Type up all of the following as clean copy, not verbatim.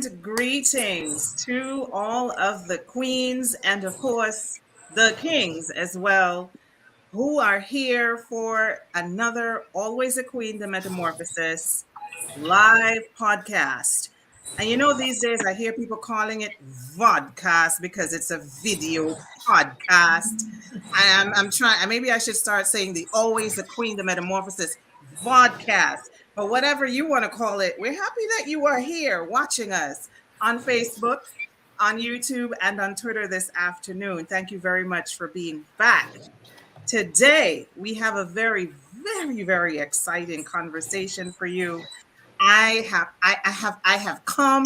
And greetings to all of the queens and, of course, the kings as well, who are here for another Always a Queen, the Metamorphosis live podcast. And these days I hear people calling it vodcast because it's a video podcast. I'm trying, maybe I should start saying the Always a Queen, the Metamorphosis vodcast. But whatever you want to call it, we're happy that you are here watching us on Facebook, on YouTube, and on Twitter this afternoon. Thank you very much for being back. Today, we have a very, very, very exciting conversation for you. I have come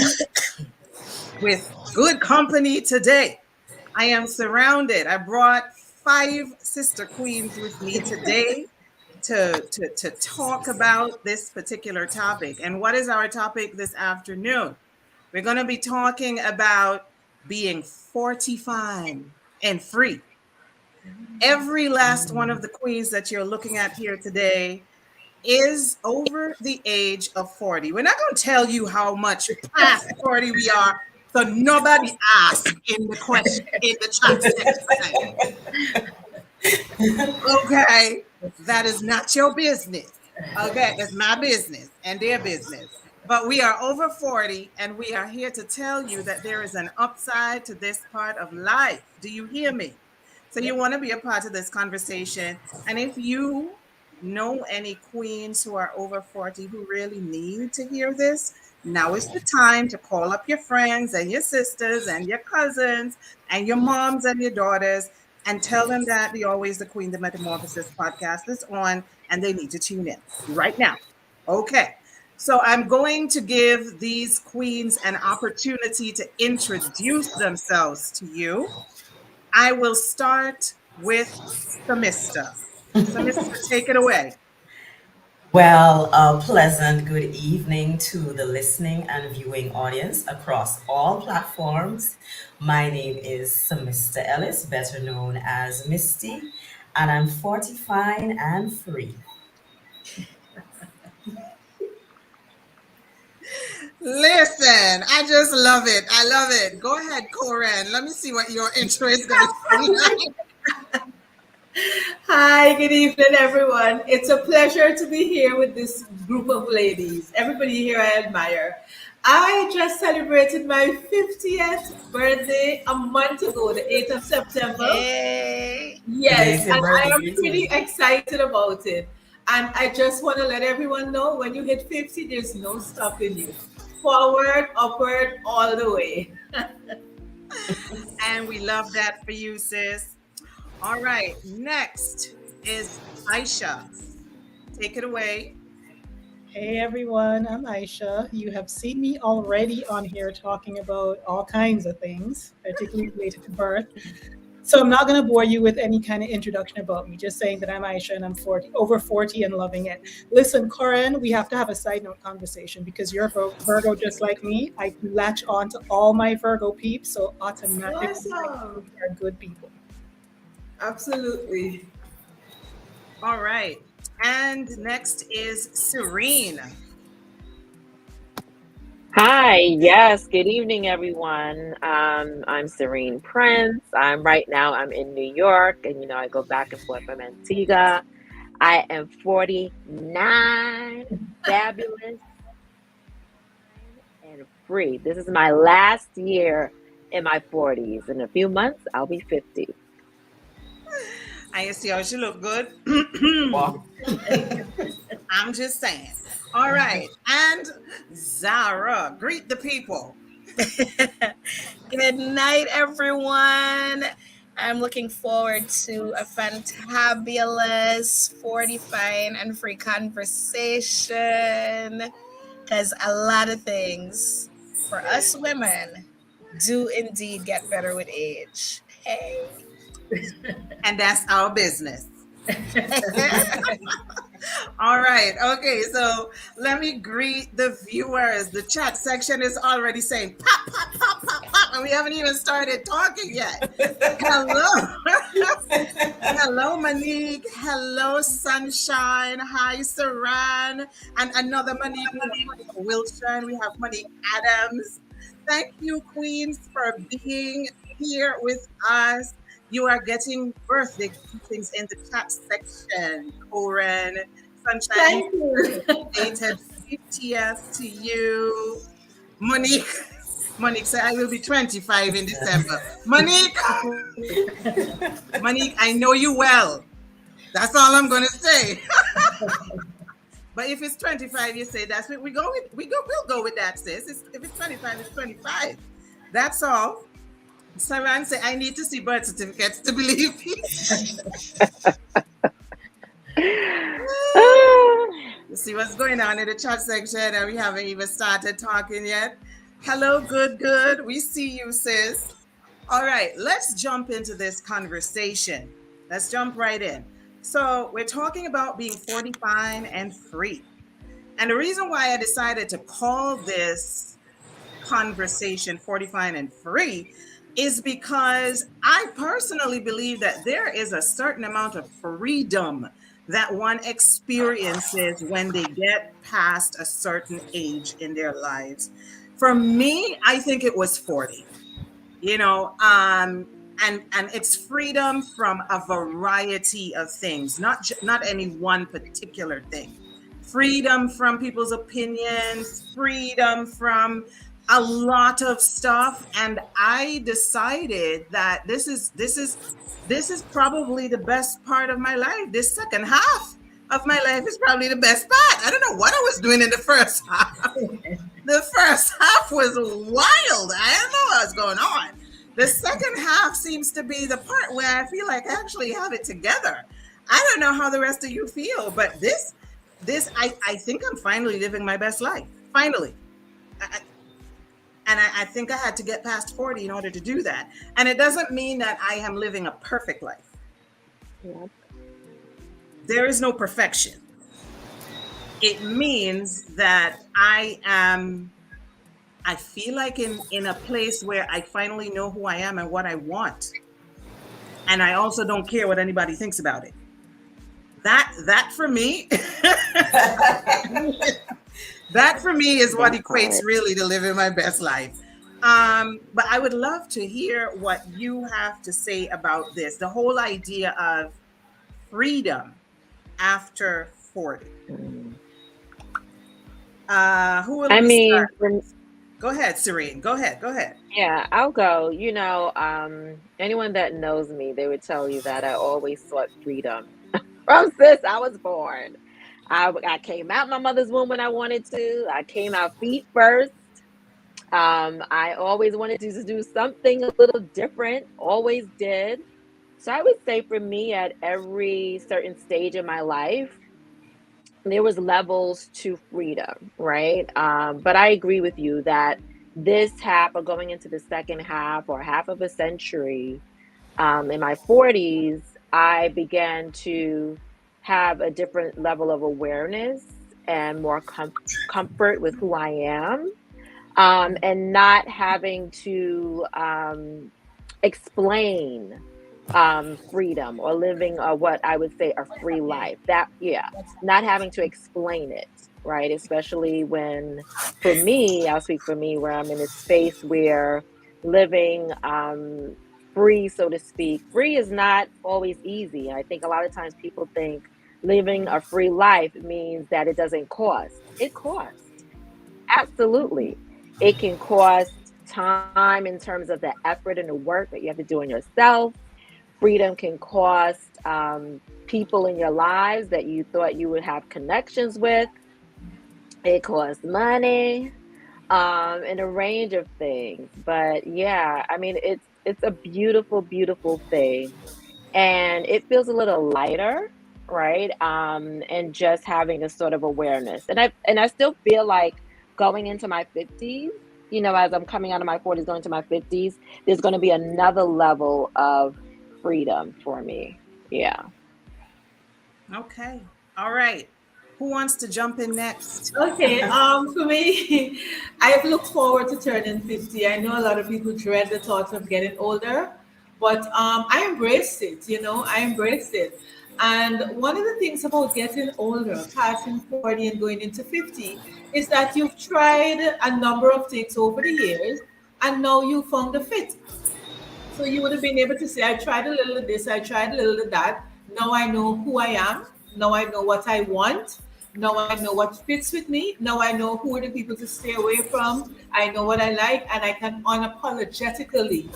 with good company today. I am surrounded. I brought 5 sister queens with me today to talk about this particular topic. And what is our topic this afternoon? We're going to be talking about being 45 and free. Every last one of the queens that you're looking at here today is over the age of 40. We're not going to tell you how much past 40 we are, so nobody ask in the question in the chat section. Okay, that is not your business. Okay, it's my business and their business. But we are over 40, and we are here to tell you that there is an upside to this part of life. Do you hear me? So you want to be a part of this conversation. And if you know any queens who are over 40 who really need to hear this, now is the time to call up your friends and your sisters and your cousins and your moms and your daughters and tell them that the Always the Queen, the Metamorphosis podcast is on and they need to tune in right now. Okay. So I'm going to give these queens an opportunity to introduce themselves to you. I will start with Samista. Samista, take it away. Well, a pleasant good evening to the listening and viewing audience across all platforms. My name is Samista Ellis, better known as Misty, and I'm 45 and free. Listen, I just love it. I love it. Go ahead, Corinne. Let me see what your intro is going to be. Hi, good evening, everyone. It's a pleasure to be here with this group of ladies. Everybody here I admire. I just celebrated my 50th birthday a month ago, the 8th of September. Hey. Yes, Today's your and I am birthday, pretty too. excited about it. And I just want to let everyone know when you hit 50, there's no stopping you. Forward, upward, all the way. And we love that for you, sis. All right. Next is Aisha. Take it away. Hey everyone, I'm Aisha. You have seen me already on here talking about all kinds of things, particularly related to birth. So I'm not going to bore you with any kind of introduction about me, just saying that I'm Aisha and I'm 40, over 40 and loving it. Listen, Corinne, we have to have a side note conversation because you're Virgo just like me. I latch on to all my Virgo peeps, so automatically Awesome. we are good people. Absolutely. All right. And next is Serene. Hi, yes, good evening, everyone. I'm Serene Prince. I'm in New York, and I go back and forth from Antigua. I am 49, fabulous, and free. This is my last year in my 40s. In a few months, I'll be 50. I see how she look good. Wow. I'm just saying. All right. And Zara, greet the people. Good night, everyone. I'm looking forward to a fantabulous 45 and free conversation because a lot of things for us women do indeed get better with age. Hey. And that's our business. All right. Okay. So let me greet the viewers. The chat section is already saying pop, pop, pop, pop, pop, and we haven't even started talking yet. Hello. Hello, Monique. Hello, Sunshine. Hi, Saran. And another Monique. We have Monique Wilshire. We have Monique Adams. Thank you, Queens, for being here with us. You are getting birthday greetings in the chat section. Corin, Sunshine, Thank you. belated 50th to you. Monique, Monique said, I will be 25 in December. Monique, Monique, I know you well. That's all I'm going to say. But if it's 25, you say that's what we go with. We'll go with that, sis. If it's 25, it's 25. That's all. Saran say, I need to see birth certificates to believe me. You see what's going on in the chat section, and we haven't even started talking yet. Hello, good. We see you, sis. All right, let's jump into this conversation. Let's jump right in. So, we're talking about being 45 and free. And the reason why I decided to call this conversation 45 and free is because I personally believe that there is a certain amount of freedom that one experiences when they get past a certain age in their lives. For me, I think it was 40. You know, and it's freedom from a variety of things, not any one particular thing. Freedom from people's opinions, freedom from a lot of stuff. And I decided that this is probably the best part of my life. This second half of my life is probably the best part. I don't know what I was doing in the first half. The first half was wild. I don't know what's going on. The second half seems to be the part where I feel like I actually have it together. I don't know how the rest of you feel, but I think I'm finally living my best life. Finally. I think I had to get past 40 in order to do that. And it doesn't mean that I am living a perfect life. Yep. There is no perfection. It means that I feel like in a place where I finally know who I am and what I want. And I also don't care what anybody thinks about it. That for me, that for me is what That equates part. really to living my best life. But I would love to hear what you have to say about this, the whole idea of freedom after 40. Mm. Who will I we mean, start with? Go ahead, Serene. Go ahead. yeah, I'll go. Anyone that knows me, they would tell you that I always sought freedom from since I was born. I came out my mother's womb when I wanted to. I came out feet first. I always wanted to do something a little different, always did. So I would say for me, at every certain stage in my life, there was levels to freedom, right? But I agree with you that this half, or going into the second half or half of a century, in my 40s, I began to have a different level of awareness and more comfort with who I am, and not having to explain freedom or living what I would say a free life. That, yeah, not having to explain it, right? Especially when, for me, I'll speak for me, where I'm in a space where living free, so to speak, free is not always easy. I think a lot of times people think living a free life means that it doesn't cost. It costs. Absolutely. It can cost time in terms of the effort and the work that you have to do on yourself. Freedom can cost people in your lives that you thought you would have connections with. It costs money, and a range of things. But yeah, I mean, it's a beautiful, beautiful thing, and it feels a little lighter, right? And just having a sort of awareness, and I still feel like going into my 50s, as I'm coming out of my 40s, going to my 50s, there's going to be another level of freedom for me. Yeah. Okay. All right. Who wants to jump in next? Okay, for me, I've looked forward to turning 50. I know a lot of people dread the thought of getting older, but I embraced it, I embraced it. And one of the things about getting older, passing 40 and going into 50, is that you've tried a number of things over the years and now you found a fit. So you would have been able to say, I tried a little of this, I tried a little of that. Now I know who I am. Now I know what I want. Now I know what fits with me. Now I know who are the people to stay away from. I know what I like, and I can unapologetically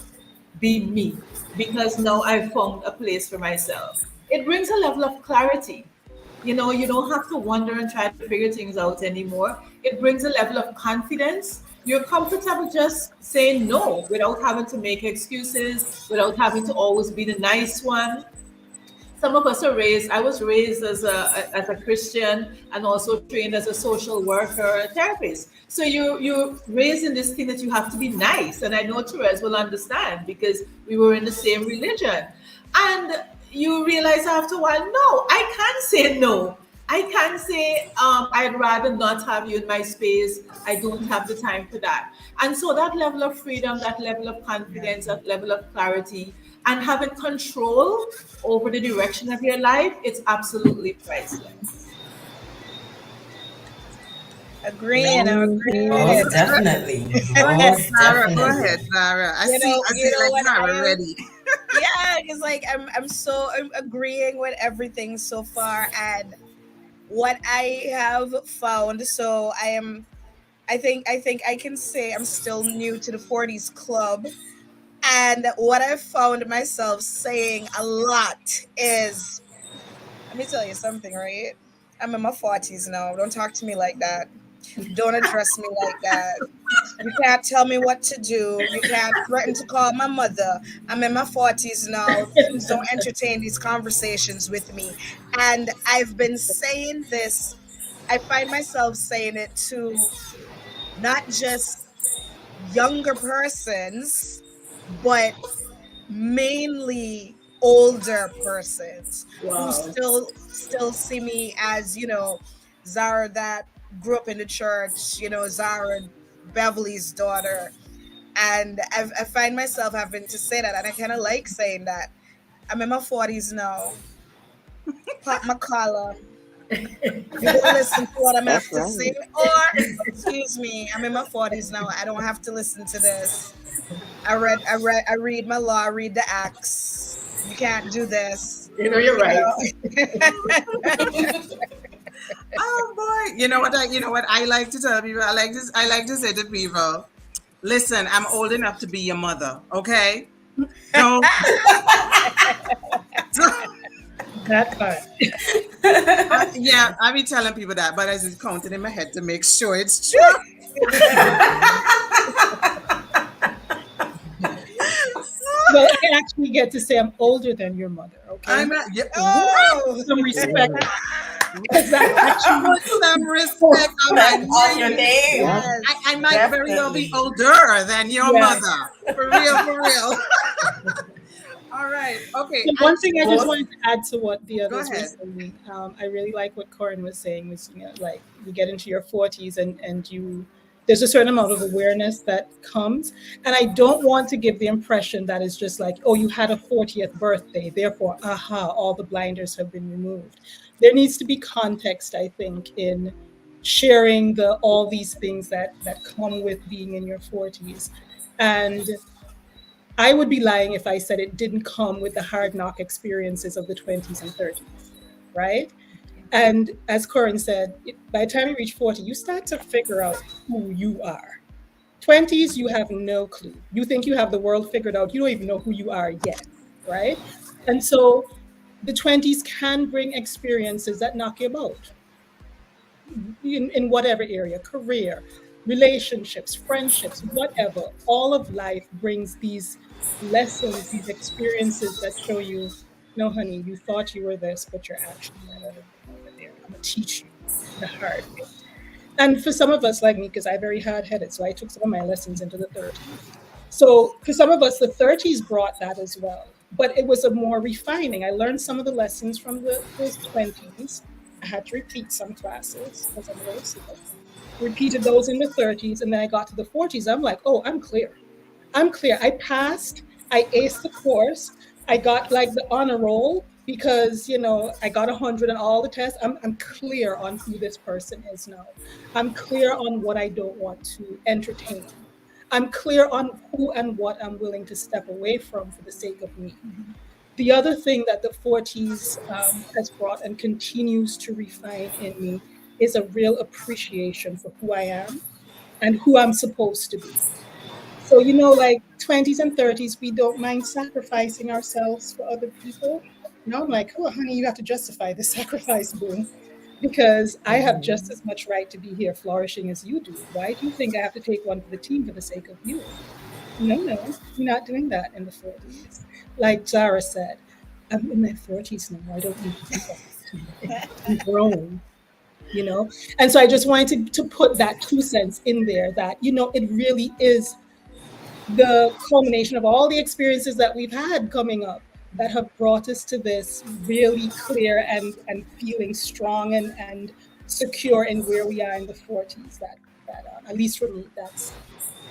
be me because now I've found a place for myself. It brings a level of clarity. You don't have to wonder and try to figure things out anymore. It brings a level of confidence. You're comfortable just saying no without having to make excuses, without having to always be the nice one. Some of us are raised, I was raised as a Christian and also trained as a social worker, a therapist. So you're raised in this thing that you have to be nice. And I know Therese will understand because we were in the same religion. And you realize after a while, no, I can say no. I can say, I'd rather not have you in my space. I don't have the time for that. And so that level of freedom, that level of confidence, that level of clarity, and having control over the direction of your life, it's absolutely priceless. Agreeing, I'm agreeing. Most definitely. Go ahead, Most Zara. Go ahead, definitely. Zara. I You see know like what I Zara am. ready. Yeah, it's like I'm agreeing with everything so far, and what I have found. So I think I can say I'm still new to the 40s club. And what I found myself saying a lot is, let me tell you something, right? I'm in my 40s now. Don't talk to me like that. Don't address me like that. You can't tell me what to do. You can't threaten to call my mother. I'm in my 40s now. Please don't entertain these conversations with me. And I've been saying this, I find myself saying it to not just younger persons, but mainly older persons who Wow. still see me as, Zara that grew up in the church, Zara Beverly's daughter. And I find myself having to say that, and I kind of like saying that. I'm in my 40s now. Pop my collar. You gonna listen to what I'm That's have to say, right. or excuse me, I'm in my 40s now. I don't have to listen to this. I read my law, I read the acts. You can't do this. You're You right. know. Oh boy. You know what I like to tell people? I like to say to people, listen, I'm old enough to be your mother, okay? Don't, don't That part. yeah, I be telling people that, but I just counting in my head to make sure it's true. Well, I actually get to say I'm older than your mother, okay? I'm not, yeah, what? Oh, Some respect, Yes. because that actually Put some respect on my Respect on your name. name. Yes. I yes. might very well be Definitely. older than your yeah. mother. For real, for real. All right. Okay. So one thing I just Most wanted to add to what the Go others were ahead. saying, I really like what Corin was saying. Was like you get into your 40s and there's a certain amount of awareness that comes, and I don't want to give the impression that it's just like, oh, you had a 40th birthday, therefore, aha, all the blinders have been removed. There needs to be context, I think, in sharing all these things that come with being in your 40s, and I would be lying if I said it didn't come with the hard knock experiences of the 20s and 30s, right? And as Corin said, by the time you reach 40, you start to figure out who you are. 20s, you have no clue. You think you have the world figured out. You don't even know who you are yet, right? And so the 20s can bring experiences that knock you about in whatever area, career, relationships, friendships, whatever. All of life brings these lessons, these experiences that show you, no, honey, you thought you were this, but you're actually that other thing over there. I'm going to teach you the hard way. And for some of us, like me, because I'm very hard headed, so I took some of my lessons into the 30s. So for some of us, the 30s brought that as well, but it was a more refining. I learned some of the lessons from the 20s. I had to repeat some classes because I'm a little slow. Repeated those in the 30s, and then I got to the 40s. I'm like, oh, I'm clear. I'm clear. I passed. I aced the course. I got like the honor roll. because I got 100 on all the tests. I'm clear on who this person is now. I'm clear on what I don't want to entertain. I'm clear on who and what I'm willing to step away from for the sake of me. The other thing that the 40s has brought and continues to refine in me is a real appreciation for who I am and who I'm supposed to be. So, like 20s and 30s, we don't mind sacrificing ourselves for other people. Now I'm like, oh, honey, you have to justify this sacrifice, boo, because I have just as much right to be here flourishing as you do. Why do you think I have to take one for the team for the sake of you? No, no, we're not doing that in the 40s. Like Zara said, I'm in my 40s now. I don't need to do that. I'm grown, you know? And so I just wanted to put that 2 cents in there that, it really is the culmination of all the experiences that we've had coming up that have brought us to this really clear and feeling strong and secure in where we are in the 40s. That at least for me, that's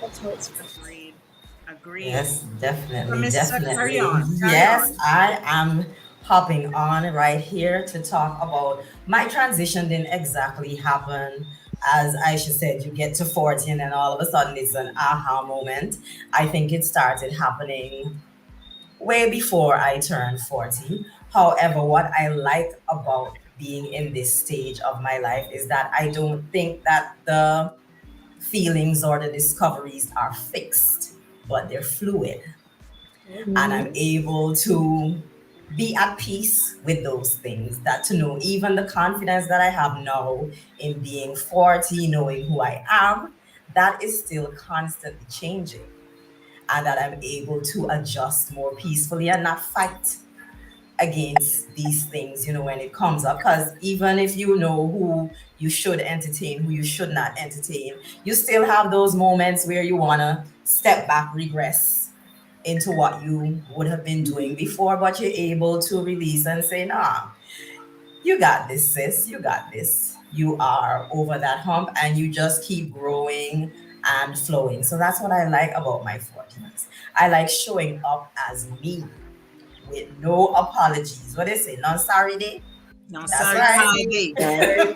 how it's felt. Agreed. Agreed. Yes, So, definitely, Mister, carry definitely. on. Carry Yes, on. I am hopping on right here to talk about my transition didn't exactly happen. As Aisha said, you get to 40 and then all of a sudden it's an aha moment. I think it started happening way before I turned 40. However, what I like about being in this stage of my life is that I don't think that the feelings or the discoveries are fixed, but they're fluid. And I'm Mhm. able to be at peace with those things. That to know even the confidence that I have now in being 40, knowing who I am, that is still constantly changing. And that I'm able to adjust more peacefully and not fight against these things, when it comes up. Because even if you know who you should entertain, who you should not entertain, you still have those moments where you want to step back, regress into what you would have been doing before, but you're able to release and say, nah, you got this, sis, you got this. You are over that hump and you just keep growing and flowing. So that's what I like about my 40s. I like showing up as me with no apologies. What they say, non sorry day? No, That's sorry, right. Friday. Yeah.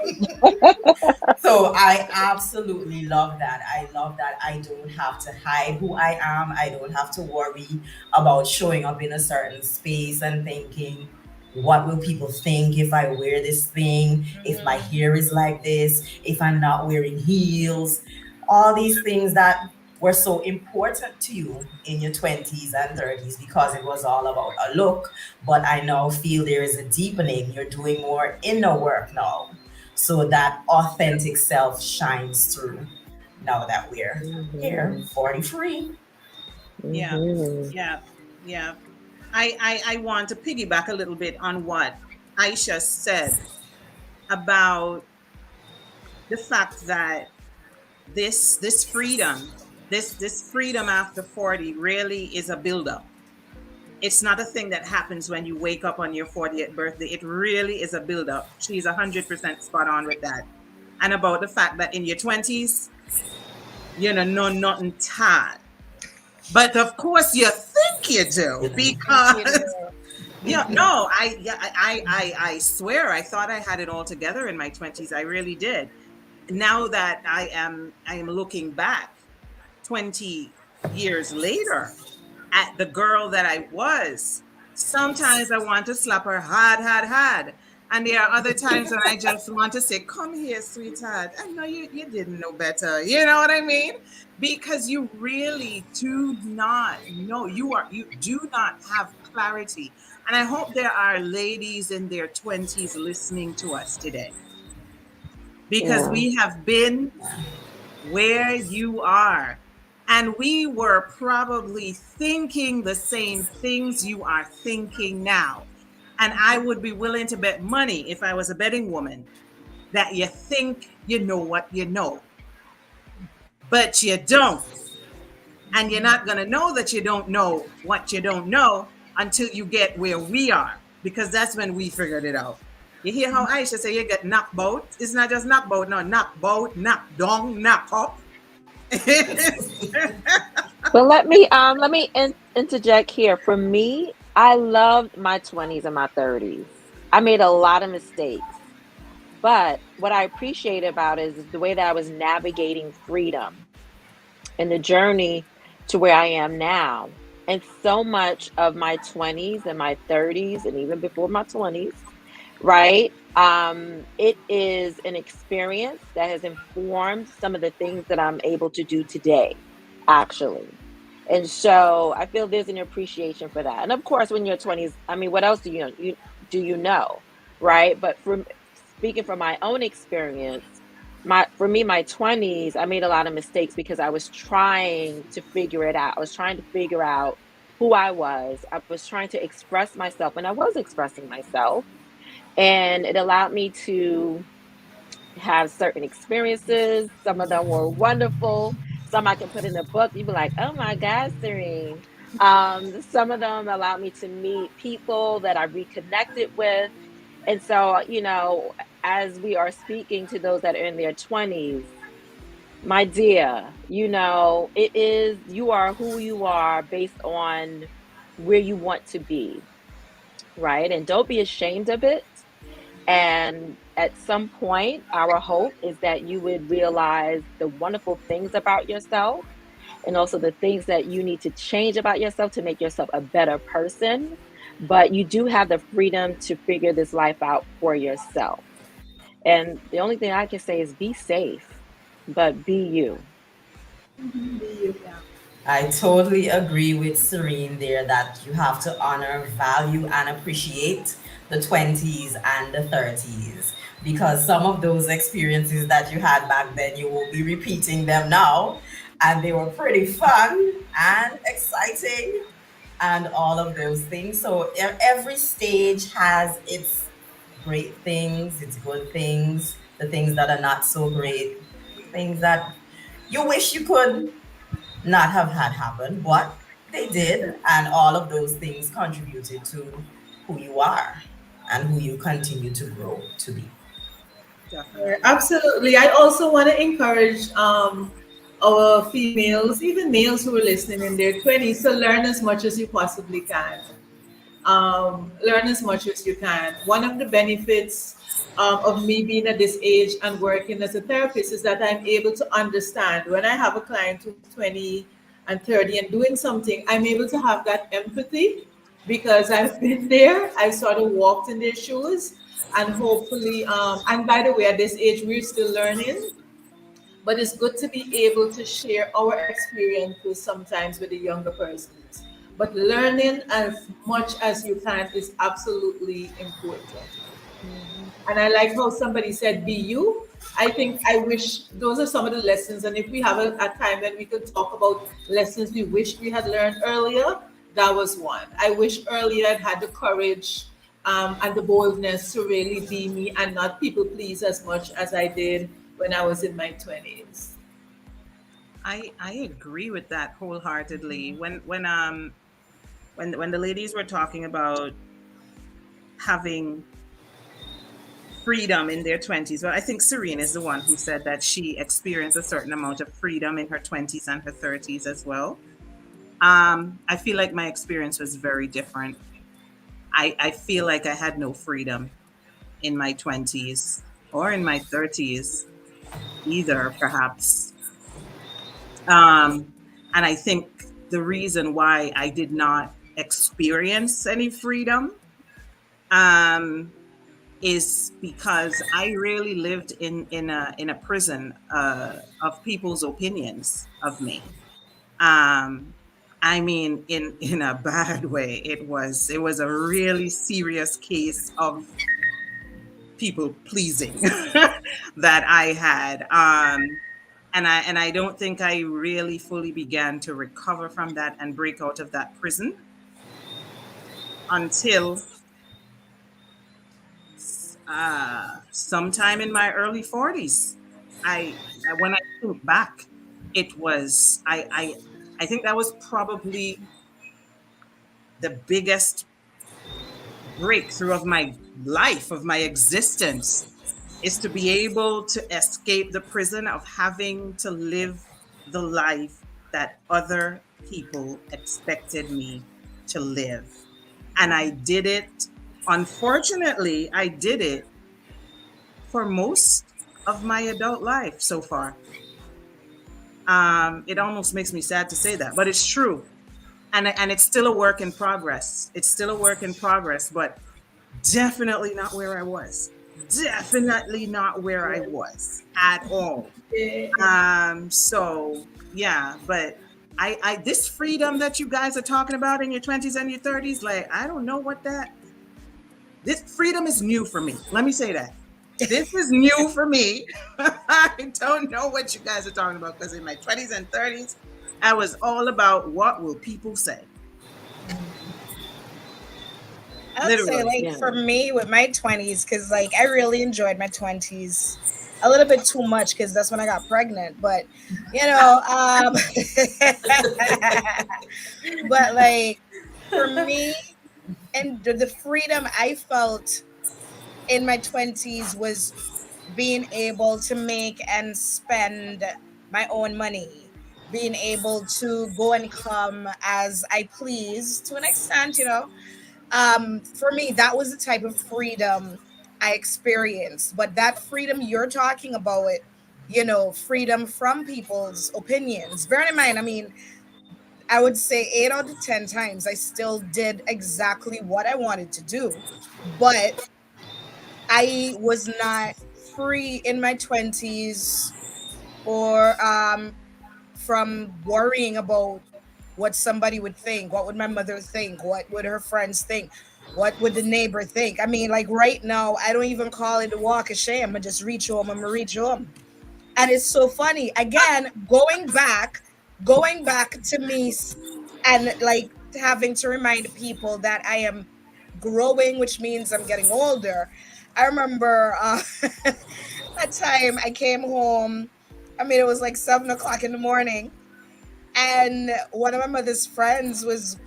So I absolutely love that. I love that I don't have to hide who I am. I don't have to worry about showing up in a certain space and thinking, what will people think if I wear this thing? If my Mhm. hair is like this? If I'm not wearing heels? All these things that were so important to you in your 20s and 30s because it was all about a look. But I now feel there is a deepening. You're doing more inner work now so that authentic self shines through now that we're here Mhm. 43. Yeah, Mhm. yeah, yeah. I want to piggyback a little bit on what Aisha said about the fact that this freedom, this freedom after 40 really is a buildup. It's not a thing that happens when you wake up on your 40th birthday. It really is a buildup. She's 100% spot on with that. And about the fact that in your 20s, know nothing tired. But of course, you think you do Thank you, because Lord. yeah, no, I swear I thought I had it all together in my 20s. I really did. Now that I am looking back 20 years later at the girl that I was, sometimes I want to slap her hard, hard, hard. And there are other times when I just want to say, come here, sweetheart. I know you didn't know better. You know what I mean? Because you really do not know. You do not have clarity. And I hope there are ladies in their 20s listening to us today because Yeah. we have been where you are. And we were probably thinking the same things you are thinking now. And I would be willing to bet money if I was a betting woman that you think you know what you know, but you don't. And you're not going to know that you don't know what you don't know until you get where we are, because that's when we figured it out. You hear how Aisha say you get knocked boat? It's not just knocked boat, no, knock boat, knock down, knock up. But let me interject here. For me, I loved my 20s and my 30s. I made a lot of mistakes. But what I appreciate about it is the way that I was navigating freedom and the journey to where I am now. And so much of my 20s and my 30s, and even before my 20s, right? It is an experience that has informed some of the things that I'm able to do today, actually. And so I feel there's an appreciation for that. And of course, when you're 20s, I mean, what else do you know? Do you know, right? But from speaking from my own experience, my for me my 20s I made a lot of mistakes because I was trying to figure it out. I was trying to figure out who I was trying to express myself, and I was expressing myself, and it allowed me to have certain experiences. Some of them were wonderful. Some I can put in a book. You'd be like, oh my God, Serene. Some of them allowed me to meet people that I reconnected with. And so, as we are speaking to those that are in their 20s, my dear, you are who you are based on where you want to be, right? And don't be ashamed of it. And at some point, our hope is that you would realize the wonderful things about yourself and also the things that you need to change about yourself to make yourself a better person. But you do have the freedom to figure this life out for yourself. And the only thing I can say is be safe, but be you. Be you, yeah. I totally agree with Serene there that you have to honor, value, and appreciate the 20s and the 30s because some of those experiences that you had back then, you will be repeating them now, and they were pretty fun and exciting and all of those things. So every stage has its great things, its good things, the things that are not so great, things that you wish you could not have had happen, but they did, and all of those things contributed to who you are and who you continue to grow to be. Yeah, Definitely. absolutely. I also want to encourage our females, even males who are listening in their 20s, to learn as much as you possibly can. Learn as much as you can. One of the benefits of me being at this age and working as a therapist is that I'm able to understand when I have a client who's 20 and 30 and doing something, I'm able to have that empathy because I've been there. I sort of walked in their shoes. And hopefully, and by the way, at this age, we're still learning, but it's good to be able to share our experiences sometimes with the younger persons. But learning as much as you can is absolutely important. Mhm. And I like how somebody said, be you. I think I wish those are some of the lessons. And if we have a time when we could talk about lessons we wish we had learned earlier, that was one. I wish earlier I'd had the courage and the boldness to really be me and not people please as much as I did when I was in my 20s. I agree with that wholeheartedly. When the ladies were talking about having freedom in their 20s, well, I think Serene is the one who said that she experienced a certain amount of freedom in her 20s and her 30s as well. I feel like my experience was very different. I feel like I had no freedom in my 20s or in my 30s either, perhaps. Um, and I think the reason why I did not experience any freedom um, is because I really lived in a prison of people's opinions of me. Um, I mean, in a bad way. It was a really serious case of people pleasing that I had. And I don't think I really fully began to recover from that and break out of that prison until sometime in my early 40s. When I think back, it was I think that was probably the biggest breakthrough of my life, of my existence, is to be able to escape the prison of having to live the life that other people expected me to live. And I did it. Unfortunately, I did it for most of my adult life so far. It almost makes me sad to say that, but it's true. And it's still a work in progress. It's still a work in progress, but definitely not where I was. Definitely not where I was at all. Yeah. So yeah, but I this freedom that you guys are talking about in your 20s and your 30s, like I don't know what that this freedom is new for me. Let me say that. This is new for me. I don't know what you guys are talking about because in my 20s and 30s, I was all about what will people say. I would say, Literally. like, Yeah. for me with my 20s, because, like, I really enjoyed my 20s a little bit too much because that's when I got pregnant. But, you know, but, like, for me, and the freedom I felt in my 20s was being able to make and spend my own money, being able to go and come as I please to an extent, for me, that was the type of freedom I experienced. But that freedom you're talking about, freedom from people's opinions. Bear in mind, I mean, I would say 8 out of 10 times I still did exactly what I wanted to do, but I was not free in my 20s or from worrying about what somebody would think. What would my mother think? What would her friends think? What would the neighbor think? I mean, like right now, I don't even call it a walk of shame. I just reach home. I'm gonna reach home, and it's so funny. Again, going back to me, and like having to remind people that I am growing, which means I'm getting older. I remember a time I came home. I mean, it was like 7 o'clock in the morning, and one of my mother's friends was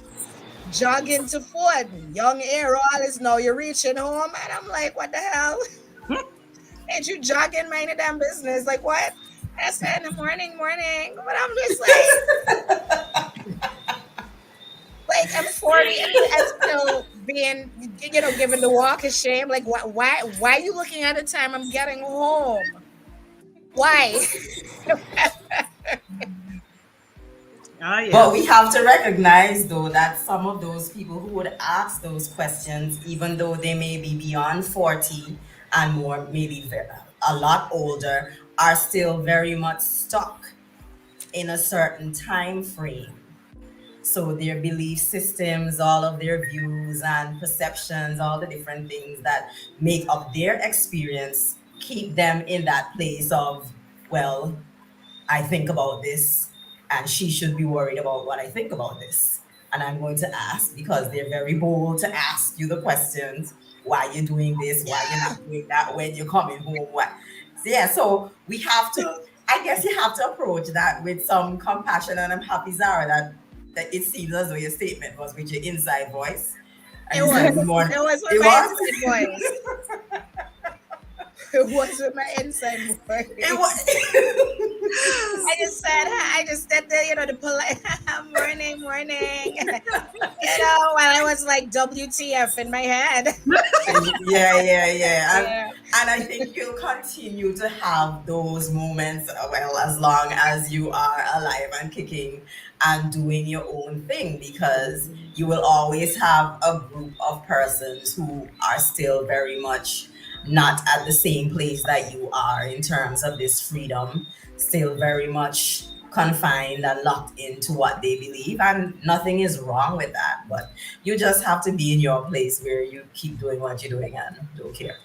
jogging to Ford. Young air, all is now you're reaching home. And I'm like, what the hell? Ain't you jogging, mind your damn business? Like, what? I said, in the morning, morning. But I'm just like I'm 40 and still being, given the walk of shame. Like, why are you looking at the time I'm getting home? Why? Oh But yeah. we have to recognize, though, that some of those people who would ask those questions, even though they may be beyond 40 and more, maybe a lot older, are still very much stuck in a certain time frame. So their belief systems, all of their views and perceptions, all the different things that make up their experience keep them in that place of, well, I think about this, and she should be worried about what I think about this. And I'm going to ask because they're very bold to ask you the questions. Why you're doing this? Why you're not doing that? When you're coming home? What? So yeah, so we have to. I guess you have to approach that with some compassion, and I'm happy, Zara, that it seems as though your statement was with your inside voice, and It you said good was. morning. It was with It my was. inside voice. It was with my inside It voice. was. I just said, I just did the polite morning, morning. While I was like WTF in my head. Yeah, yeah, yeah. Yeah. And I think you'll continue to have those moments, well, as long as you are alive and kicking and doing your own thing, because you will always have a group of persons who are still very much not at the same place that you are in terms of this freedom, still very much confined and locked into what they believe. And nothing is wrong with that. But you just have to be in your place where you keep doing what you're doing and don't care.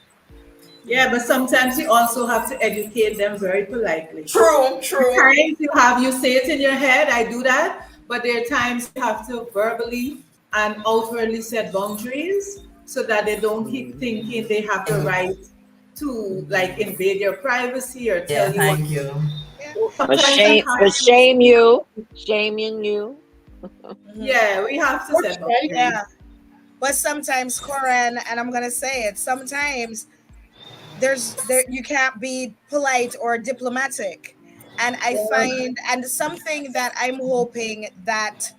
Yeah, but sometimes you also have to educate them very politely. True, true. Times you say it in your head, I do that, but there are times you have to verbally and outwardly set boundaries so that they don't keep thinking they have the And right to like invade your privacy or yeah, tell you what. thank you. Yeah. But Sometimes you shame, have but to. shame you, shaming you. Mhm. Yeah, we have to set Okay. boundaries. Yeah. But sometimes, Corin, and I'm gonna say it, sometimes there you can't be polite or diplomatic. And I find, and something that I'm hoping that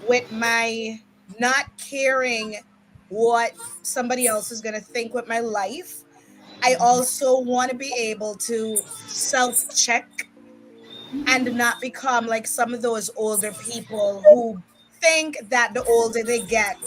with my not caring what somebody else is going to think with my life. I also want to be able to self check and not become like some of those older people who think that the older they get,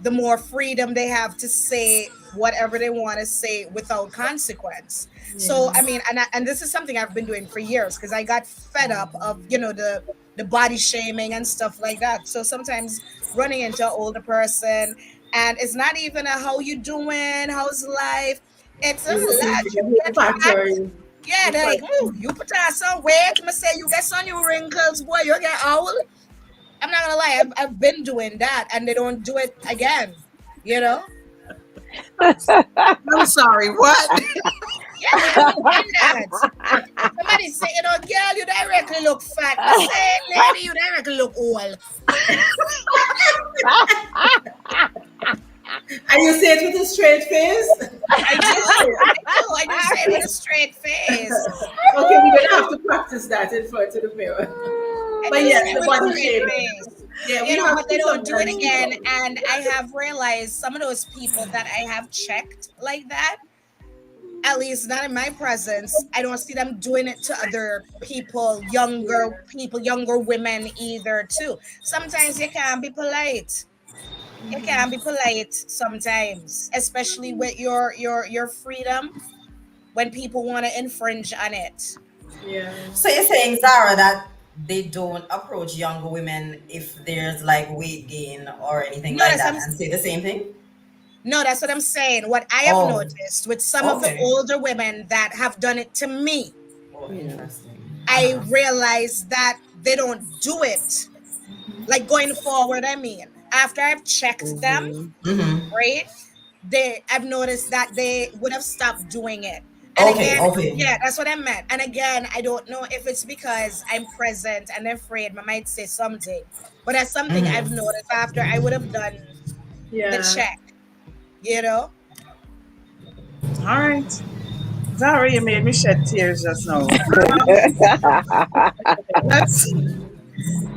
the more freedom they have to say whatever they want to say without consequence. So Yeah. I mean, and this is something I've been doing for years because I got fed up of the body shaming and stuff like that. So sometimes running into an older person and it's not even a how you doing, how's life. It's a You look into life. You the get whole fat. factor. Yeah, The they're like, factor. ooh, you put on some weight. I'ma say you get some new wrinkles, boy. You get old. I'm not gonna lie, I've been doing that, and they don't do it again. You know? I'm sorry, what? Yeah, they don't do that. Somebody say, girl, you directly look fat. I say, lady, you directly look old. And you say it with a straight face? I do, I do say it with a straight face. Okay, we're gonna have to practice that in front of the mirror. I But do yes, say it the with a body straight shaming. face. Yeah, we have But they to don't do it sometimes speak again. out. And I have realized some of those people that I have checked like that, at least not in my presence, I don't see them doing it to other people, younger women either too. Sometimes you can't be polite. You can't be polite sometimes, especially with your freedom when people want to infringe on it. Yeah. So you're saying, Zara, that they don't approach younger women if there's like weight gain or anything No, like that's that and say the same thing? no, that's what I'm saying. What I have Oh, noticed with some of the okay. older women that have done it to me, Oh, Yeah. interesting. I realize that they don't do it like going forward. I mean, after I've checked them, Mhm. Mm-hmm. right? I've noticed that they would have stopped doing it. And Okay, again, okay. yeah, that's what I meant. And again, I don't know if it's because I'm present and afraid I might say something, but that's something I've Mm-hmm. noticed after I would have done the Yeah. check, you know? All right. Zara, you made me shed tears just now.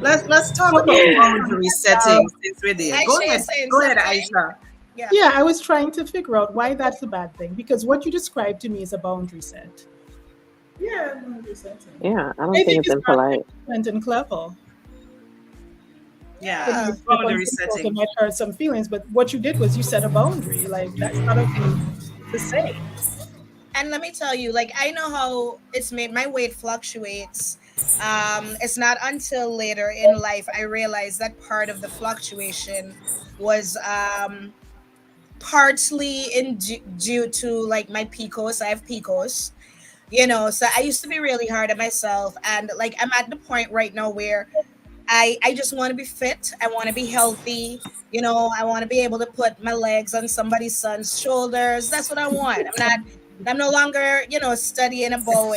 Let's let's talk about boundary setting since we're there. Go Aisha is ahead. saying Go ahead, something. Aisha. Yeah. Yeah, I was trying to figure out why that's a bad thing because what you described to me is a boundary set. Yeah, 100%. Yeah, I don't I think think it's it's not impolite. intelligent and clever. Yeah, It Yeah. might step on boundary some toes, it setting. might hurt some feelings, but what you did was you set a boundary. Like that's not okay to say. And let me tell you, like I know how it's made my weight fluctuates. It's not until later in life I realized that part of the fluctuation was partly due to like my PCOS. I have PCOS, so I used to be really hard on myself, and like I'm at the point right now where I just want to be fit. I want to be healthy. I want to be able to put my legs on somebody's son's shoulders. That's what I want. I'm no longer, studying about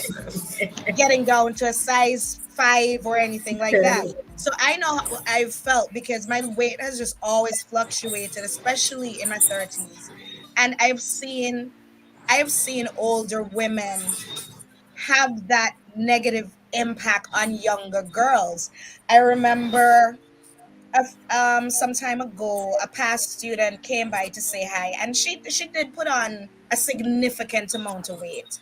getting down to a size 5 or anything like that. So I know how I've felt because my weight has just always fluctuated, especially in my 30s. And I've seen older women have that negative impact on younger girls. I remember some time ago, a past student came by to say hi, and she did put on a significant amount of weight.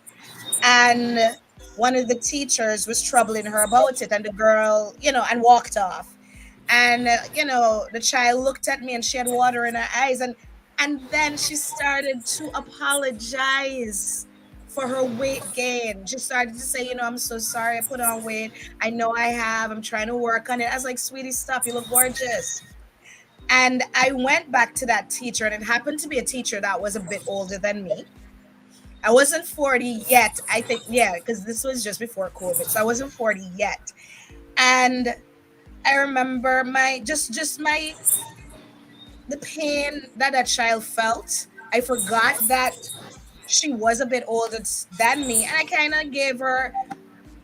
And one of the teachers was troubling her about it, and the girl, and walked off. And the child looked at me, and she had water in her eyes, and then she started to apologize for her weight gain. She started to say, I'm so sorry I put on weight. I know I have. I'm trying to work on it. I was like, sweetie, stop. You look gorgeous. And I went back to that teacher, and it happened to be a teacher that was a bit older than me. I wasn't 40 yet. I think, yeah, because this was just before COVID. So I wasn't 40 yet. And I remember my the pain that that child felt. I forgot that she was a bit older than me, and I kind of gave her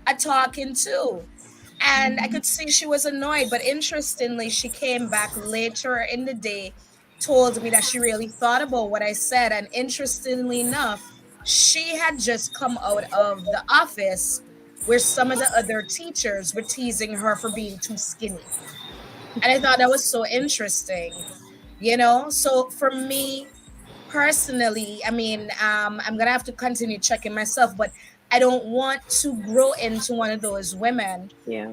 a talking to. And I could see she was annoyed, but interestingly, she came back later in the day, told me that she really thought about what I said. And interestingly enough, she had just come out of the office where some of the other teachers were teasing her for being too skinny. And I thought that was so interesting. you know. So for me personally, I mean, I'm gonna have to continue checking myself, but I don't want to grow into one of those women Yeah.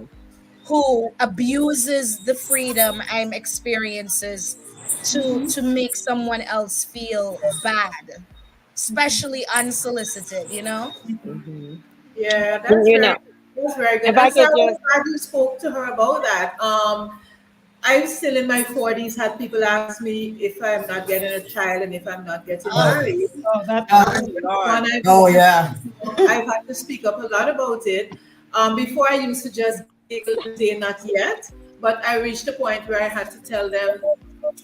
who abuses the freedom I'm experiences to make someone else feel bad, especially unsolicited, you know. Hmm. Yeah, You know, that's very good. if I And so could I was just, glad you spoke to her about that. I'm still in my 40s, had people ask me if I'm not getting a child and if I'm not getting Oh, Oh, married. Oh, that uh, part. Oh One, Lord. oh yeah. I've had to speak up a lot about it. Before I used to just giggle and say not yet, but I reached a point where I had to tell them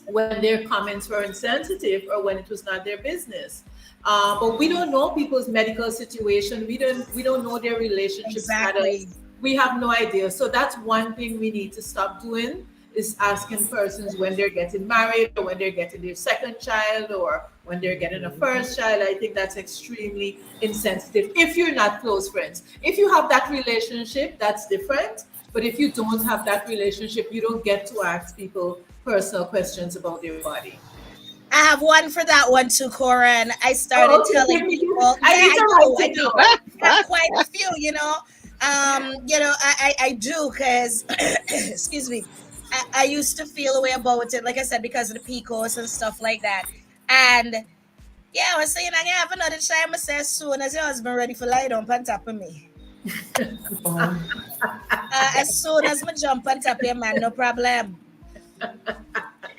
when their comments were insensitive or when it was not their business. But we don't know people's medical situation. We don't know their relationship status. exactly. We have no idea. So that's one thing we need to stop doing is asking persons when they're getting married or when they're getting their second child or when they're getting a Mhm. first child. I think that's extremely insensitive if you're not close friends. If you have that relationship, that's different. But if you don't have that relationship, you don't get to ask people personal questions about their body. I have one for that one too, Cora. And I Oh, started okay. telling Give me. people, I yeah, need I to do, write I it do. down. I have quite a few, you know. I do because, excuse me, I used to feel a way about it, like I said, because of the PCOS and stuff like that. And yeah, I was saying I can have another child. I say as soon as your husband ready for lie down on top of me. Oh, As soon as my jump on top of your man, no problem.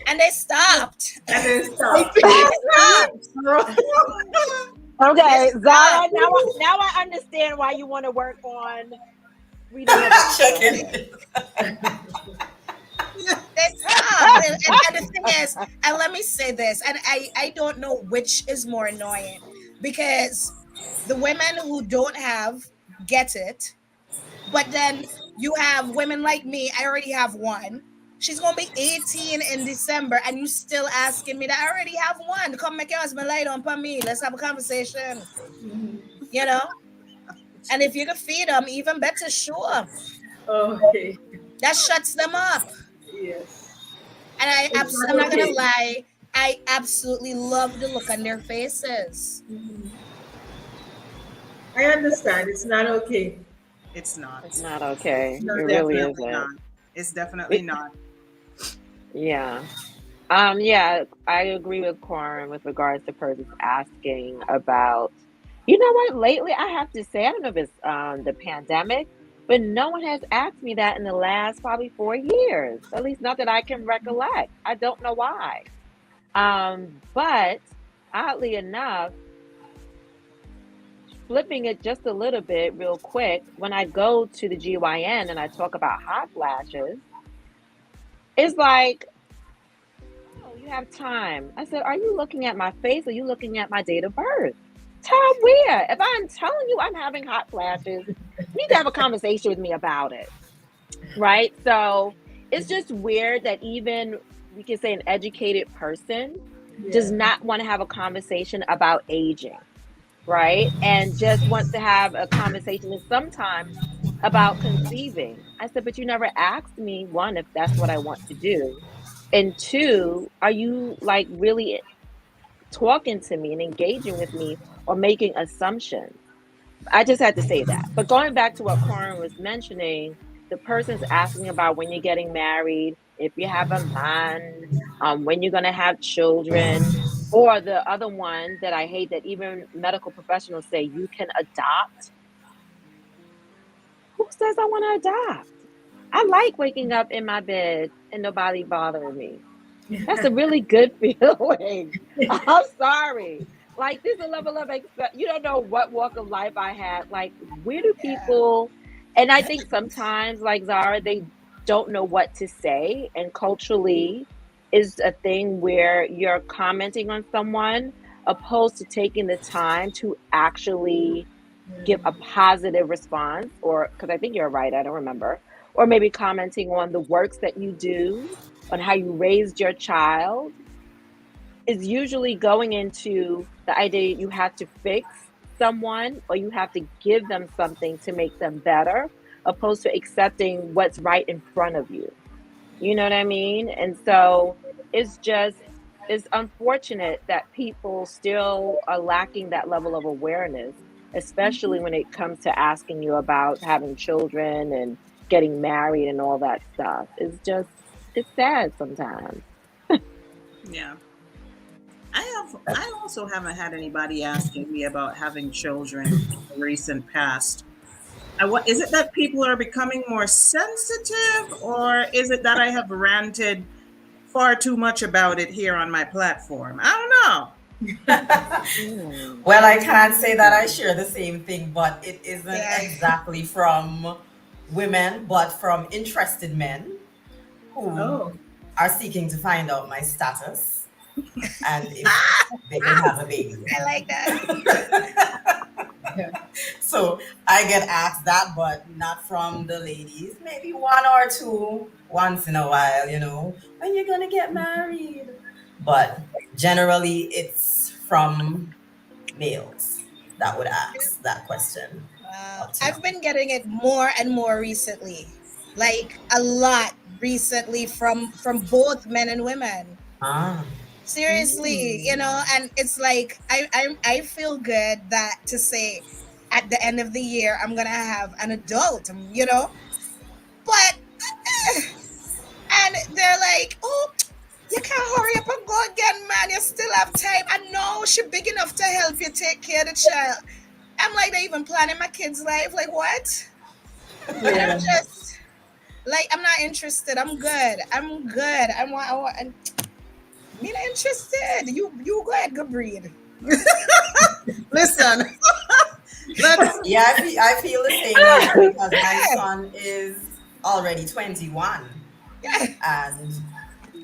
And they stopped. And then I stop. think They stopped. They Okay, Zara. stopped. Now I understand why you want to work on freedom of chicken. expression. They stopped. And the thing is, and let me say this, and I don't know which is more annoying because the women who don't have get it, but then you have women like me. I already have one. She's gonna be 18 in December, and you still asking me that I already have one. Come make your husband lie down for me. Let's have a conversation. You know, and if you can feed them, even better. Sure, Okay. that shuts them up. Yes. And It's not I'm not gonna okay. lie, I absolutely love the look on their faces. I understand. It's not okay. It's not. It's not okay. Not It It's really okay. definitely isn't. not. It's definitely It, not. yeah. Yeah, I agree with Corin with regards to persons asking about, you know what, lately I have to say, I don't know if it's the pandemic, but no one has asked me that in the last probably 4 years. At least not that I can recollect. I don't know why. But oddly enough, flipping it just a little bit real quick, when I go to the GYN and I talk about hot flashes, it's like, oh, you have time. I said, are you looking at my face or are you looking at my date of birth? Time where? If I'm telling you I'm having hot flashes, you need to have a conversation with me about it. Right? So it's just weird that even we can say an educated person does Yeah. not want to have a conversation about aging. Right? And just wants to have a conversation and sometimes about conceiving. I said, but you never asked me, one, if that's what I want to do. And two, are you like really talking to me and engaging with me or making assumptions? I just had to say that. But going back to what Corin was mentioning, the person's asking about when you're getting married, if you have a man, when you're going to have children, or the other one that I hate that even medical professionals say you can adopt. Who says I want to adopt? I like waking up in my bed and nobody bothering me. That's a really good feeling. I'm sorry. Like there's a level of expect. You don't know what walk of life I had. Like where do people? And I think sometimes, like Zara, they don't know what to say. And culturally, is a thing where you're commenting on someone opposed to taking the time to actually give a positive response. Or because I think you're right, I don't remember. Or maybe commenting on the works that you do on how you raised your child is usually going into the idea you have to fix someone or you have to give them something to make them better, opposed to accepting what's right in front of you. You know what I mean? And so it's just it's unfortunate that people still are lacking that level of awareness, especially when it comes to asking you about having children and getting married and all that stuff. It's just, it's sad sometimes. Yeah. I also haven't had anybody asking me about having children in the recent past. What is it that people are becoming more sensitive, or is it that I have ranted far too much about it here on my platform? I don't know. Hmm. Well, I can't say that I share the same thing, but it isn't Yeah. exactly from women, but from interested men who Oh. are seeking to find out my status and if they can have a baby. I like that. Yeah. So I get asked that, but not from the ladies. Maybe one or two once in a while, when you're gonna get married. But generally, it's from males that would ask that question up to now. I've been getting it more and more recently, like a lot recently from both men and women. Ah, Seriously, and it's like I feel good that to say at the end of the year I'm gonna have an adult, but and they're like, oh, you can't hurry up and go again, man. You still have time. I know she big enough to help you take care of the child. I'm like, they even planning my kid's life. Like what? And I'm Yeah. just like, I'm not interested. I'm good. I'm good. I'm me not interested. You go ahead, go breed. Listen, let's. yeah, I feel the same way because my son is already 21 Yeah. and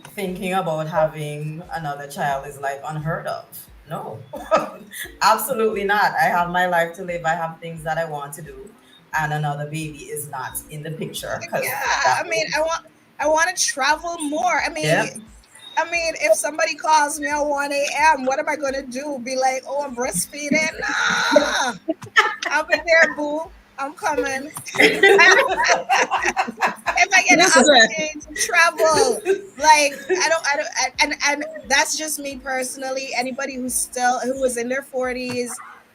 thinking about having another child is like unheard of. No, absolutely not. I have my life to live. I have things that I want to do, and another baby is not in the picture because Yeah. that I mean, would, I want to travel more. yeah, If somebody calls me at 1 a.m., what am I gonna do? Be like, oh, I'm breastfeeding? Nah. I'll be there, boo. I'm coming. If I get an Listen. opportunity to travel, like and that's just me personally. Anybody who is in their 40s,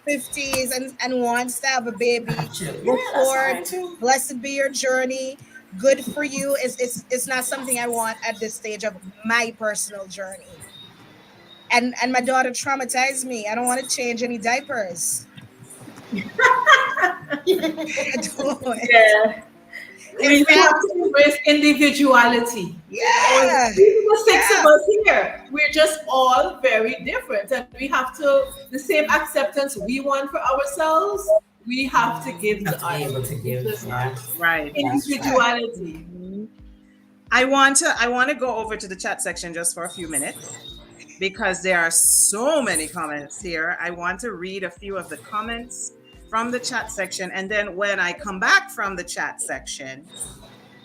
50s, and wants to have a baby, actually, go yeah, that's forward. fine too. Blessed be your journey. Good for you. It's not something I want at this stage of my personal journey. And my daughter traumatized me. I don't want to change any diapers. I don't. Yeah. In We fact, have to embrace individuality. yeah, Even the six of yeah, us here, we're just all very different. And we have to, the same acceptance we want for ourselves, we have to give You to have to be able others. to It's give, just yeah, Right. that's right. individuality. Mhm. I want to go over to the chat section just for a few minutes because there are so many comments here. I want to read a few of the comments from the chat section, and then when I come back from the chat section,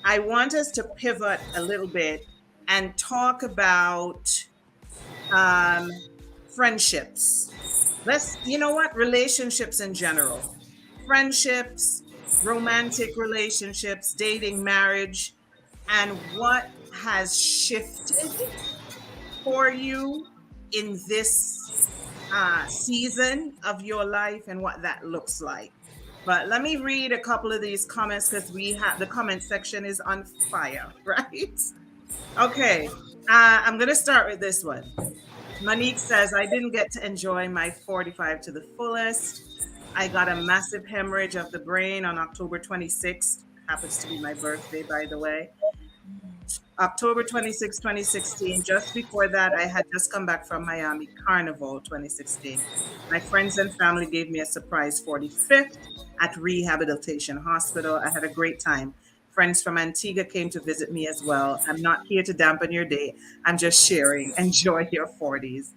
I want us to pivot a little bit and talk about um, friendships. You know what? Relationships in general, friendships, romantic relationships, dating, marriage, and what has shifted for you in this season of your life and what that looks like. But let me read a couple of these comments because we have the comment section is on fire, right? Okay, I'm going to start with this one. Monique says, I didn't get to enjoy my 45 to the fullest. I got a massive hemorrhage of the brain on October 26th. Happens to be my birthday, by the way. October 26, 2016. Just before that, I had just come back from Miami Carnival 2016. My friends and family gave me a surprise 45th at Rehabilitation Hospital. I had a great time. Friends from Antigua came to visit me as well. I'm not here to dampen your day. I'm just sharing. Enjoy your 40s.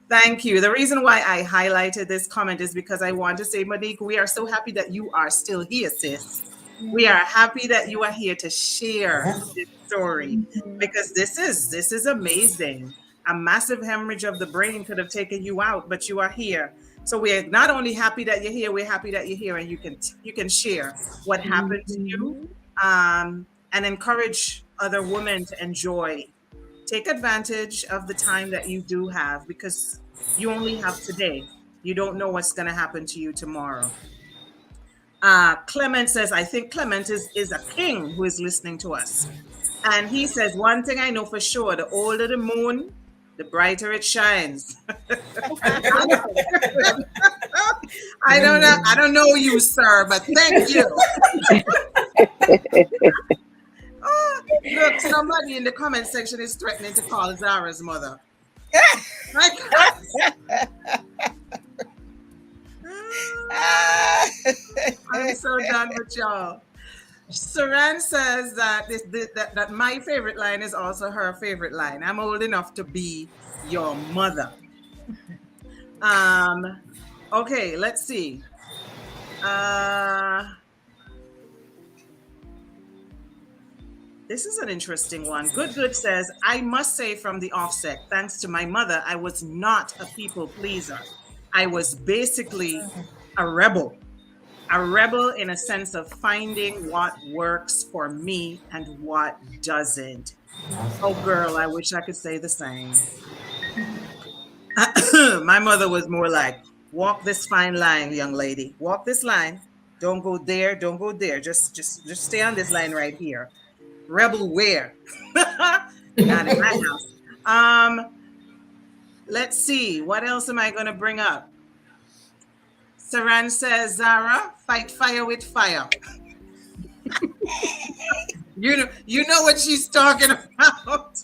Thank you. The reason why I highlighted this comment is because I want to say, Monique, we are so happy that you are still here, sis. We are happy that you are here to share Yes. this story because this is amazing. A massive hemorrhage of the brain could have taken you out, but you are here. So we're not only happy that you're here, we're happy that you're here and you can share what happened to you, and encourage other women to enjoy Take advantage of the time that you do have because you only have today. You don't know what's going to happen to you tomorrow. Clement says, I think Clement is a king who is listening to us. And he says, one thing I know for sure, the older the moon, the brighter it shines. I don't know you, sir, but thank you. Oh, look, somebody in the comment section is threatening to call Zara's mother. My God. I'm so done with y'all. Saran says that that my favorite line is also her favorite line. I'm old enough to be your mother. Okay, let's see. This is an interesting one. Good says, I must say from the offset, thanks to my mother, I was not a people pleaser. I was basically a rebel. A rebel in a sense of finding what works for me and what doesn't. Oh, girl, I wish I could say the same. My mother was more like, walk this fine line, young lady. Walk this line. Don't go there. Don't go there. Just stay on this line right here. Rebel where? Not in my house. Let's see. What else am I going to bring up? Saran says, Zara, fight fire with fire. You know what she's talking about.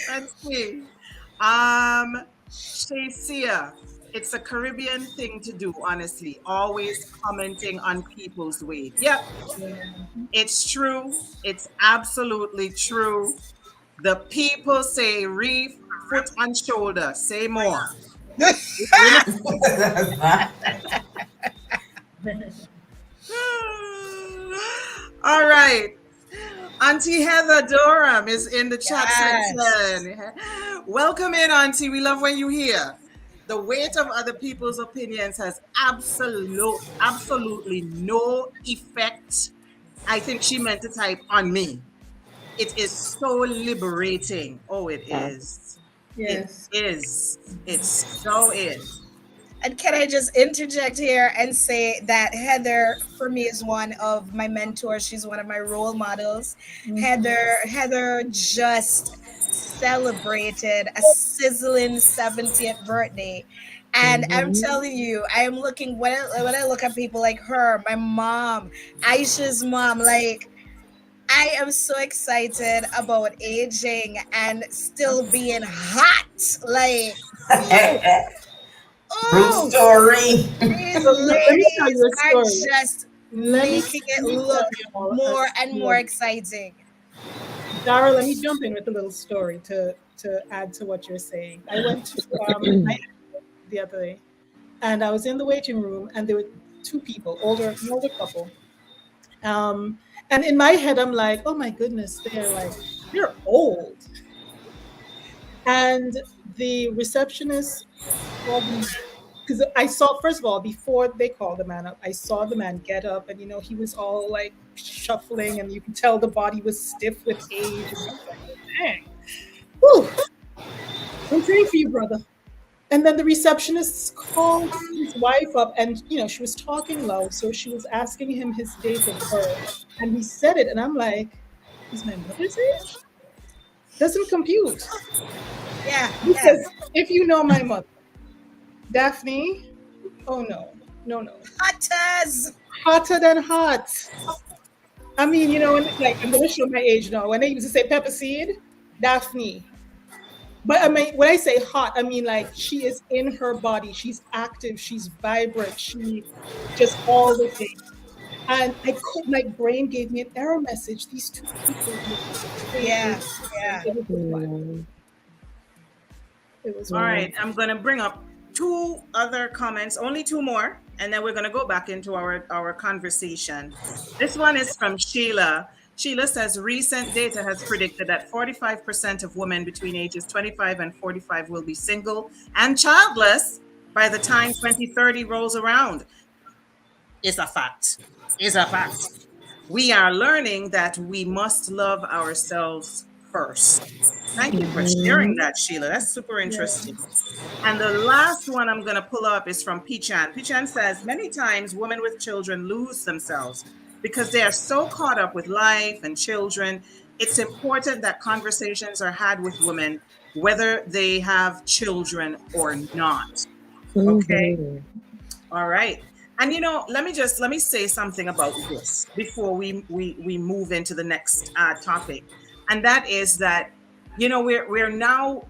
Let's see. Shacia, it's a Caribbean thing to do, honestly. Always commenting on people's weight. Yep. It's true. It's absolutely true. The people say reef, foot and shoulder. Say more. All right. Auntie Heather Durham is in the chat section. Welcome in, Auntie. We love when you're here. The weight of other people's opinions has absolutely no effect. I think she meant to type on me. It is so liberating. Oh, it is. Yes. It is. It so is. And can I just interject here and say that Heather, for me, is one of my mentors. She's one of my role models. Heather just celebrated a sizzling 70th birthday. And I'm telling you, I am looking when I look at people like her, my mom, Aisha's mom, like I am so excited about aging and still being hot. Like, True story. these Let me tell ladies you a are story. just making it look more and more exciting. Dara, let me jump in with a little story to add to what you're saying. I went to the other day, and I was in the waiting room, and there were two people, an older couple. And in my head, I'm like, oh my goodness, they're old. And the receptionist called the man because I saw, first of all, before they called the man up, I saw the man get up, and he was all like shuffling, and you could tell the body was stiff with age. And I was like, dang, whew, I'm praying for you, brother. And then the receptionist called his wife up, and she was talking loud, so she was asking him his date of birth, and he said it, and I'm like, is my mother's age? Doesn't compute. Yeah. Because if you know my mother, Daphne, oh no. Hotters. Hotter than hot. I mean, I'm gonna show my age now. When they used to say pepper seed, Daphne. But I mean, when I say hot, I mean like she is in her body. She's active. She's vibrant. She just all the things. And my brain gave me an error message. These two people. Yeah. It was All right, I'm going to bring up two other comments, only two more, and then we're going to go back into our conversation. This one is from Sheila. Sheila says recent data has predicted that 45% of women between ages 25 and 45 will be single and childless by the time 2030 rolls around. It's a fact. We are learning that we must love ourselves first. Thank you for sharing Mhm. that, Sheila. That's super Yeah. interesting. And the last one I'm going to pull up is from Pichan. Pichan says, many times women with children lose themselves because they are so caught up with life and children. It's important that conversations are had with women, whether they have children or not. Okay. Mhm. All right. And let me say something about this before we move into the next topic, and that is that we're now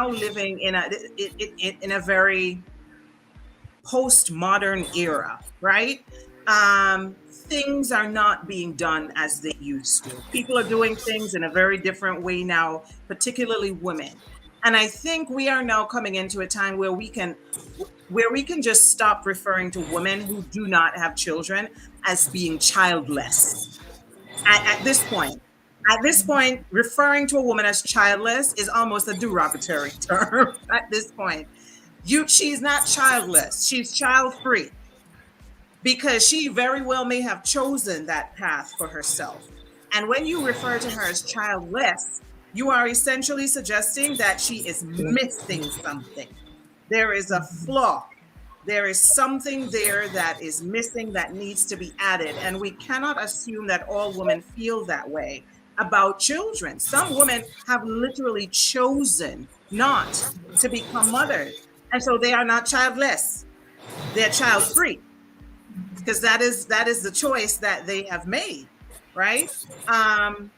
living in a very postmodern era, right? Um, Things are not being done as they used to. People are doing things in a very different way now, particularly women. And I think we are now coming into a time where we can just stop referring to women who do not have children as being childless. At this point, referring to a woman as childless is almost a derogatory term at this point. She's not childless, she's child free, because she very well may have chosen that path for herself. And when you refer to her as childless, you are essentially suggesting that she is missing something. There is a flaw. There is something there that is missing that needs to be added. And we cannot assume that all women feel that way about children. Some women have literally chosen not to become mothers. And so they are not childless. They're child free, because that is the choice that they have made, right? Um,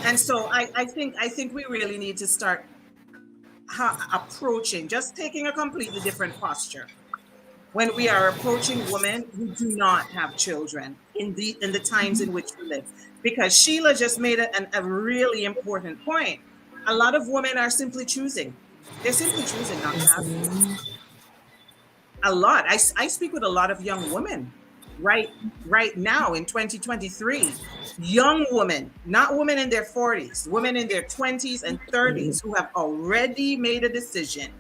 and so I think we really need to start approaching, just taking a completely different posture when we are approaching women who do not have children in the times in which we live. Because Sheila just made a really important point. A lot of women are simply choosing. They're simply choosing not to have children. Mhm. A lot. I speak with a lot of young women right right now in 2023. Young women, not women in their 40s, women in their 20s and 30s who have already made a decision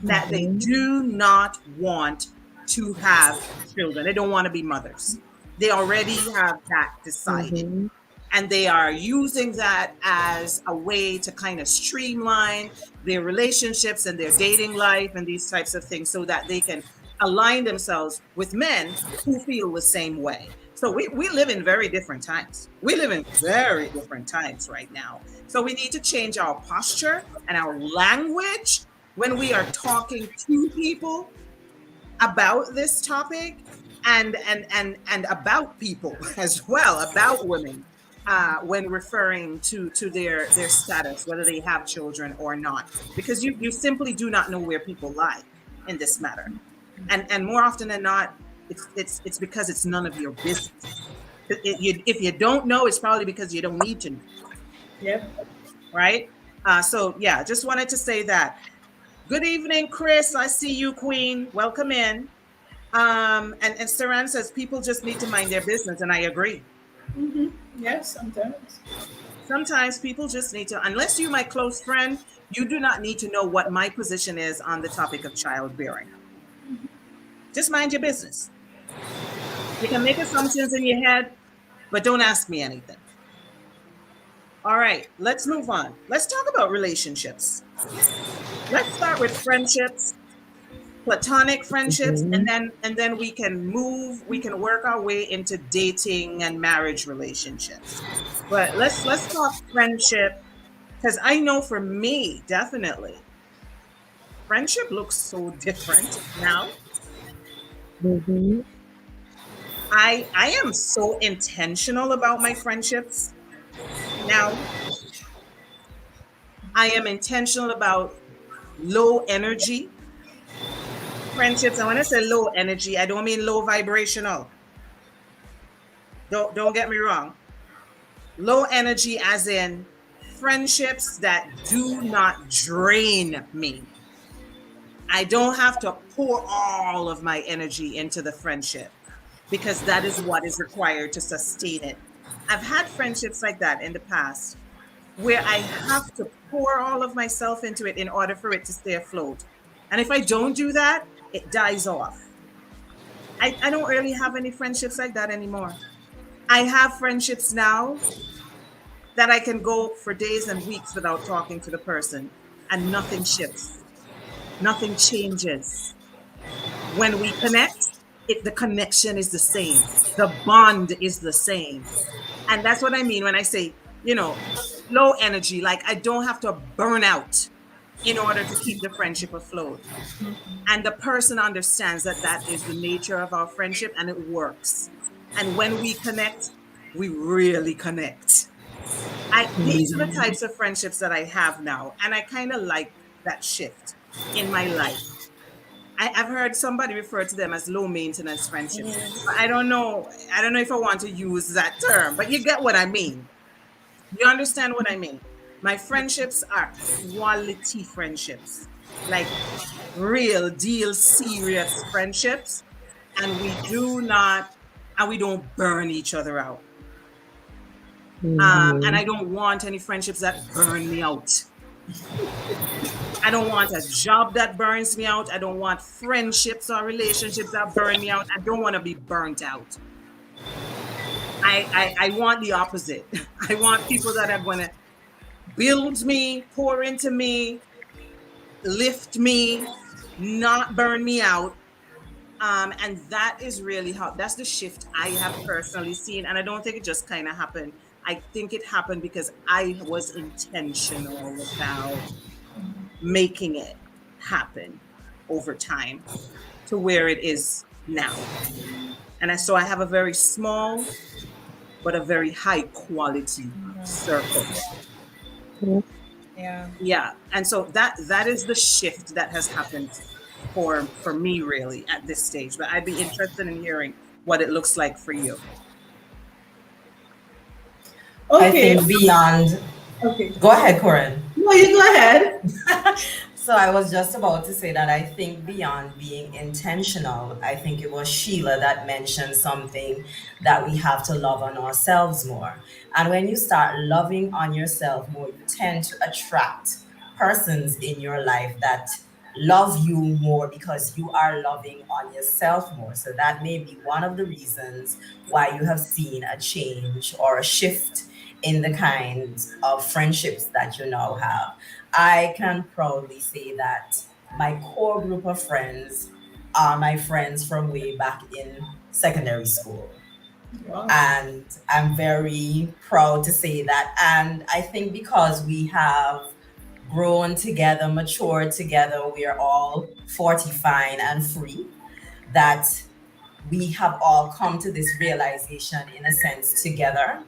that they Mhm. do not want to have children. They don't want to be mothers. They already have that decided. Mhm. And they are using that as a way to kind of streamline their relationships and their dating life and these types of things so that they can align themselves with men who feel the same way. So we live in very different times. We live in very different times right now. So we need to change our posture and our language when we are talking to people about this topic, and about people as well, about women, when referring to their status, whether they have children or not, because you simply do not know where people lie in this matter, and more often than not, it's because it's none of your business. If you don't know, it's probably because you don't need to know, Yep. right? So yeah, just wanted to say that. Good evening, Chris. I see you, Queen. Welcome in. And Saran says people just need to mind their business, and I agree. Yes, sometimes. Sometimes people just need to, unless you're my close friend, you do not need to know what my position is on the topic of childbearing. Just mind your business. You can make assumptions in your head, but don't ask me anything. All right, let's move on. Let's talk about relationships. Let's start with friendships, platonic friendships, and Mhm. then we can work our way into dating and marriage relationships. But let's talk friendship, because I know for me, definitely, friendship looks so different now. Mhm. I am so intentional about my friendships now. I am intentional about low energy friendships. And when I say low energy, I don't mean low vibrational. Don't get me wrong. Low energy as in friendships that do not drain me. I don't have to pour all of my energy into the friendship, because that is what is required to sustain it. I've had friendships like that in the past where I have to pour all of myself into it in order for it to stay afloat. And if I don't do that, it dies off. I don't really have any friendships like that anymore. I have friendships now that I can go for days and weeks without talking to the person and nothing shifts, nothing changes. When we connect, the connection is the same, the bond is the same. And that's what I mean when I say, low energy, like I don't have to burn out in order to keep the friendship afloat. And the person understands that that is the nature of our friendship and it works. And when we connect, we really connect. These are the types of friendships that I have now. And I kind of like that shift in my life. I've heard somebody refer to them as low maintenance friendships. But I don't know. I don't know if I want to use that term, but you get what I mean. You understand what I mean? My friendships are quality friendships, like real deal, serious friendships. And we don't burn each other out. And I don't want any friendships that burn me out. I don't want a job that burns me out. I don't want friendships or relationships that burn me out. I don't want to be burnt out. I want the opposite. I want people that are going to build me, pour into me, lift me, not burn me out. And that is really that's the shift I have personally seen. And I don't think it just kind of happened. I think it happened because I was intentional about making it happen over time to where it is now. And so I have a very small, but a very high quality circle. Yeah. Yeah. And so that is the shift that has happened for me really at this stage. But I'd be interested in hearing what it looks like for you. I Okay. think beyond. Okay. Go ahead, Corinne. No, you go ahead. So I was just about to say that I think beyond being intentional, I think it was Sheila that mentioned something that we have to love on ourselves more. And when you start loving on yourself more, you tend to attract persons in your life that love you more because you are loving on yourself more. So that may be one of the reasons why you have seen a change or a shift in the kinds of friendships that you now have. I can proudly say that my core group of friends are my friends from way back in secondary school. Wow. And I'm very proud to say that. And I think because we have grown together, matured together, we are all 40 fine and free, that we have all come to this realization in a sense together.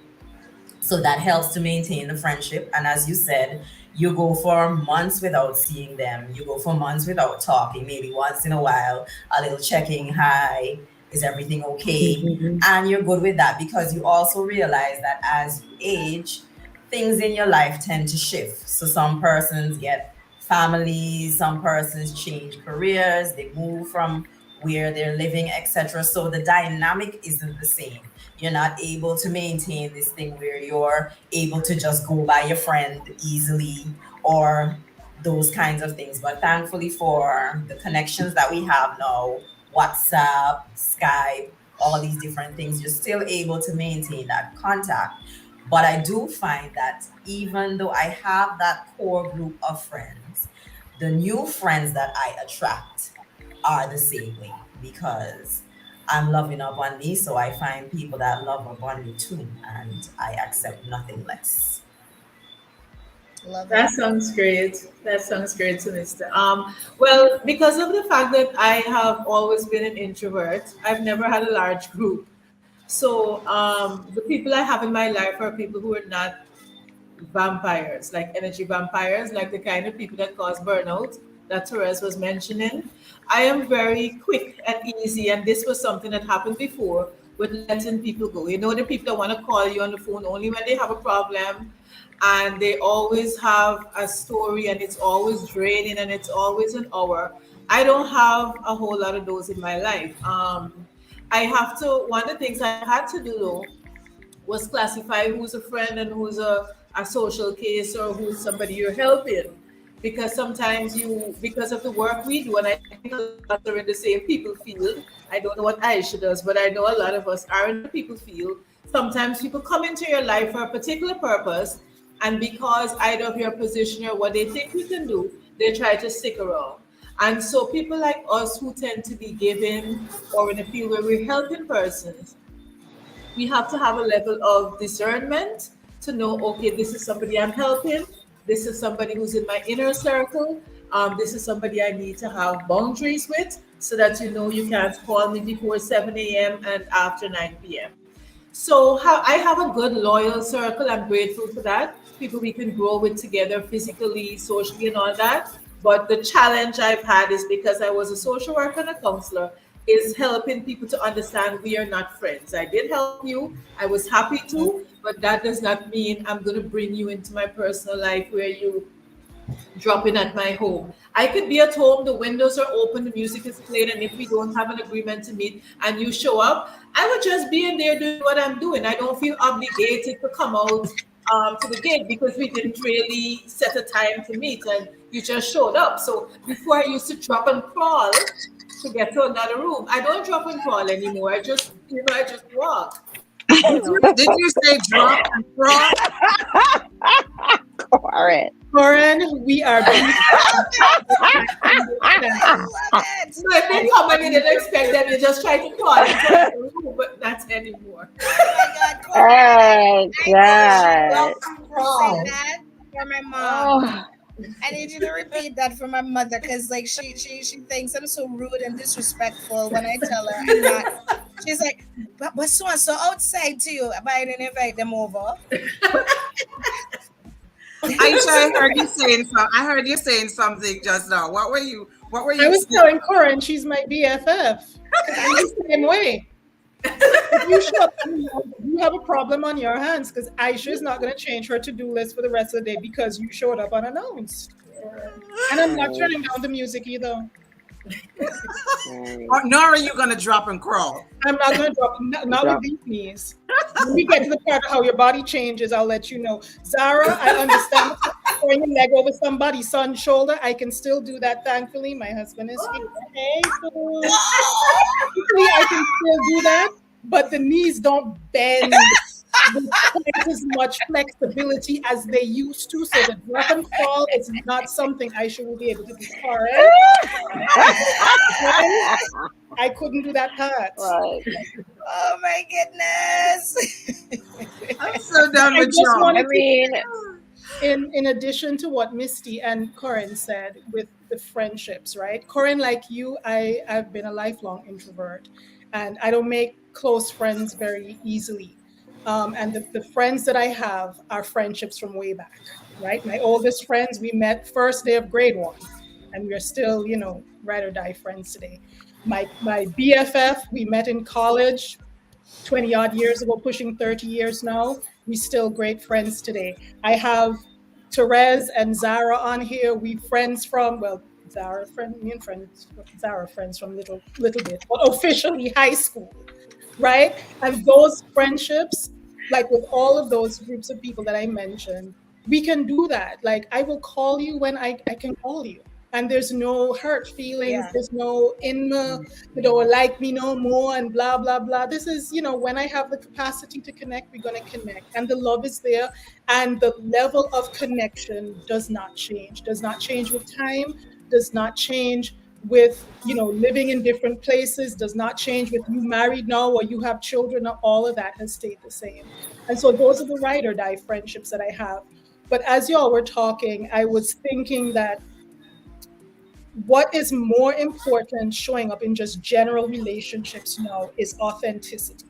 So that helps to maintain the friendship. And as you said, you go for months without seeing them. You go for months without talking, maybe once in a while, a little checking, hi, is everything okay? And you're good with that because you also realize that as you age, things in your life tend to shift. So some persons get families, some persons change careers, they move from where they're living, etc. So the dynamic isn't the same. You're not able to maintain this thing where you're able to just go by your friend easily or those kinds of things. But thankfully for the connections that we have now, WhatsApp, Skype, all these different things, you're still able to maintain that contact. But I do find that even though I have that core group of friends, the new friends that I attract are the same way because I'm loving up on me, so I find people that love up on me too, and I accept nothing less. Love That it. sounds great. That sounds great to Mr. Well, because of the fact that I have always been an introvert, I've never had a large group. So the people I have in my life are people who are not vampires, like energy vampires, like the kind of people that cause burnout that Therese was mentioning. I am very quick and easy, and this was something that happened before with letting people go. You know, the people that want to call you on the phone only when they have a problem, and they always have a story, and it's always draining, and it's always an hour. I don't have a whole lot of those in my life. I have to, one of the things I had to do though was classify who's a friend and who's a social case or who's somebody you're helping. Because sometimes you, because of the work we do, and I think a lot of us are in the same people field. I don't know what Aisha does, but I know a lot of us are in the people field. Sometimes people come into your life for a particular purpose, and because either of your position or what they think you can do, they try to stick around. And so people like us who tend to be giving or in a field where we're helping persons, we have to have a level of discernment to know, okay, this is somebody I'm helping, this is somebody who's in my inner circle, this is somebody I need to have boundaries with, so that you know you can't call me before 7 a.m. and after 9 p.m. So I have a good loyal circle. I'm grateful for that. People we can grow with together physically, socially, and all that. But the challenge I've had is because I was a social worker and a counselor, is helping people to understand we are not friends. I did help you. I was happy to, but that does not mean I'm going to bring you into my personal life where you drop in at my home. I could be at home, the windows are open, the music is playing, and if we don't have an agreement to meet and you show up, I would just be in there doing what I'm doing. I don't feel obligated to come out to the gate because we didn't really set a time to meet and you just showed up. So before I used to drop and crawl to get to another room. I don't drop and crawl anymore. I just walk. You know. Did you say drop and crawl? All right. Lauren, we are being I love it. So if they come and they didn't expect them, they just try to crawl into the room, but not anymore. Oh my God, Oh God. say that for my mom. Oh. I need you to repeat that for my mother, because like she thinks I'm so rude and disrespectful when I tell her I'm not. She's like, but so and so outside to you, but I didn't invite them over. Aisha, I heard you saying something just now. What were you I was saying? telling Corin she's my BFF. I'm the same way. If you show up, you have a problem on your hands because Aisha is not going to change her to-do list for the rest of the day because you showed up unannounced. And I'm not turning down the music either. Nor are you going to drop and crawl. I'm not going to drop, not with these knees. When we get to the part of how your body changes, I'll let you know. Zara, I understand throwing your leg over somebody's son's shoulder. I can still do that, thankfully. My husband is here. Hey, so thankfully, I can still do that, but the knees don't bend with quite as much flexibility as they used to. So the drop and fall is not something Aisha will be able to do. Correct? I couldn't do that part. Right. Oh my goodness. I'm so done I with just y'all. wanted I mean, in addition to what Misty and Corinne said with the friendships, right? Corinne, like you, I've been a lifelong introvert and I don't make close friends very easily. And the friends that I have are friendships from way back, right? My oldest friends, we met first day of grade one, and we're still, ride or die friends today. My BFF, we met in college 20 odd years ago, pushing 30 years now. We still great friends today. I have Therese and Zara on here. We friends from, well, Zara friend, me and friends, Zara friends from little bit, but officially high school, right? And those friendships, like with all of those groups of people that I mentioned, we can do that. Like I will call you when I can call you. And there's no hurt feelings, Yeah. there's no like me no more and blah, blah, blah. This is, when I have the capacity to connect, we're going to connect. And the love is there. And the level of connection does not change with time, does not change with living in different places, does not change with you married now or you have children, or all of that has stayed the same. And so those are the ride or die friendships that I have. But as y'all were talking, I was thinking that what is more important showing up in just general relationships now is authenticity,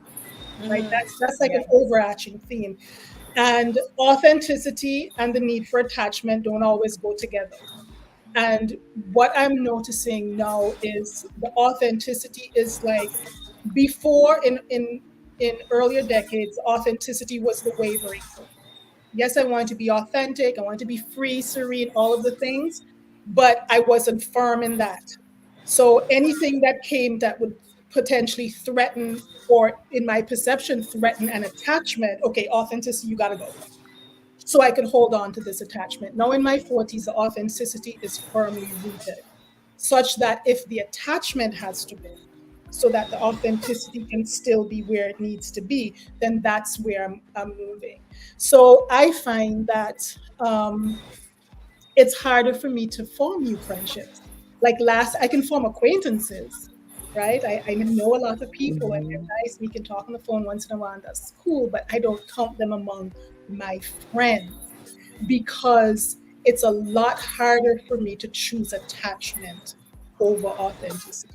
right? That's like an overarching theme. And authenticity and the need for attachment don't always go together. And what I'm noticing now is the authenticity is like before in earlier decades, authenticity was the wavering thing. Yes, I wanted to be authentic, I wanted to be free, serene, all of the things, but I wasn't firm in that. So anything that came that would potentially threaten, or in my perception, threaten an attachment, okay, authenticity, you gotta go. So I could hold on to this attachment. Now in my 40s, the authenticity is firmly rooted, such that if the attachment has to go, so that the authenticity can still be where it needs to be, then that's where I'm moving. So I find that it's harder for me to form new friendships. Like last, I can form acquaintances, right? I know a lot of people and Mhm. they're nice. We can talk on the phone once in a while, and that's cool, but I don't count them among my friends because it's a lot harder for me to choose attachment over authenticity.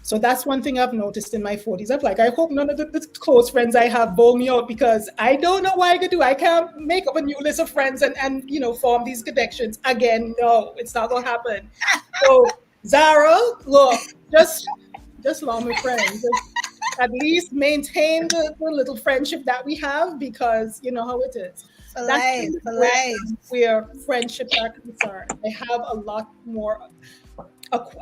So that's one thing I've noticed in my 40s. I'm like, I hope none of the close friends I have bowl me out because I don't know what I could do. I can't make up a new list of friends and form these connections again. No, it's not gonna happen. So Zara, look, just love my friends. Just at least maintain the little friendship that we have because you know how it is. For That's life, kind of for life. where friendships are concerned. I have a lot more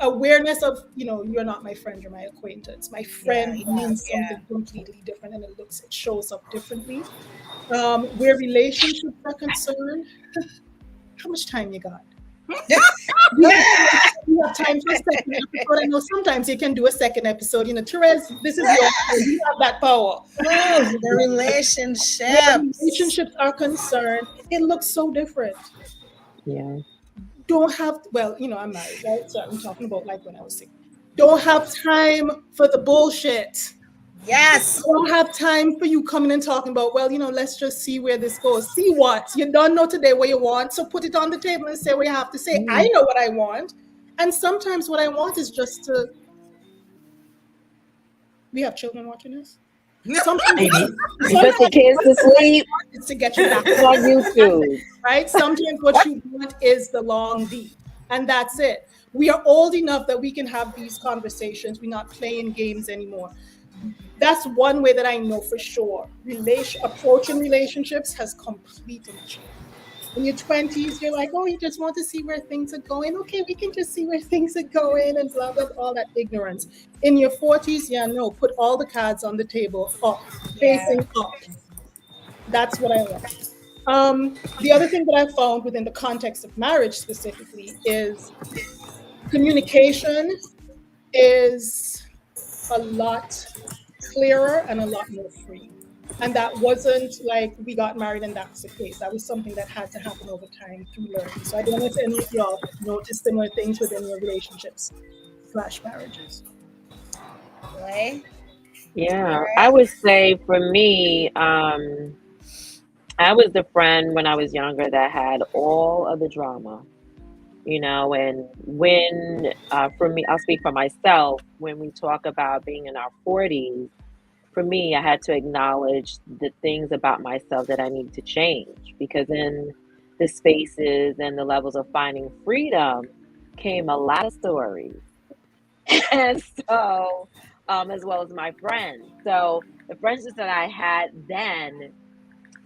awareness of you're not my friend, you're my acquaintance. My Yeah, friend yeah, means yeah. something completely different and it shows up differently. Where relationships are concerned, how much time you got? You have time for a second episode. I know sometimes you can do a second episode. Therese, this is your turn. You have that power. Oh, the Where relationships. relationships are concerned, it looks so different. Yeah. Don't have, well, I'm married, right? So I'm talking about like when I was single. Don't have time for the bullshit. Yes. I don't have time for you coming and talking about, well, let's just see where this goes. See what? You don't know today what you want. So put it on the table and say what you have to say. I Mm. know what I want. And sometimes what I want is just to, we have children watching this. Sometimes, Maybe. You put sometimes the kids to what you sleep. want is to get you back It's on on track. That's it, YouTube. right? Sometimes what you want is the long D. And that's it. We are old enough that we can have these conversations. We're not playing games anymore. That's one way that I know for sure. Approaching relationships has completely changed. In your 20s, you're like, oh, you just want to see where things are going. Okay, we can just see where things are going and blah, blah, blah, all that ignorance. In your 40s, yeah, no, put all the cards on the table up, Yeah. facing up. That's what I want. The other thing that I found within the context of marriage specifically is communication is a lot clearer and a lot more free. And that wasn't like we got married and that's the case. That was something that had to happen over time through learning. So I don't know if any of y'all noticed similar things within your relationships slash marriages. Right? Yeah, I Right? would say for me, I was the friend when I was younger that had all of the drama, and for me, I'll speak for myself, when we talk about being in our 40s, for me, I had to acknowledge the things about myself that I needed to change because in the spaces and the levels of finding freedom came a lot of stories. And so, as well as my friends. So the friendships that I had then,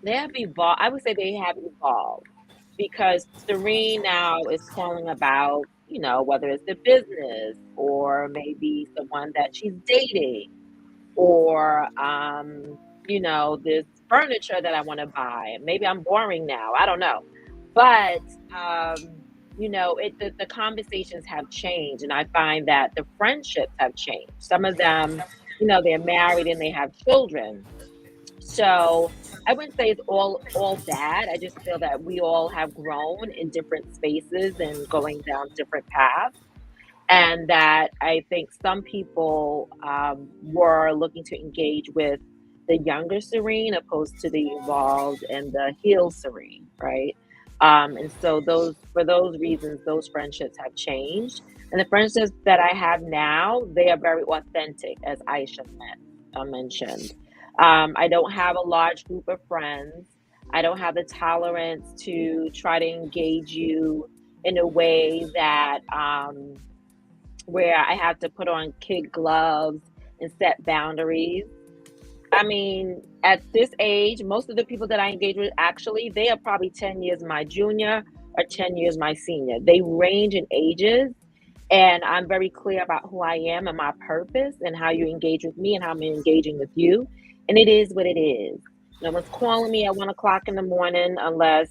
they have evolved. I would say they have evolved because Serene now is calling about, whether it's the business or maybe someone that she's dating or, this furniture that I want to buy. Maybe I'm boring now. I don't know. But, the conversations have changed. And I find that the friendships have changed. Some of them, they're married and they have children. So I wouldn't say it's all bad. I just feel that we all have grown in different spaces and going down different paths. And that I think some people were looking to engage with the younger Serene opposed to the evolved and the healed Serene, right? And so for those reasons, those friendships have changed. And the friendships that I have now, they are very authentic, as mentioned. I don't have a large group of friends. I don't have the tolerance to try to engage you in a way that where I have to put on kid gloves and set boundaries. I mean, at this age, most of the people that I engage with actually, they are probably 10 years my junior or 10 years my senior. They range in ages, and I'm very clear about who I am and my purpose and how you engage with me and how I'm engaging with you. And it is what it is. No one's calling me at 1 o'clock in the morning unless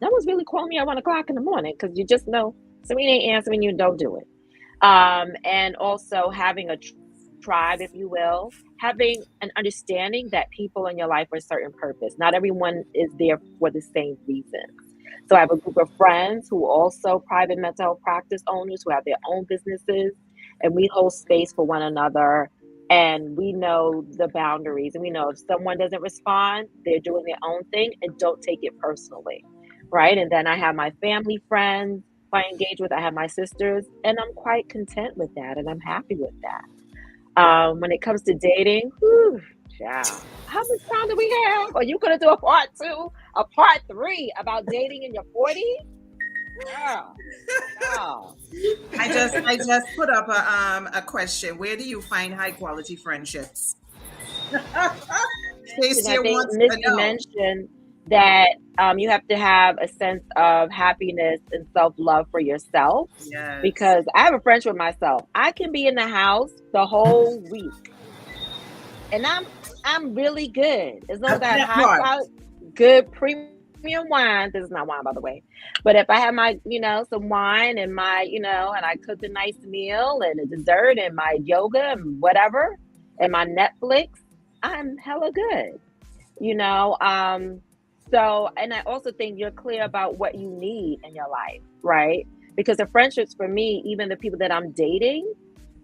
no one's really calling me at 1 o'clock in the morning because you just know somebody ain't answering you, don't do it. And also having a tribe, if you will, having an understanding that people in your life are a certain purpose. Not everyone is there for the same reasons. So I have a group of friends who also private mental health practice owners who have their own businesses, and we hold space for one another. And we know the boundaries, and we know if someone doesn't respond, they're doing their own thing, and don't take it personally, right? And then I have my family friends who I engage with. I have my sisters, and I'm quite content with that, and I'm happy with that. When it comes to dating, whew, child, how much time do we have? Are you gonna do a part two, a part three about dating in your 40s? Girl, no. I just put up a question. Where do you find high quality friendships? And Stacia I think wants to Missy know. mentioned that you have to have a sense of happiness and self love for yourself. Yes. Because I have a friendship with myself. I can be in the house the whole week, and I'm really good as long as I have That high part. quality, good premium wine. This is not wine, by the way, but if I have my, some wine and my, and I cooked a nice meal and a dessert and my yoga and whatever and my Netflix, I'm hella good. you know so, and I also think you're clear about what you need in your life, right? Because the friendships for me, even the people that I'm dating,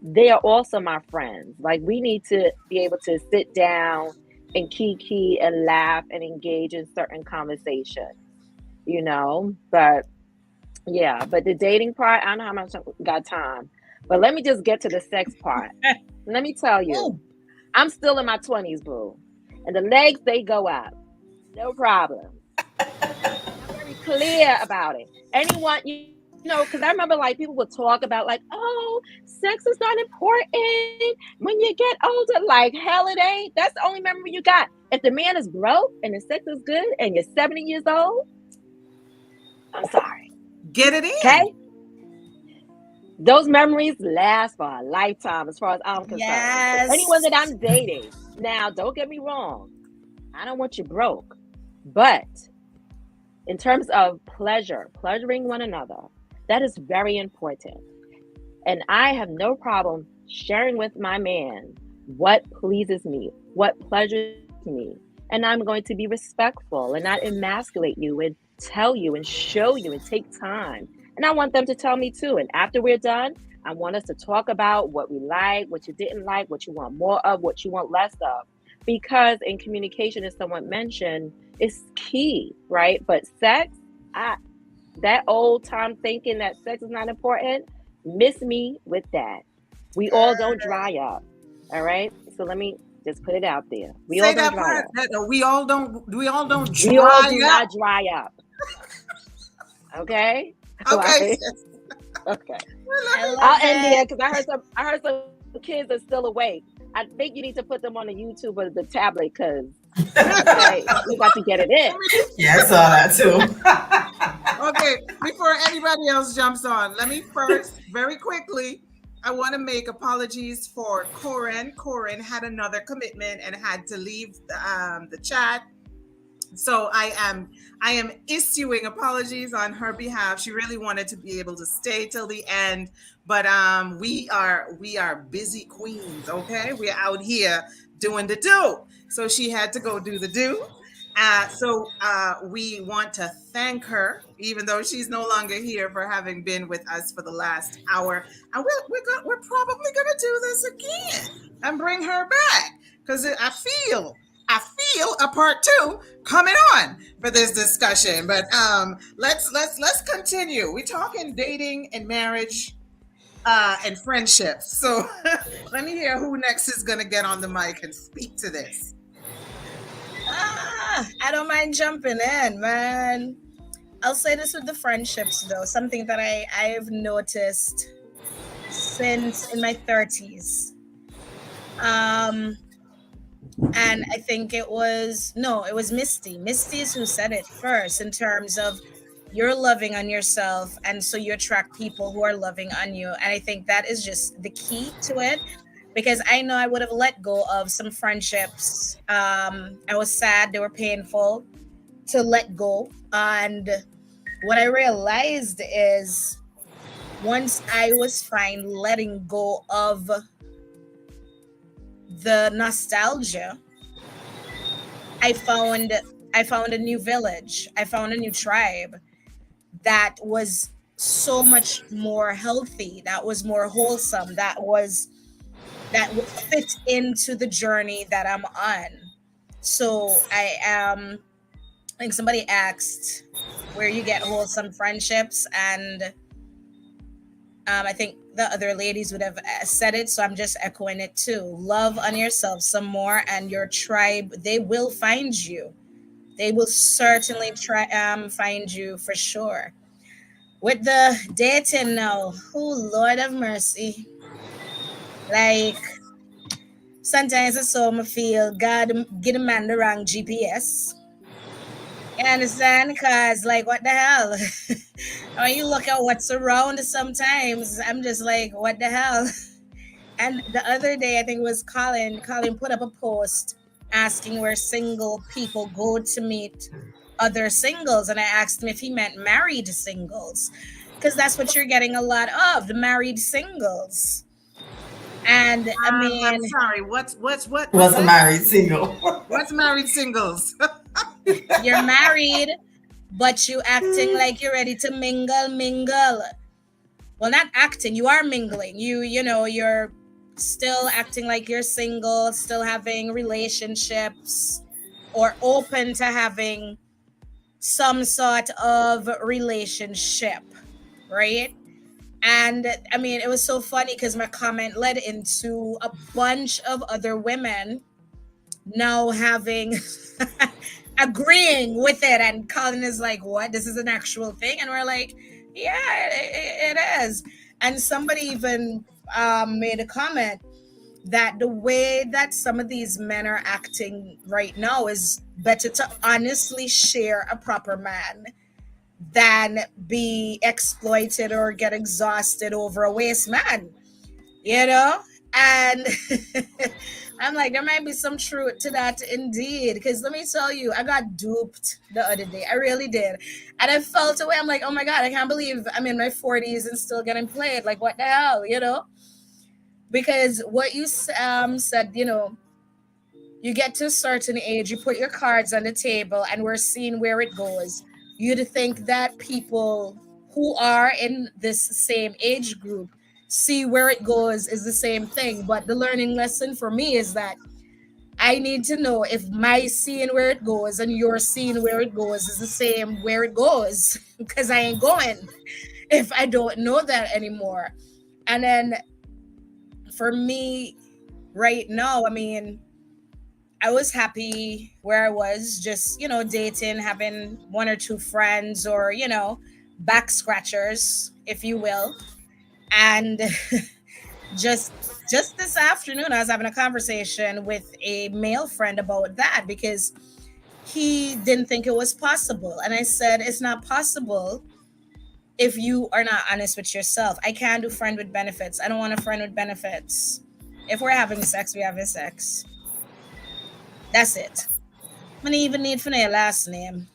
they are also my friends. Like, we need to be able to sit down and kiki and laugh and engage in certain conversations, but yeah, but the dating part, I don't know how much I got time, but let me just get to the sex part. Let me tell you, Ooh, I'm still in my 20s, boo, and the legs, they go up, no problem. And I'm very clear about it. Anyone, because I remember like people would talk about like, oh, sex is not important when you get older. Like, hell, it ain't. That's the only memory you got. If the man is broke and the sex is good and you're 70 years old, I'm sorry. Get it Okay? in. Those memories last for a lifetime as far as I'm concerned. So anyone yes. that I'm dating, now don't get me wrong, I don't want you broke. But in terms of pleasuring one another, that is very important. And I have no problem sharing with my man what pleases me, what pleasures me. And I'm going to be respectful and not emasculate you and tell you and show you and take time. And I want them to tell me too. And after we're done, I want us to talk about what we like, what you didn't like, what you want more of, what you want less of. Because in communication, as someone mentioned, is key, right? But sex, I that old time thinking that sex is not important, miss me with that. We all don't dry up. All right. So let me just put it out there. We all Say don't that dry part. up. That we all don't We all dry do up. not dry up. Okay. Okay, Like, sis. okay. I I'll love end there it. because I heard some kids are still awake. I think you need to put them on the YouTube or the tablet because okay, we got to get it in. Yeah, I saw that too. Okay, before anybody else jumps on, let me first, very quickly, I want to make apologies for Corin. Corin had another commitment and had to leave the chat. So I am issuing apologies on her behalf. She really wanted to be able to stay till the end, but we are busy queens, okay? We're out here doing the do. So she had to go do the do. So we want to thank her, even though she's no longer here, for having been with us for the last hour. And we're probably gonna do this again and bring her back because I feel a part two coming on for this discussion. But let's continue. We're talking dating and marriage and friendships. So let me hear who next is gonna get on the mic and speak to this. I don't mind jumping in, man. I'll say this with the friendships though, something that I've noticed since in my 30s. Um and I think it was no, it was Misty. Misty is who said it first in terms of you're loving on yourself and so you attract people who are loving on you. And I think that is just the key to it because I know I would have let go of some friendships. I was sad, they were painful to let go. And what I realized is once I was fine letting go of the nostalgia, I found I found a new village. I found a new tribe that was so much more healthy, that was more wholesome, fit into the journey that I'm on. So I think somebody asked where you get wholesome friendships, and I think the other ladies would have said it, so I'm just echoing it too. Love on yourself some more, and your tribe, they will find you. They will certainly try find you for sure. With the dating now, oh Lord of mercy, like sometimes it's so I feel God get a man the wrong GPS. You understand? Because, like, what the hell? When you look at what's around, sometimes I'm just like, what the hell? And the other day, I think it was Colin. Colin put up a post asking where single people go to meet other singles. And I asked him if he meant married singles, because that's what you're getting a lot of, the married singles. And I I'm mean, sorry. What's Was a that? married single. What's married singles? you're married, but you acting like you're ready to mingle. Well, not acting, you are mingling. You're still acting like you're single, still having relationships, or open to having some sort of relationship, right? And I mean, it was so funny because my comment led into a bunch of other women now having agreeing with it, and Colin is like, what, this is an actual thing? And we're like, yeah, it is. And somebody even made a comment that the way that some of these men are acting right now is better to honestly share a proper man than be exploited or get exhausted over a waste man, you know? And I'm like, there might be some truth to that indeed. Because let me tell you, I got duped the other day. I really did. And I felt away. I'm like, oh my God, I can't believe I'm in my 40s and still getting played. Like, what the hell, you know? Because what you said, you get to a certain age, you put your cards on the table, and we're seeing where it goes. You'd think that people who are in this same age group see where it goes is the same thing. But the learning lesson for me is that I need to know if my seeing where it goes and your seeing where it goes is the same where it goes, because I ain't going if I don't know that anymore. And then for me right now, I mean, I was happy where I was, just, dating, having one or two friends, or, back scratchers, if you will. And just just this afternoon, I was having a conversation with a male friend about that, because he didn't think it was possible. And I said, it's not possible if you are not honest with yourself. I can't do friend with benefits. I don't want a friend with benefits. If we're having sex, we're having sex. That's it. I don't even need for your last name.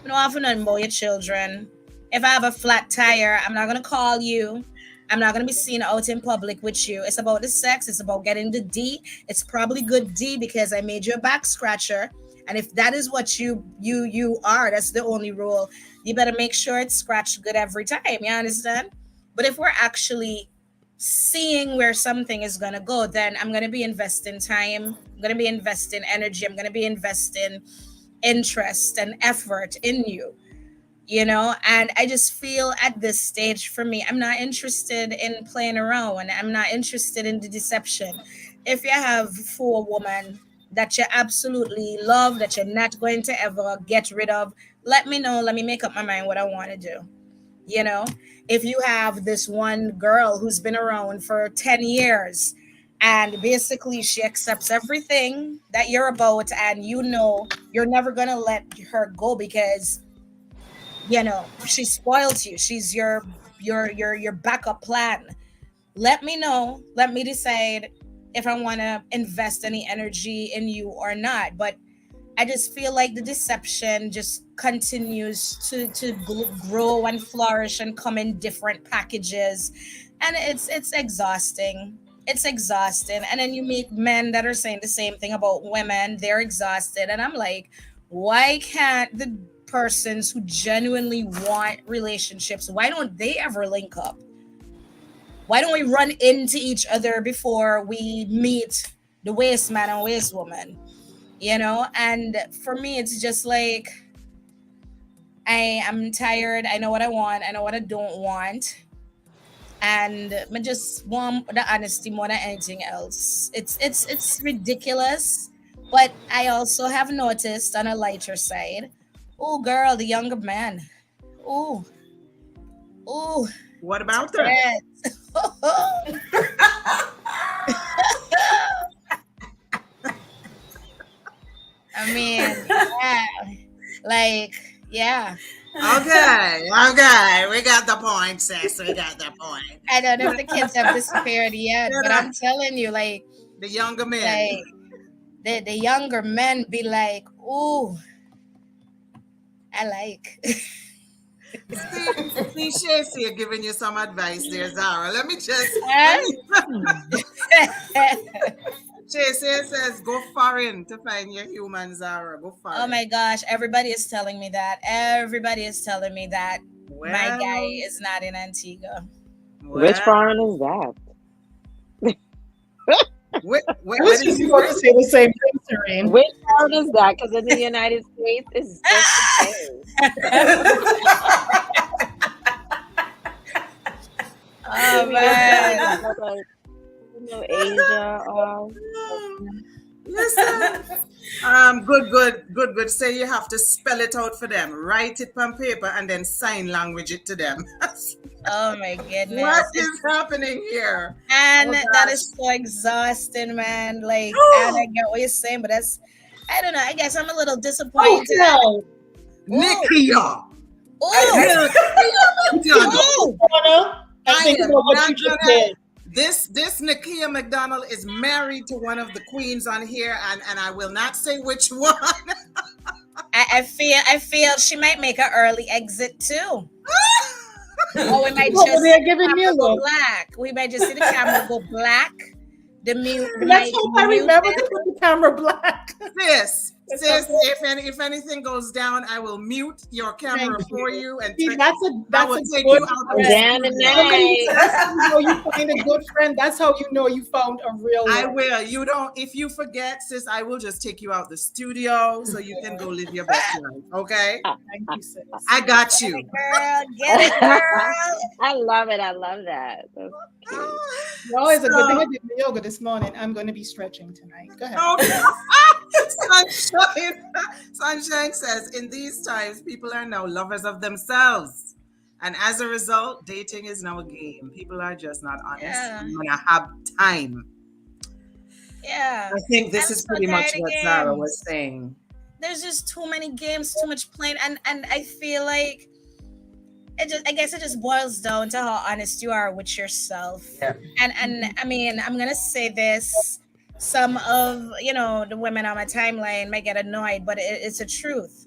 I don't have to know about your children. If I have a flat tire, I'm not gonna call you. I'm not gonna be seen out in public with you. It's about the sex. It's about getting the D. It's probably good D because I made you a back scratcher. And if that is what you are, that's the only rule. You better make sure it's scratched good every time. You understand? But if we're actually seeing where something is gonna go, then I'm gonna be investing time. I'm gonna be investing energy. I'm gonna be investing interest and effort in you. And I just feel at this stage, for me, I'm not interested in playing around, and I'm not interested in the deception. If you have for a woman that you absolutely love, that you're not going to ever get rid of, let me know. Let me make up my mind what I want to do. you know if you have this one girl who's been around for 10 years, and basically she accepts everything that you're about, and you're never going to let her go because she spoils you. She's your backup plan. Let me know. Let me decide if I want to invest any energy in you or not. But I just feel like the deception just continues to grow and flourish and come in different packages, and it's exhausting. it's exhausting. And then you meet men that are saying the same thing about women. They're exhausted. And I'm like, why can't the persons who genuinely want relationships, why don't they ever link up? Why don't we run into each other before we meet the waste man and waste woman? You know? And for me, it's just like, I am tired. I know what I want. I know what I don't want. And I just want the honesty more than anything else. It's ridiculous, but I also have noticed on a lighter side. Oh, girl, the younger man. Oh, oh, What it's a about them? threat. I mean, yeah, like, yeah. Okay, okay, we got the point, sis. We got the point. I don't know if the kids have disappeared yet, Get but up. I'm telling you, The younger men. like the younger men be like, "Ooh, I like." See, Shacey giving you some advice there, Zara. Let me just let Huh? me. Shacey says, "Go foreign to find your human, Zara. Go Oh foreign." my gosh, everybody is telling me that. Everybody is telling me that my guy Well, is not in Antigua. Which well. foreign is that? Where I was did just you about to say the same thing, Serene. Which foreign is that? Because in the United States, it's just the Oh same. We don't get like, man. Asia or listen? Good. Say you have to spell it out for them. Write it on paper and then sign language it to them. Oh my What goodness. is happening here? And Oh that gosh. is so exhausting, man. Like, and I get what you're saying, but that's, I don't know. I guess I'm a little Oh disappointed. hell! Ooh, Nikia. ooh, Nikia McDonald. ooh. And I think am about what not you just gonna. did. This Nikia McDonald is married to one of the queens on here, and I will not say which one. I feel she might make an early exit too. Or we might She's over just see there the giving me a camera go look. black. We might just see the camera go black. The Let's mic hope I remember muted. to put the camera black. Sis, if anything goes down, I will mute your camera Thank for you. you, and See, I that's will a take good you out of the friend. Dan and studio. night. That's how you know you find a good friend. That's how you know you found a real I one. will. You don't. If you forget, sis, I will just take you out the studio so you can go live your best life. Okay? Thank you, sis. I got Get you. it, girl. Get it, girl. I love it. I love that. That's cute. Well, it's a good thing I So, did my yoga this morning. I'm going to be stretching tonight. Go ahead. okay. Sunshine. Sunshine says, in these times, people are now lovers of themselves. And as a result, dating is now a game. People are just not honest Yeah, and gonna have time. yeah. I think this I'm is so pretty much tired of what Zara was games. saying. There's just too many games, too much playing, and I feel like I guess it just boils down to how honest you are with yourself. Yeah. And I mean, I'm gonna say this. Some of the women on my timeline might get annoyed, but it's a truth.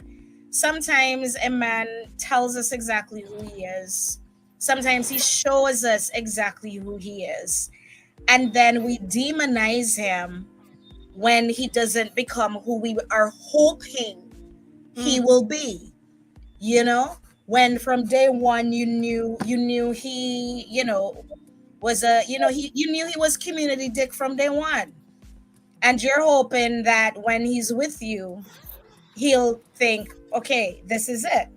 Sometimes a man tells us exactly who he is. Sometimes he shows us exactly who he is. And then we demonize him when he doesn't become who we are hoping he will be. You know? When from day one you knew he, was a you knew he was community dick from day one. And you're hoping that when he's with you, he'll think, okay, this is it.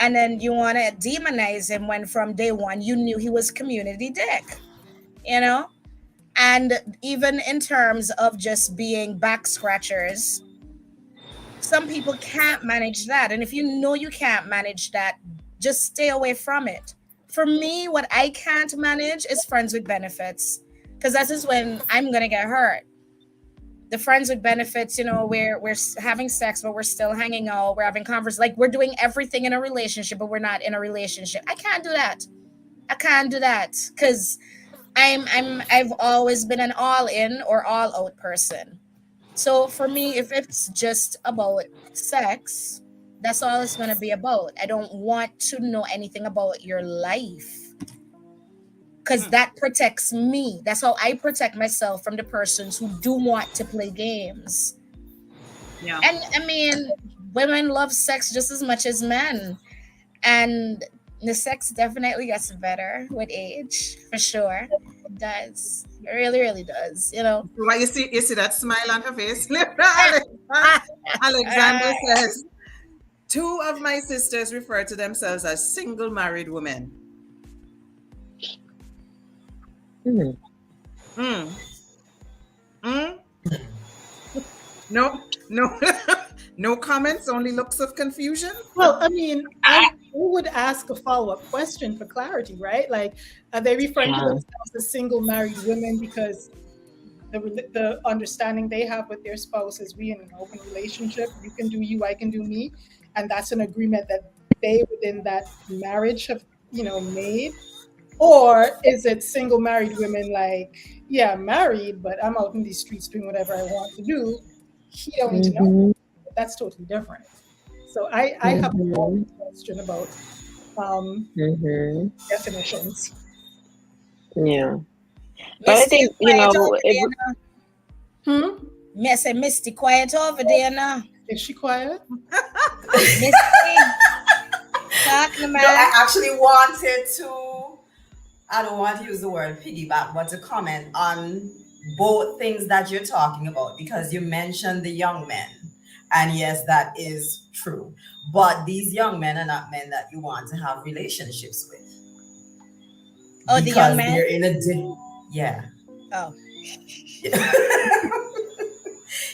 And then you want to demonize him when from day one you knew he was community dick, you know? And even in terms of just being back scratchers, some people can't manage that. And if you know you can't manage that, just stay away from it. For me, what I can't manage is friends with benefits, because that is when I'm going to get hurt. The friends with benefits, we're having sex, but we're still hanging out. We're having conversations, like we're doing everything in a relationship, but we're not in a relationship. I can't do that. I can't do that because I've always been an all in or all out person. So for me, if it's just about sex, that's all it's gonna be about. I don't want to know anything about your life. because that protects me. That's how I protect myself from the persons who do want to play games. Yeah. And I mean, women love sex just as much as men. And the sex definitely gets better with age, for sure. It does. It really, really does. You know. Why you see that smile on her face? Alexander says, two of my sisters refer to themselves as single married women. Hmm. Mm. Mm. No, no, no comments, only looks of confusion. Well, I mean, I would ask a follow-up question for clarity, right? Like, are they referring to Yeah. themselves as single married women because the understanding they have with their spouse is we in an open relationship, you can do you, I can do me, and that's an agreement that they within that marriage have, made? Or is it single married women like, yeah, I'm married, but I'm out in these streets doing whatever I want to do. He don't need to know. Mm-hmm. That's totally different. So I have a Mm-hmm. question about um, Mm-hmm. definitions. Yeah. But I Misty, you think, quiet over there it, now. Hmm? Me, I say, Misty, quiet over there now. Is she quiet? Misty, talking No, man. I actually wanted to, I don't want to use the word piggyback, but to comment on both things that you're talking about because you mentioned the young men. And yes, that is true. But these young men are not men that you want to have relationships with Oh, the young because man. they're in yeah. Oh,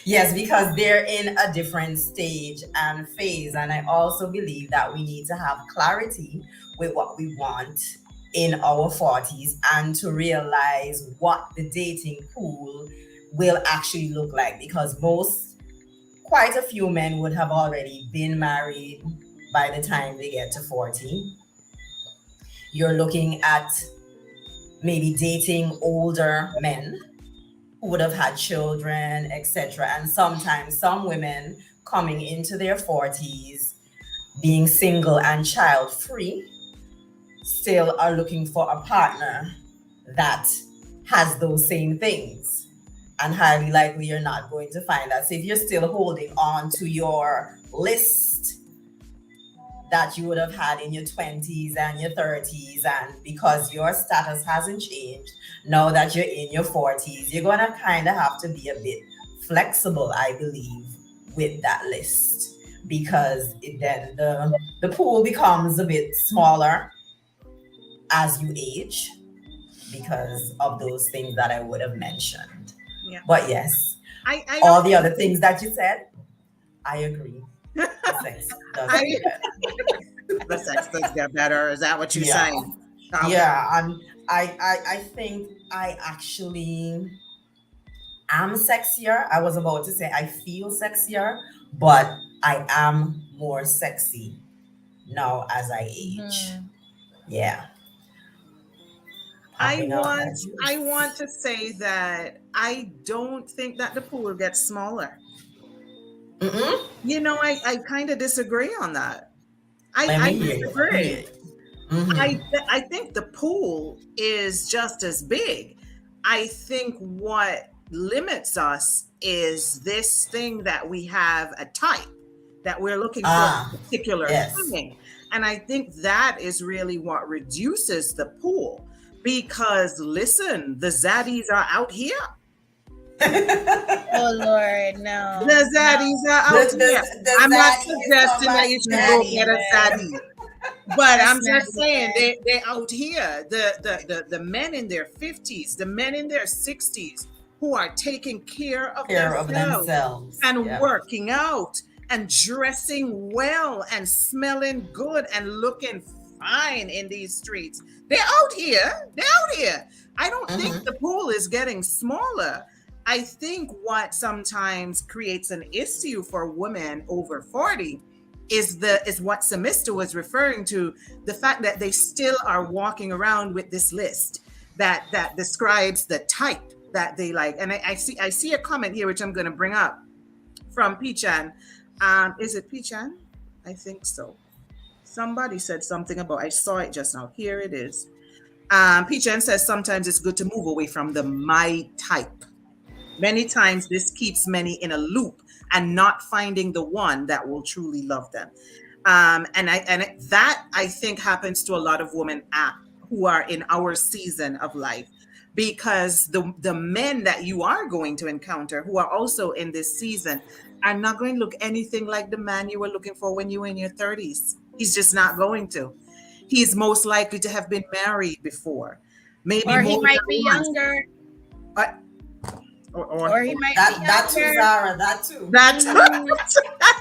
Yes, because they're in a different stage and phase. And I also believe that we need to have clarity with what we want in our 40s and to realize what the dating pool will actually look like. Because quite a few men would have already been married by the time they get to 40. You're looking at maybe dating older men who would have had children, etc. And sometimes some women coming into their 40s, being single and child free, still are looking for a partner that has those same things. And highly likely you're not going to find that. So if you're still holding on to your list that you would have had in your 20s and your 30s, and because your status hasn't changed, now that you're in your 40s, you're going to kind of have to be a bit flexible, I believe, with that list because then the pool becomes a bit smaller as you age because of those things that I would have mentioned. Yeah. But yes, I all don't the other things that you said, I agree. The sex does I get better. the sex does get better. Is that what you're Yeah. saying? Okay. Yeah, I think I actually am sexier. I was about to say I feel sexier, but I am more sexy now as I age. mhm. Yeah. I Popping out want as you. I want to say that I don't think that the pool gets smaller. Mm-mm. I kind of disagree on that. Let I me hear you. Let me hear disagree. you. Mm-hmm. I think the pool is just as big. I think what limits us is this thing that we have a type that we're looking for Ah, a particular yes. thing. And I think that is really what reduces the pool because listen, the zaddies are out here. Oh Lord, no, The no. zaddies are the, out here. the I'm not zaddy is suggesting that somebody's you should go daddy. get a Zaddy, zaddy. But that's I'm not just saying even. they out here, the men in their 50s, the men in their 60s who are taking care of Care of themselves themselves. and Yeah. working out and dressing well and smelling good and looking fine in these streets. They're out here. They're out here. I don't think Mm-hmm. the pool is getting smaller. I think what sometimes creates an issue for women over 40 is what Samista was referring to, the fact that they still are walking around with this list that describes the type that they like. And I see a comment here which I'm going to bring up from Pichan. Is it Pichan? I think so. Somebody said something about, I saw it just now. Here it is. Jen says sometimes it's good to move away from the my type. Many times this keeps many in a loop and not finding the one that will truly love them. That I think happens to a lot of women who are in our season of life, because the men that you are going to encounter who are also in this season are not going to look anything like the man you were looking for when you were in your 30s. He's just not going to. He's most likely to have been married before, maybe Or he more might than be once. younger. Uh, or Or he might be That too, younger. Zara. That too. Mhm.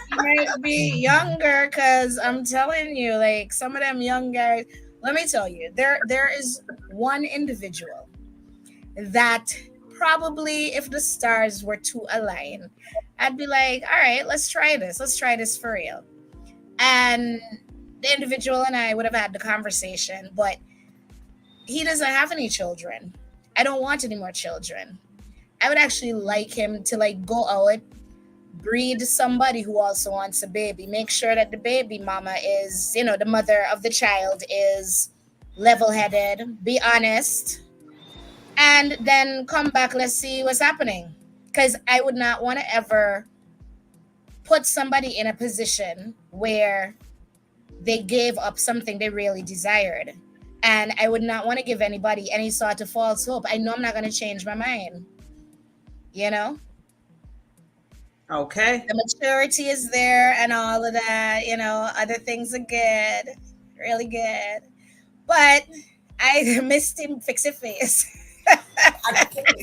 He might be younger, because I'm telling you, like, some of them young guys, let me tell you, there is one individual that probably, if the stars were to align, I'd be like, all right, let's try this. Let's try this for real. And the individual and I would have had the conversation, but he doesn't have any children. I don't want any more children. I would actually like him to like go out, breed somebody who also wants a baby. Make sure that the baby mama is, the mother of the child is level-headed, be honest, and then come back. Let's see what's happening. Because I would not want to ever put somebody in a position where they gave up something they really desired. And I would not want to give anybody any sort of false hope. I know I'm not going to change my mind. Okay. The maturity is there and all of that. Other things are good, really good. But I missed him fix it face.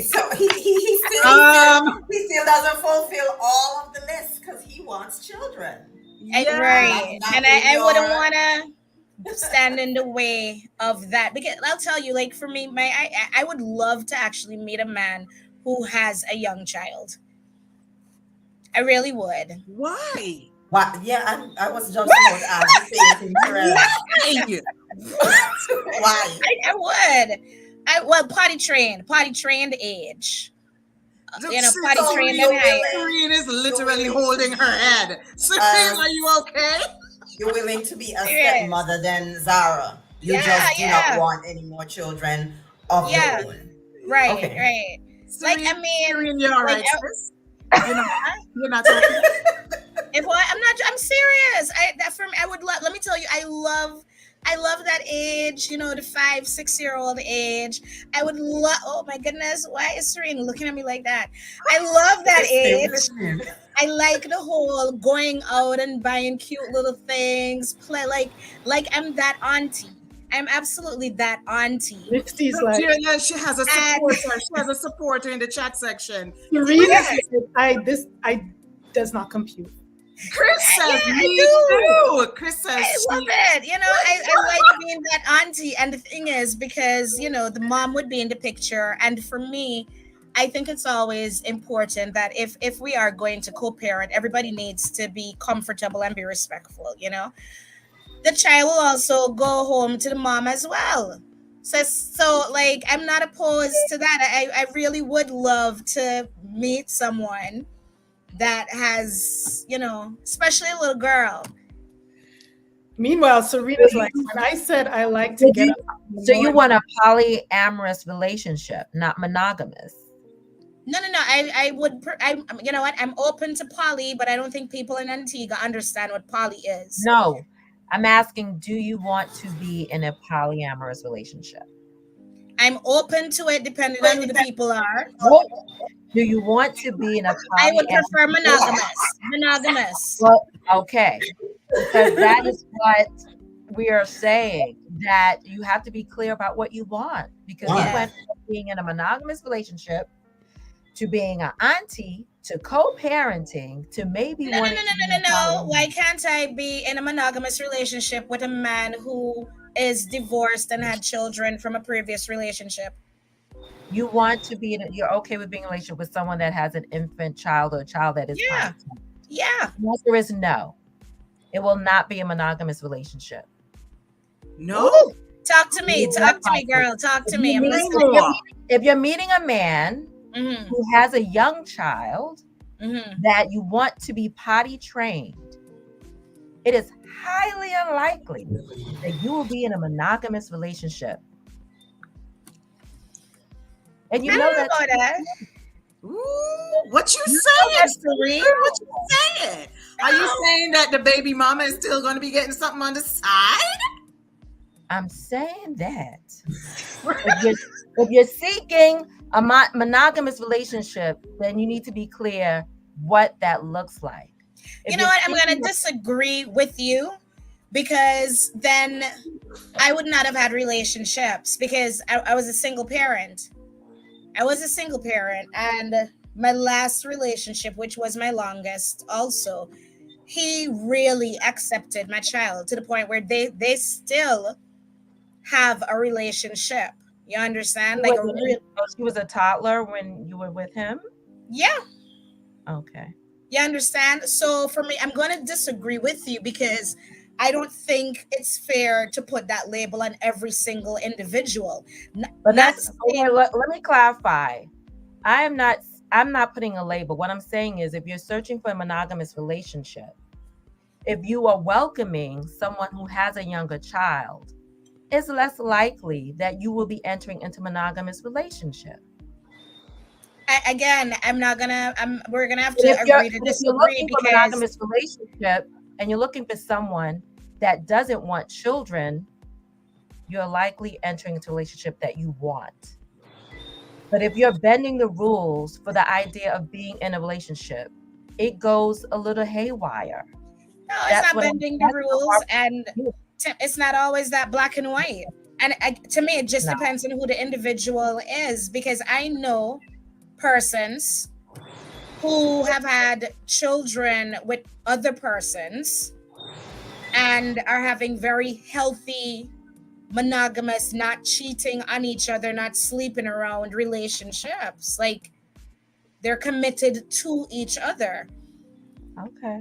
So he Um, still doesn't fulfill all of the list because he wants children. yeah. Right. Not And in I wouldn't your- want to stand in the way of that, because I'll tell you, like, for me, I would love to actually meet a man who has a young child. I really would. Why? What? Yeah, I was just about to ask the same thing, Terrell. Why? Why? I would. Potty trained age. Potty So trained you're and higher. willing, Serene is literally willing holding to her be, head. Serene, um, are you okay? you're willing to be a Serious. stepmother than Zara. You Yeah, just do not yeah, want any more children of your yeah. own. Right, Okay. right. Like, Serene, I mean, Serene, you're all like, right, sis? You're not. You're not okay. if what I'm not, I'm serious. That for me, I would love. Let me tell you, I love that age. The 5, 6 year old age. I would love. Oh my goodness, why is Serena looking at me like that? I love that age. I like the whole going out and buying cute little things. Play like I'm that auntie. I'm absolutely that auntie. Misty's like, Yeah, she has a And supporter. She has a supporter in the chat section. Serene yes, is like, I does not compute. Chris yeah, says I me do. too. Chris says I love she. it. I like being that auntie. And the thing is, because, the mom would be in the picture. And for me, I think it's always important that if we are going to co-parent, everybody needs to be comfortable and be respectful. The child will also go home to the mom as well. So like, I'm not opposed to that. I really would love to meet someone that has, especially a little girl. Meanwhile, Serena's like, when I said I like to get up in the So you morning, want a polyamorous relationship, not monogamous. No. I would. You know what? I'm open to poly, but I don't think people in Antigua understand what poly is. No, I'm asking, do you want to be in a polyamorous relationship? I'm open to it, depending on who the people are. Do you want to be in a I would polyamorous? prefer monogamous. Monogamous. Well, okay, because that is what we are saying, that you have to be clear about what you want, because you Yeah. went from being in a monogamous relationship to being an auntie to co-parenting to maybe No. wanting to be in a No. polyamorous. Why can't I be in a monogamous relationship with a man who is divorced and had children from a previous relationship? You want to be you're okay with being in a relationship with someone that has an infant child or a child that is Yeah. potty. Yeah. The answer is no. It will not be a monogamous relationship. No. Talk to me, girl. Talk to me. I'm listening. No. If you're meeting a man Mm-hmm. who has a young child Mm-hmm. that you want to be potty trained, it is highly unlikely that you will be in a monogamous relationship. And you I know don't know that. about that. Ooh, what you You know saying, that's Serene? What you saying? Are you saying that the baby mama is still going to be getting something on the side? I'm saying that if you're seeking a monogamous relationship, then you need to be clear what that looks like. If You know you're what? I'm going seeking to disagree with you because then I would not have had relationships because I was a single parent. I was a single parent, and my last relationship, which was my longest, also, he really accepted my child to the point where they still have a relationship. You understand? Like a real, she was a toddler when you were with him. yeah. Okay. You understand? So for me, I'm going to disagree with you because I don't think it's fair to put that label on every single individual. But Not that's okay. saying, Let me clarify. I'm not putting a label. What I'm saying is if you're searching for a monogamous relationship, if you are welcoming someone who has a younger child, it's less likely that you will be entering into monogamous relationship. again, I'm not gonna. We're gonna have But to if you're agree to but if you're disagree looking for a because monogamous relationship and you're looking for someone that doesn't want children, you're likely entering into a relationship that you want. But if you're bending the rules for the idea of being in a relationship, it goes a little haywire. no, it's That's not what I'm bending the that's the rules, part and you it's not always that black and white. And to me, it just know. depends on who the individual is because I know persons who have had children with other persons and are having very healthy, monogamous, not cheating on each other, not sleeping around relationships. Like they're committed to each other. Okay.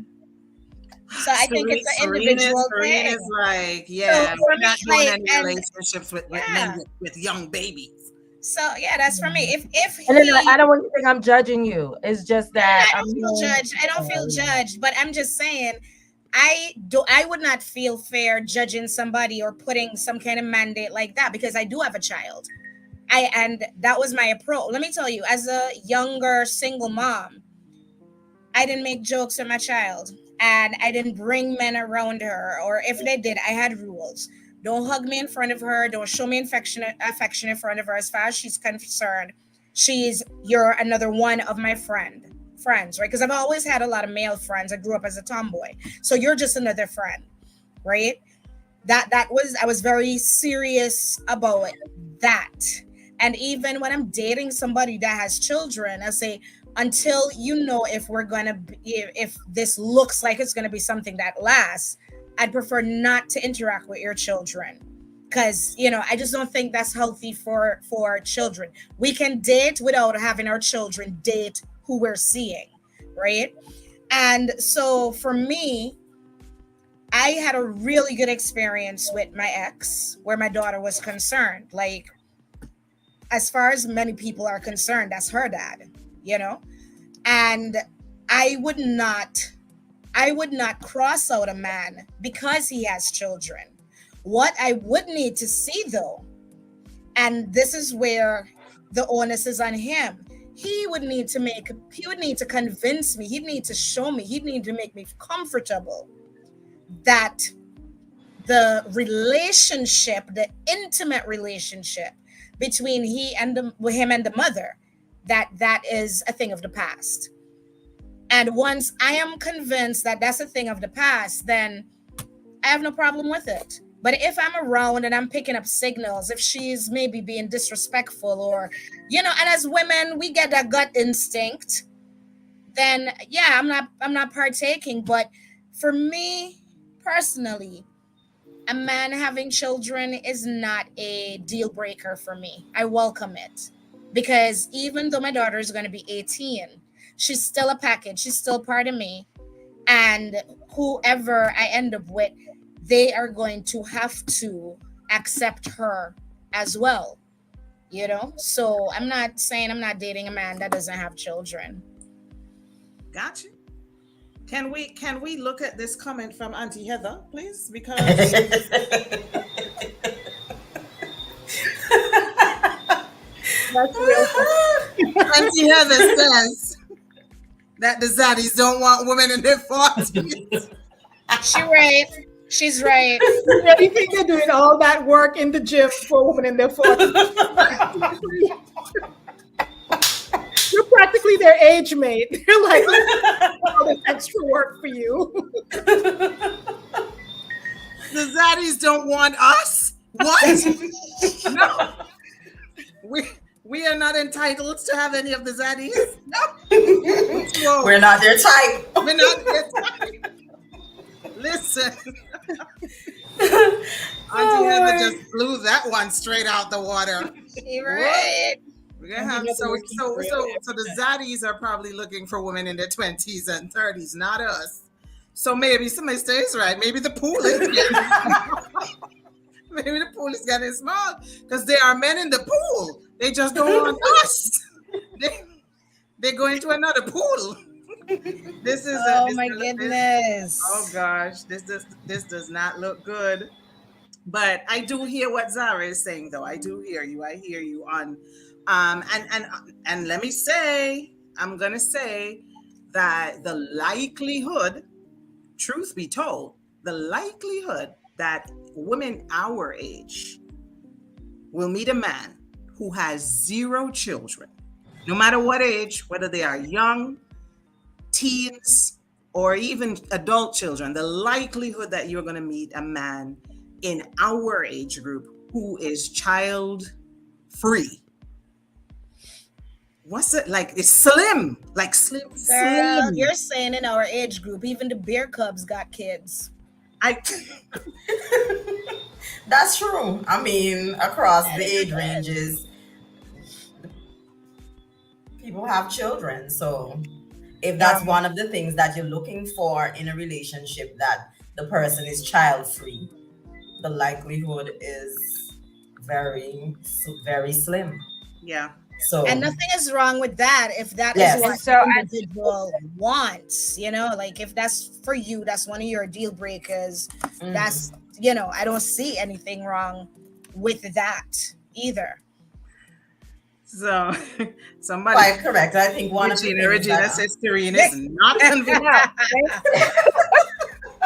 So I think it's an individual Serene thing. is like, So yeah, for we're me, not doing like, any and relationships with men yeah. with young babies. So yeah, that's for me. If And then he, I don't want you to think I'm judging you. It's just that I I'm don't feel hearing, judged. I don't feel judged, but I'm just saying I would not feel fair judging somebody or putting some kind of mandate like that because I do have a child. And that was my approach. Let me tell you, as a younger single mom, I didn't make jokes with my child and I didn't bring men around her, or if they did, I had rules. Don't hug me in front of her, don't show me affection in front of her. As far as she's concerned, you're another one of my friends, right? Because I've always had a lot of male friends. I grew up as a tomboy. So you're just another friend, right? That was, I was very serious about that. And even when I'm dating somebody that has children, I say, until you know if we're gonna be, if this looks like it's gonna be something that lasts, I'd prefer not to interact with your children because I just don't think that's healthy for children. We can date without having our children date who we're seeing, right? And so for me, I had a really good experience with my ex where my daughter was concerned. Like, as far as many people are concerned, that's her dad, you know? And I would not cross out a man because he has children. What I would need to see though, and this is where the onus is on him. He would need to convince me, he'd need to show me, he'd need to make me comfortable that the relationship, the intimate relationship between him and the mother, that is a thing of the past. And once I am convinced that that's a thing of the past, then I have no problem with it. But if I'm around and I'm picking up signals, if she's maybe being disrespectful or, and as women, we get that gut instinct, then yeah, I'm not partaking. But for me personally, a man having children is not a deal breaker for me. I welcome it because even though my daughter is going to be 18, she's still a package. She's still part of me. And whoever I end up with, they are going to have to accept her as well. So I'm not saying I'm not dating a man that doesn't have children. Gotcha. Can we look at this comment from Auntie Heather, please? Because That's real Auntie Heather says that the zaddies don't want women in their 40s. She right. She's right. You really think they're doing all that work in the gym for a woman in their 40s? You're practically their age mate. They're like, let's do all this extra work for you. The zaddies don't want us? What? No. We are not entitled to have any of the zaddies. No. Whoa. We're not their type. We're not their type. Listen. Auntie Heather just blew that one straight out the water. You're right. We're gonna have so the zaddies are probably looking for women in their 20s and 30s, not us. So maybe somebody is right. Maybe the pool is getting maybe the pool is getting small because there are men in the pool. They just don't want us. They go into another pool. This is my goodness. Oh gosh, this does not look good. But I do hear what Zara is saying, though. I do hear you. I hear you on, and let me say, I'm gonna say that the likelihood, truth be told, the likelihood that women our age will meet a man who has 0 children, no matter what age, whether they are young, teens, or even adult children, the likelihood that you're going to meet a man in our age group who is child free. What's it like? It's slim, like slim. Girl, Slim. you're saying in our age group, even the beer cubs got kids. That's true. I mean, across the age ranges, people have children. So if that's one of the things that you're looking for in a relationship, that the person is child free, the likelihood is very, very slim. Yeah. So, and nothing is wrong with that if that Yes. is what And so the individual wants, like if that's for you, that's one of your deal breakers. That's, I don't see anything wrong with that either. So somebody quite correct. I think one of the things Regina that, says Serene is not convinced.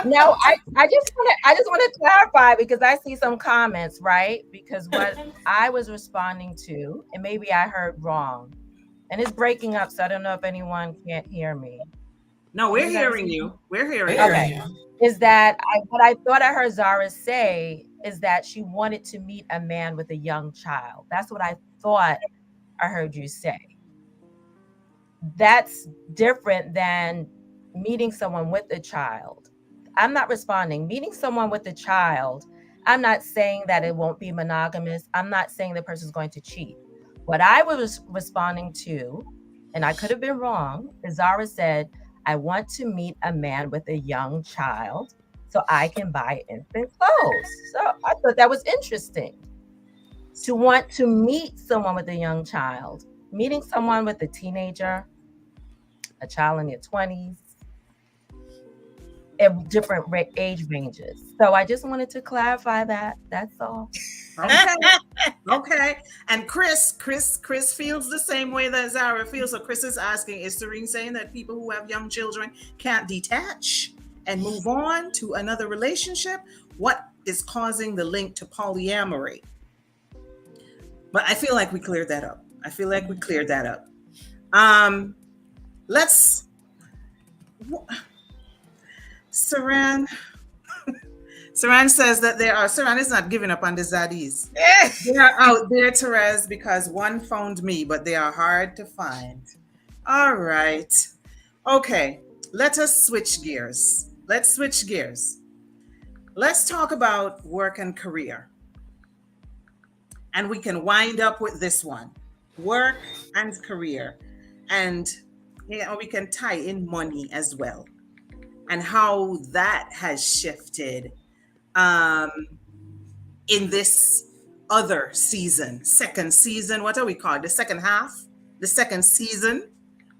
No, I just want to clarify because I see some comments, right? Because what I was responding to, and maybe I heard wrong, and it's breaking up, so I don't know if anyone can't hear me. No, we're hearing you. We're hearing you. Okay. Is that what I thought I heard Zara say is that she wanted to meet a man with a young child. That's what I thought I heard you say. That's different than meeting someone with a child. I'm not responding. Meeting someone with a child, I'm not saying that it won't be monogamous. I'm not saying the person's going to cheat. What I was responding to, and I could have been wrong, is Zara said, I want to meet a man with a young child so I can buy infant clothes. So I thought that was interesting. To want to meet someone with a young child, meeting someone with a teenager, a child in their 20s, at different age ranges. So I just wanted to clarify that. That's all. Okay. And Chris feels the same way that Zara feels. So Chris is asking, is Serene saying that people who have young children can't detach and move on to another relationship? What is causing the link to polyamory? But I feel like we cleared that up. Saran says that Saran is not giving up on the zaddies. They are out there, Therese, because one found me, but they are hard to find. All right. Okay, let us switch gears. Let's talk about work and career. And we can wind up with this one, work and career. And we can tie in money as well and how that has shifted in this other season, second season, what are we called? The second half, the second season,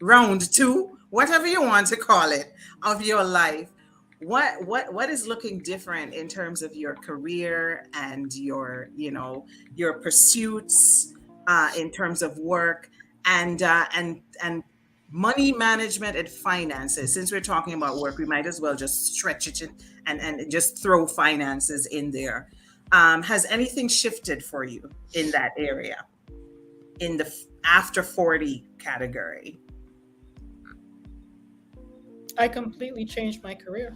round 2, whatever you want to call it, of your life. What is looking different in terms of your career and your pursuits in terms of work, and money management and finances. Since we're talking about work, we might as well just stretch it and just throw finances in there. Has anything shifted for you in that area, in the after 40 category? I completely changed my career.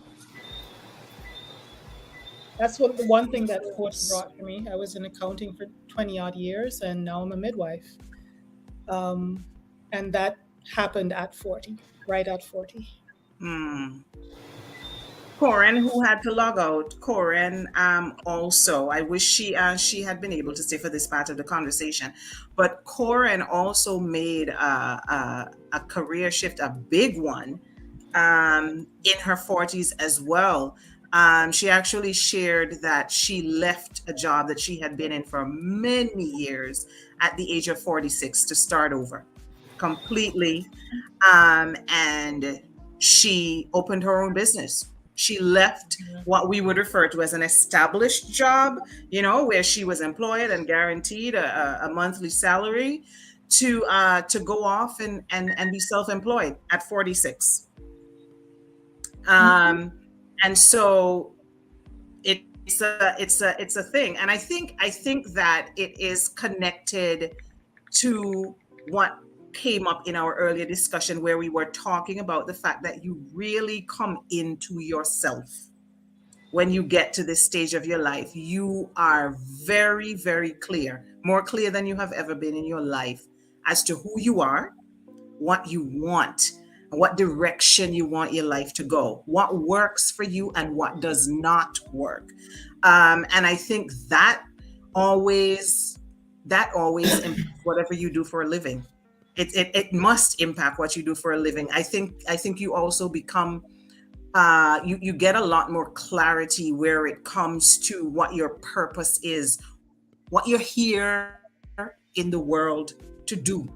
That's what the one thing that 40 brought for me. I was in accounting for 20 odd years and now I'm a midwife. And that happened at 40, right at 40. Hmm. Corin, who had to log out. Corin, also, I wish she had been able to stay for this part of the conversation. But Corin also made a career shift, a big one, in her 40s as well. She actually shared that she left a job that she had been in for many years at the age of 46 to start over completely. And she opened her own business. She left what we would refer to as an established job, where she was employed and guaranteed a monthly salary to go off and be self-employed at 46. And so it's a thing, and I think that it is connected to what came up in our earlier discussion, where we were talking about the fact that you really come into yourself when you get to this stage of your life. You are very, very clear, more clear than you have ever been in your life, as to who you are, what you want, what direction you want your life to go, what works for you and what does not work. And I think always impacts whatever you do for a living. It must impact what you do for a living. I think you also become you get a lot more clarity where it comes to what your purpose is, what you're here in the world to do,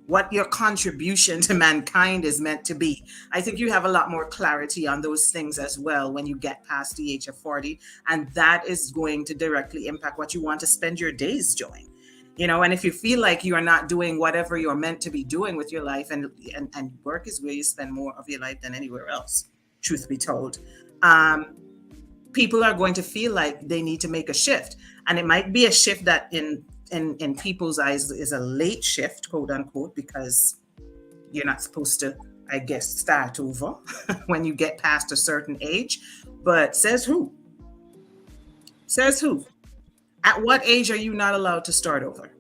what your contribution to mankind is meant to be. I think you have a lot more clarity on those things as well when you get past the age of 40. And that is going to directly impact what you want to spend your days doing. And if you feel like you are not doing whatever you're meant to be doing with your life, and work is where you spend more of your life than anywhere else, truth be told, people are going to feel like they need to make a shift. And it might be a shift that in people's eyes is a late shift, quote unquote, because you're not supposed to, I guess, start over when you get past a certain age. But says who? Says who? At what age are you not allowed to start over?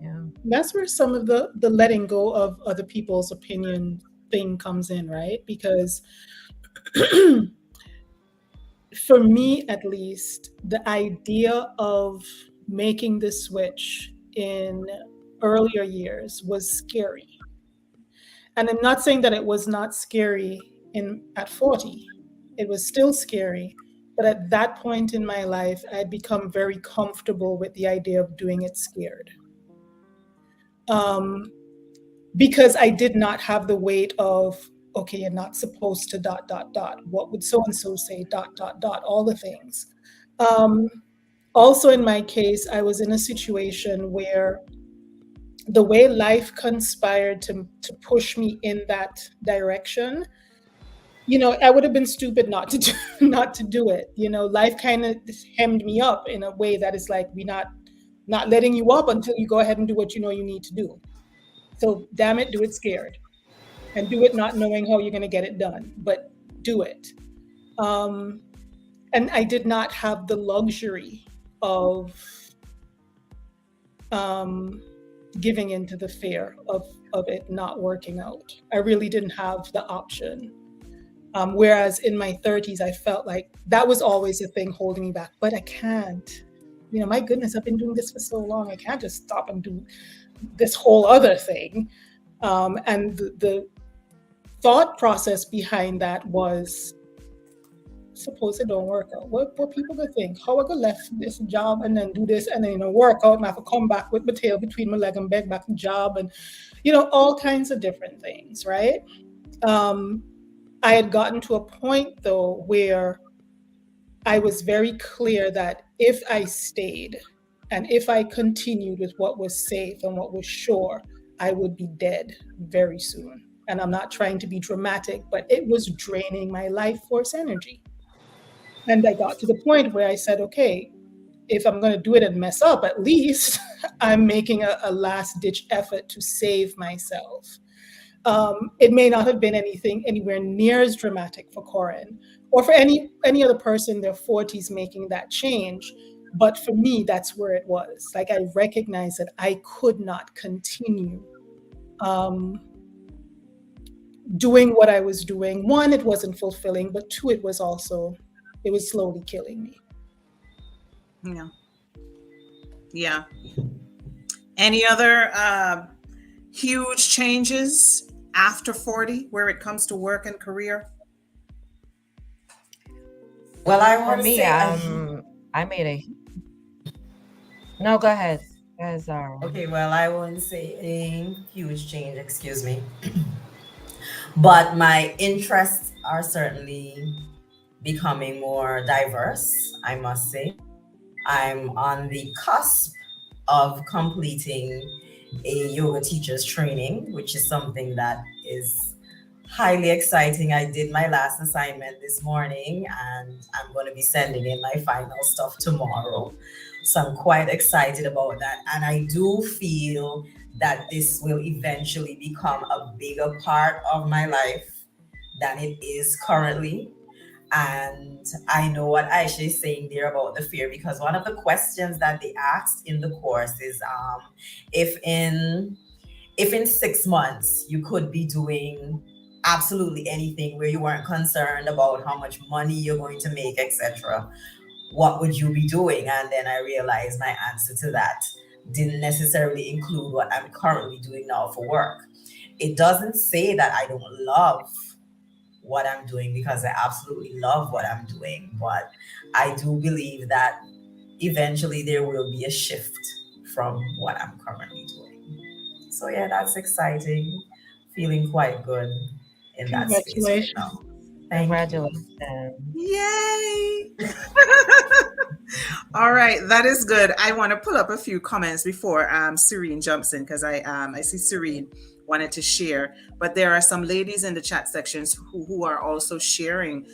Yeah. That's where some of the letting go of other people's opinion thing comes in, right? Because for me, at least, the idea of making the switch in earlier years was scary. And I'm not saying that it was not scary at 40. It was still scary. But at that point in my life, I had become very comfortable with the idea of doing it scared. Because I did not have the weight of, okay, you're not supposed to ... What would so and so say ... All the things. Also, in my case, I was in a situation where the way life conspired to push me in that direction, I would have been stupid not to do it. Life kind of hemmed me up in a way that is like, we're not letting you up until you go ahead and do what you know you need to do. So damn it, do it scared, and do it not knowing how you're going to get it done, but do it. And I did not have the luxury of giving into the fear of it not working out. I really didn't have the option. Whereas in my 30s, I felt like that was always a thing holding me back. But I can't. My goodness, I've been doing this for so long. I can't just stop and do this whole other thing. And the thought process behind that was, suppose it don't work out. What people gonna think? How I gonna left this job and then do this and then work out and I have to come back with my tail between my leg and beg back to job and all kinds of different things, right? I had gotten to a point though where I was very clear that if I stayed and if I continued with what was safe and what was sure, I would be dead very soon. And I'm not trying to be dramatic, but it was draining my life force energy. And I got to the point where I said, okay, if I'm going to do it and mess up, at least I'm making a last ditch effort to save myself. It may not have been anything anywhere near as dramatic for Corin or for any other person in their 40s making that change. But for me, that's where it was. Like I recognized that I could not continue um, doing what I was doing. One, it wasn't fulfilling, but two, it was slowly killing me. Yeah. Yeah. Any other huge changes after 40 where it comes to work and career? Well, I For want to me, say, I made a no. Go ahead, Zara. okay, well, I won't say a huge change, excuse me. But my interests are certainly becoming more diverse, I must say. I'm on the cusp of completing a yoga teacher's training, which is something that is highly exciting. I did my last assignment this morning and I'm going to be sending in my final stuff tomorrow. So I'm quite excited about that. And I do feel that this will eventually become a bigger part of my life than it is currently. And I know what Aisha is saying there about the fear, because one of the questions that they asked in the course is if in if in 6 months you could be doing absolutely anything where you weren't concerned about how much money you're going to make, etc., what would you be doing? And then I realized my answer to that didn't necessarily include what I'm currently doing now for work. It doesn't say that I don't love what I'm doing, because I absolutely love what I'm doing. But I do believe that eventually there will be a shift from what I'm currently doing. So yeah, that's exciting. Feeling quite good in that space right Congratulations. now. Thank you. Congratulations. Yay! All right, that is good. I want to pull up a few comments before Serene jumps in, because I see Serene wanted to share, but there are some ladies in the chat sections who are also sharing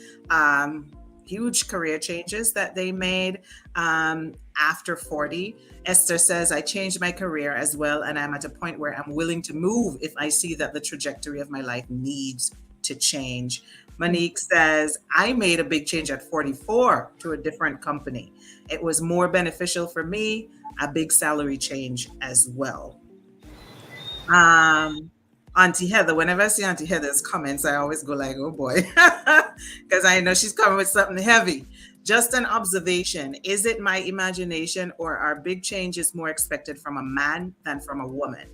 huge career changes that they made after 40. Esther says, I changed my career as well, and I'm at a point where I'm willing to move if I see that the trajectory of my life needs to change. Monique says, I made a big change at 44 to a different company. It was more beneficial for me, a big salary change as well. Auntie Heather, whenever I see Auntie Heather's comments, I always go like, oh boy, because I know she's coming with something heavy. Just an observation. Is it my imagination, or are big changes more expected from a man than from a woman?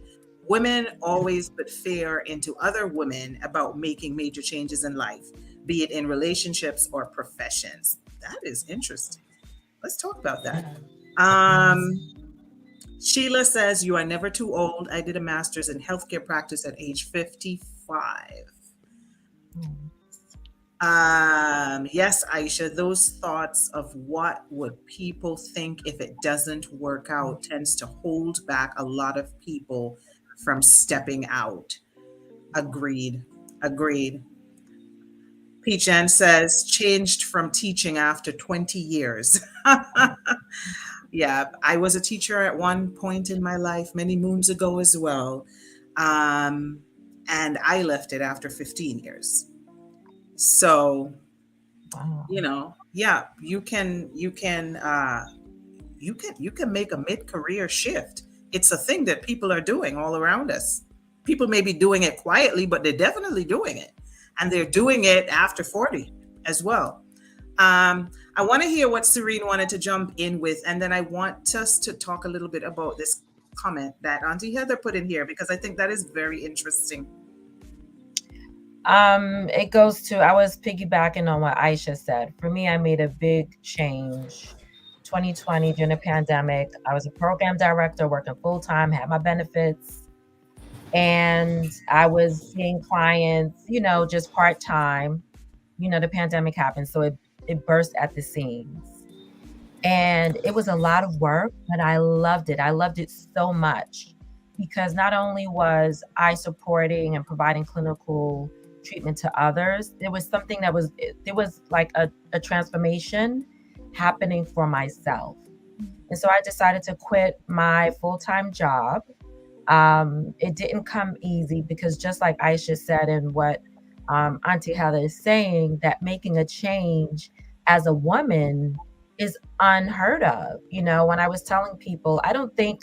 Women always put fear into other women about making major changes in life, be it in relationships or professions. That is interesting. Let's talk about that. Sheila says, you are never too old. I did a master's in healthcare practice at age 55. Yes, Aisha, those thoughts of what would people think if it doesn't work out tends to hold back a lot of people from stepping out. Agreed. Agreed. Peach Ann says, changed from teaching after 20 years. Yeah, I was a teacher at one point in my life, many moons ago as well. And I left it after 15 years. So, Wow. yeah, you can make a mid-career shift. It's a thing that people are doing all around us. People may be doing it quietly, but they're definitely doing it. And they're doing it after 40 as well. I want to hear what Serene wanted to jump in with, and then I want us to talk a little bit about this comment that Auntie Heather put in here, because I think that is very interesting. It goes to, I was piggybacking on what Aisha said. For me, I made a big change 2020 during the pandemic. I was a program director working full time, had my benefits, and I was seeing clients, just part time. The pandemic happened, so it burst at the seams. And it was a lot of work, but I loved it. I loved it so much. because not only was I supporting and providing clinical treatment to others, there was something that was, there was like a transformation happening for myself. And so I decided to quit my full time job. It didn't come easy because, just like Aisha said, and what Auntie Heather is saying, that making a change as a woman is unheard of. You know, when I was telling people, I don't think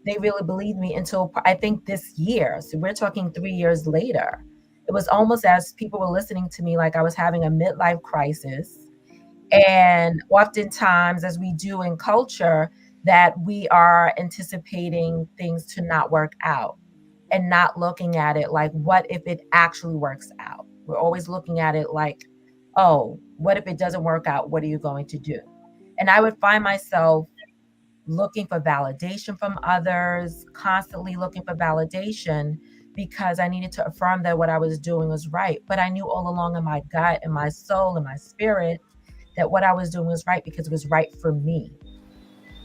they really believed me until I think this year. So we're talking 3 years later. It was almost as people were listening to me like I was having a midlife crisis. And oftentimes, as we do in culture, that we are anticipating things to not work out and not looking at it like, what if it actually works out? We're always looking at it like, oh, what if it doesn't work out? What are you going to do? And I would find myself looking for validation from others, constantly looking for validation because I needed to affirm that what I was doing was right. But I knew all along in my gut and my soul and my spirit that what I was doing was right because it was right for me.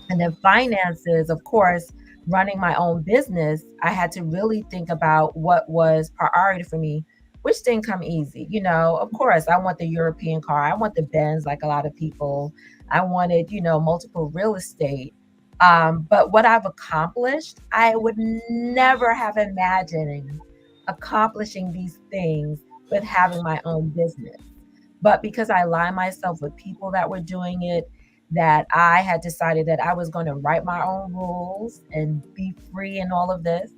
And then finances, of course, running my own business, I had to really think about what was priority for me, which didn't come easy. You know, of course, I want the European car, I want the Benz, like a lot of people. I wanted, you know, multiple real estate. But what I've accomplished, I would never have imagined accomplishing these things with having my own business. But because I aligned myself with people that were doing it, that I had decided that I was going to write my own rules and be free in all of this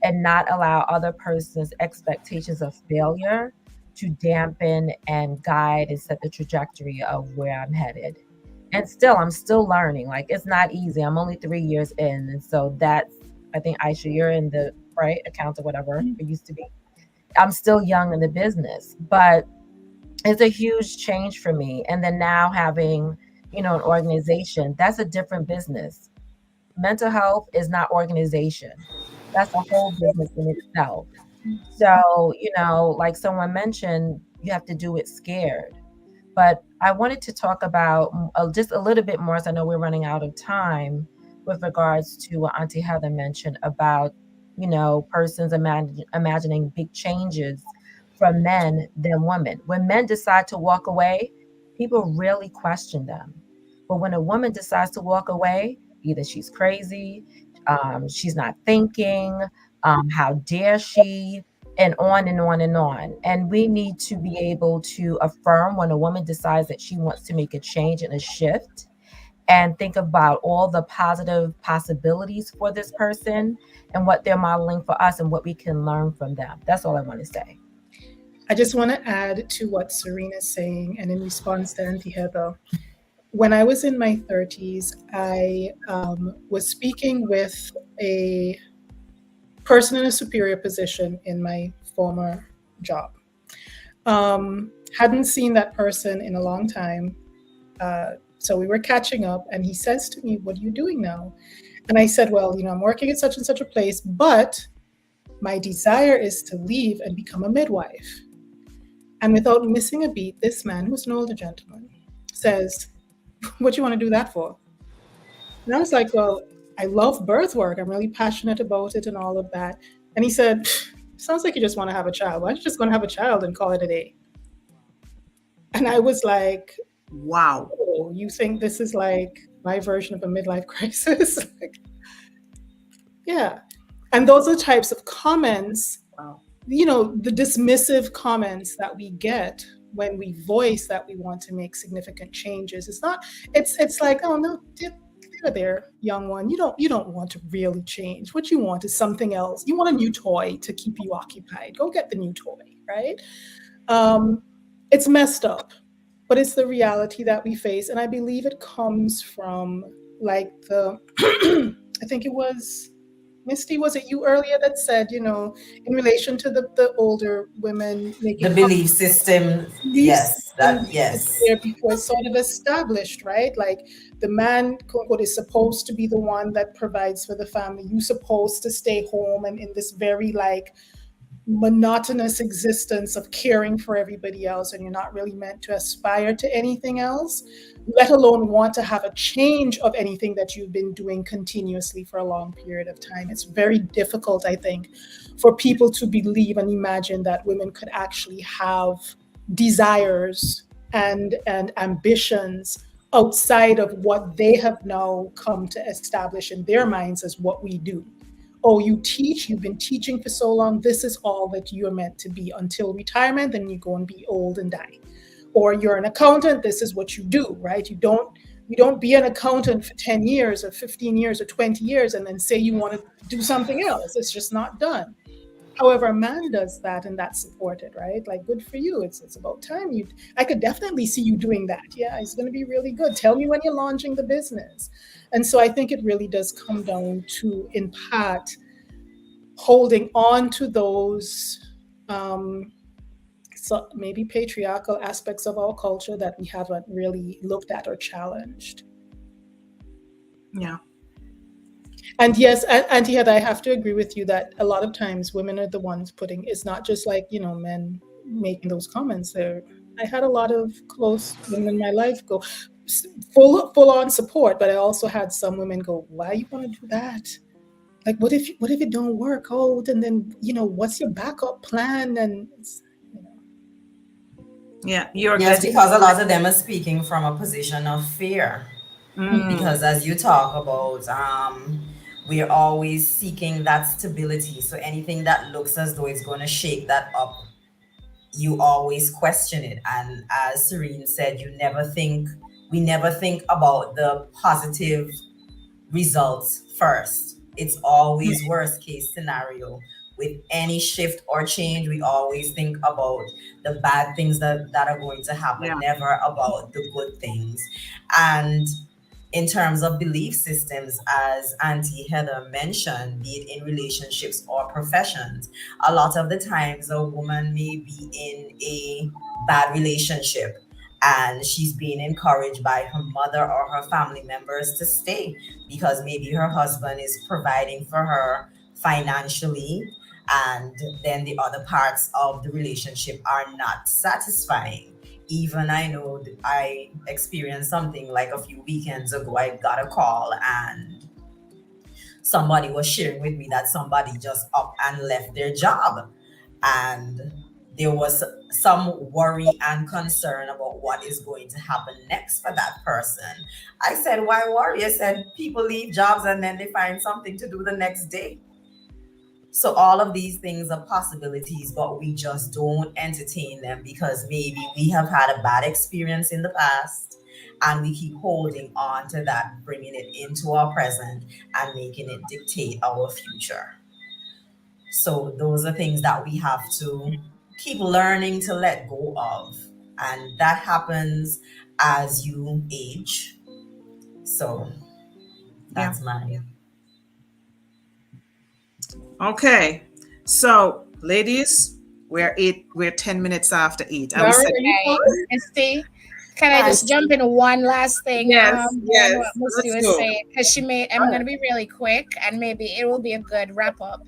and not allow other person's expectations of failure to dampen and guide and set the trajectory of where I'm headed. And still, I'm still learning. Like, it's not easy. I'm only 3 years in. And so that's, I think, Aisha, you're in the right account or whatever it used to be. I'm still young in the business, but it's a huge change for me. And then now having, you know, an organization, that's a different business. Mental health is not organization. That's a whole business in itself. So, you know, like someone mentioned, you have to do it scared. But I wanted to talk about just a little bit more, as I know we're running out of time, with regards to what Auntie Heather mentioned about, you know, persons imagining big changes from men than women. When men decide to walk away, people really question them. But when a woman decides to walk away, either she's crazy, she's not thinking, how dare she, and on and on and on. And we need to be able to affirm when a woman decides that she wants to make a change and a shift, and think about all the positive possibilities for this person and what they're modeling for us and what we can learn from them. That's all I want to say. I just want to add to what Serena's saying, and in response to Auntie Heather. When I was in my 30s, I was speaking with a person in a superior position in my former job. Hadn't seen that person in a long time. So we were catching up, and he says to me, "What are you doing now?" And I said, "Well, you know, I'm working at such and such a place, but my desire is to leave and become a midwife." And without missing a beat, this man, who's an older gentleman, says, "What do you want to do that for?" And I was like, "Well, I love birth work. I'm really passionate about it and all of that." And he said, "Sounds like you just want to have a child. Why don't you just go and have a child and call it a day?" And I was like, Wow. "Oh, you think this is like my version of a midlife crisis?" Like, yeah. And those are types of comments, Wow. you know, the dismissive comments that we get when we voice that we want to make significant changes. It's not, it's like, "Oh no, there, young one, you don't want to really change. What you want is something else. You want a new toy to keep you occupied. Go get the new toy," right? It's messed up, but it's the reality that we face. And I believe it comes from like the I think it was Misty, was it you earlier that said, you know, in relation to the older women The making belief system, belief yes, system that, that was yes. there before, it's sort of established, right? Like the man, quote unquote, is supposed to be the one that provides for the family. You're supposed to stay home, and in this very like monotonous existence of caring for everybody else, and you're not really meant to aspire to anything else, let alone want to have a change of anything that you've been doing continuously for a long period of time. It's very difficult, I think, for people to believe and imagine that women could actually have desires and ambitions outside of what they have now come to establish in their minds as what we do. Oh, you teach, you've been teaching for so long, this is all that you're meant to be until retirement, then you go and be old and die. Or you're an accountant, this is what you do, right? You don't be an accountant for 10 years or 15 years or 20 years and then say you want to do something else. It's just not done. However, a man does that and that's supported, right? Like, good for you. It's about time. I could definitely see you doing that. Yeah, it's going to be really good. Tell me when you're launching the business. And so I think it really does come down to, in part, holding on to those so maybe patriarchal aspects of our culture that we haven't really looked at or challenged. Yeah. And yes, Auntie Heather, I have to agree with you that a lot of times women are the ones putting, it's not just like, men making those comments there. I had a lot of close women in my life go full on support, but I also had some women go, why you want to do that? Like, what if it don't work out? And then, what's your backup plan? And Yeah. You're Yes, getting. because a lot of them are speaking from a position of fear. Mm, Because as you talk about, we're always seeking that stability. So anything that looks as though it's going to shake that up, you always question it. And as Serene said, we never think about the positive results first. It's always worst case scenario. With any shift or change, we always think about the bad things that are going to yeah. happen, never about the good things. And in terms of belief systems, as Auntie Heather mentioned, be it in relationships or professions, a lot of the times a woman may be in a bad relationship and she's being encouraged by her mother or her family members to stay because maybe her husband is providing for her financially, and then the other parts of the relationship are not satisfying. Even I know I experienced something like a few weekends ago. I got a call and somebody was sharing with me that somebody just up and left their job. And there was some worry and concern about what is going to happen next for that person. I said, why worry? I said, people leave jobs and then they find something to do the next day. So all of these things are possibilities, but we just don't entertain them because maybe we have had a bad experience in the past and we keep holding on to that, bringing it into our present and making it dictate our future. So those are things that we have to keep learning to let go of. And that happens as you age. So Yeah. that's my. Okay. So, ladies, we're 10 minutes after 8. Are we Lauren, set? are you Right. fine? Misty, can I Hi. just jump in one last thing Yes, on yes. what Misty Let's was go. saying? Because I'm going to be really quick and maybe it will be a good wrap up.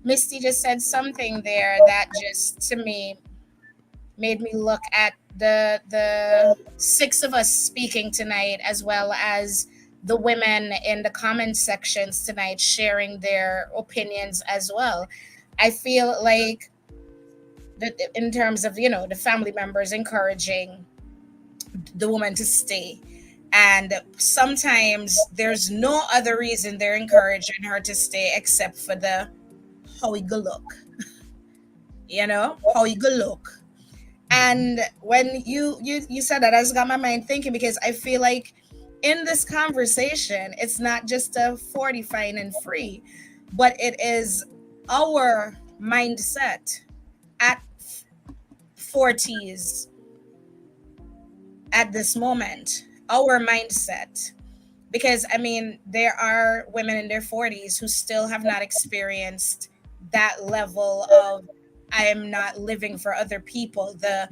Misty just said something there that just to me made me look at the six of us speaking tonight, as well as the women in the comment sections tonight sharing their opinions as well. I feel like that in terms of the family members encouraging the woman to stay, and sometimes there's no other reason they're encouraging her to stay except for the how we go look, how you go look. And when you said that, I just got my mind thinking, because I feel like in this conversation, it's not just a 40 fine and free, but it is our mindset at 40s at this moment, our mindset. Because I mean, there are women in their 40s who still have not experienced that level of I am not living for other people, the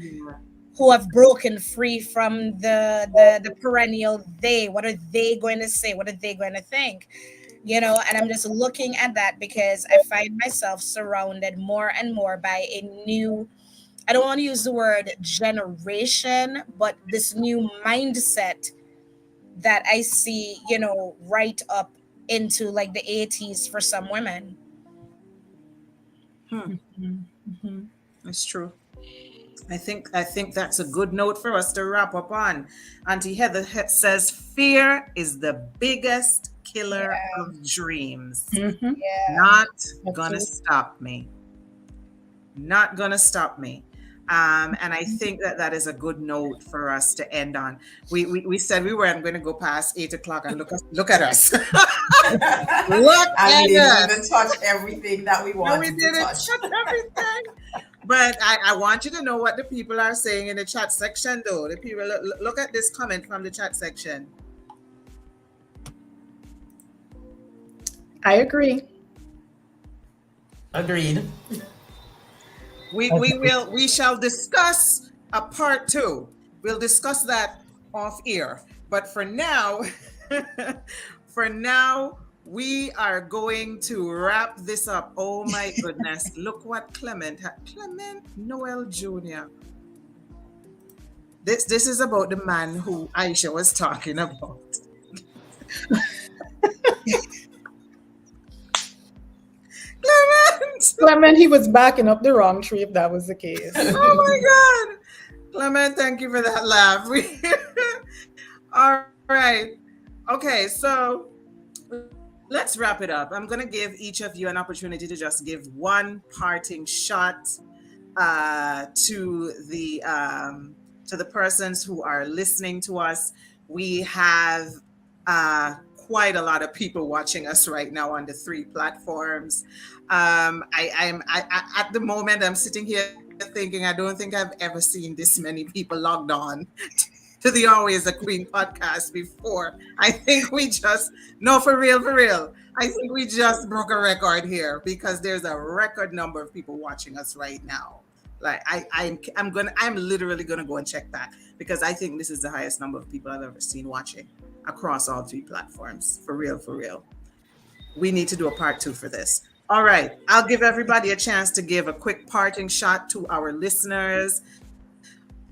who have broken free from the perennial they. What are they going to say? What are they going to think? And I'm just looking at that because I find myself surrounded more and more by a new, I don't want to use the word generation, but this new mindset that I see, right up into like the 80s for some women. Hmm, Mhm, mhm. it's true. I think that's a good note for us to wrap up on. Auntie Heather says fear is the biggest killer Yeah, of dreams. Mhm. yeah. Not gonna Absolutely. stop me. Not gonna stop me. And I think that that is a good note for us to end on. We said we weren't going to go past 8 o'clock, and look at us. Look And we at didn't even us. touch everything that we No, we wanted to didn't touch. touch everything. But I want you to know what the people are saying in the chat section, though. The people look at this comment from the chat section. I agree. Agreed. We shall discuss a part two. We'll discuss that off air. But for now, for now, we are going to wrap this up. Oh my goodness. Look what Clement Noel Jr. This is about the man who Aisha was talking about. Clement! Clement, he was backing up the wrong tree if that was the case. Oh my God. Clement, thank you for that laugh. All right. Okay, so let's wrap it up. I'm going to give each of you an opportunity to just give one parting shot to the persons who are listening to us. We have quite a lot of people watching us right now on the three platforms. At the moment I'm sitting here thinking I don't think I've ever seen this many people logged on to the Always a Queen podcast before. I think we just no for real, for real. I think we just broke a record here because there's a record number of people watching us right now. Like I'm literally gonna go and check that because I think this is the highest number of people I've ever seen watching across all three platforms. For real, for real. We need to do a part two for this. All right, I'll give everybody a chance to give a quick parting shot to our listeners,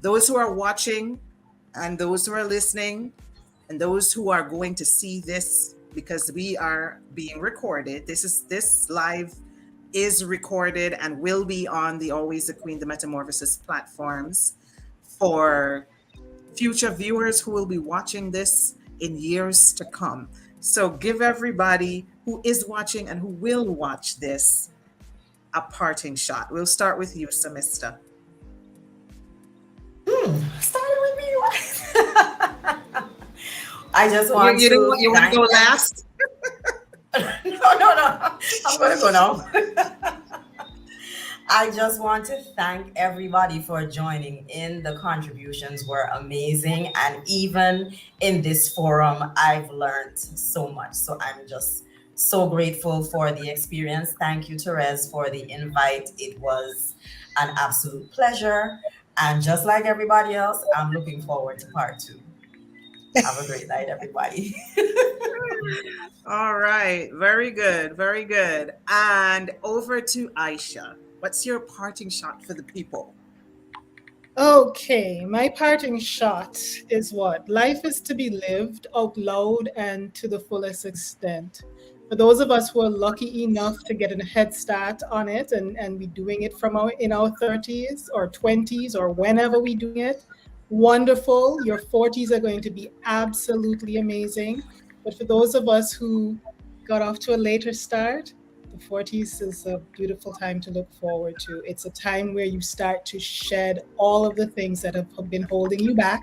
those who are watching and those who are listening and those who are going to see this because we are being recorded. This live is recorded and will be on the Always the Queen, the Metamorphosis platforms for future viewers who will be watching this in years to come. So give everybody who is watching and who will watch this a parting shot. We'll start with you, Samista. Starting with me. I just You, want you, don't, to you want to thank go last? no. I'm gonna go now. I just want to thank everybody for joining in. The contributions were amazing. And even in this forum, I've learned so much. So I'm just so grateful for the experience. Thank you, Therese, for the invite. It was an absolute pleasure. And just like everybody else, I'm looking forward to part two. Have a great night, everybody. All right. Very good. Very good. And over to Aisha. What's your parting shot for the people? Okay, my parting shot is what? Life is to be lived out loud and to the fullest extent. For those of us who are lucky enough to get a head start on it and be doing it from in our 30s or 20s or whenever we're doing it, wonderful. Your 40s are going to be absolutely amazing. But for those of us who got off to a later start, the 40s is a beautiful time to look forward to. It's a time where you start to shed all of the things that have been holding you back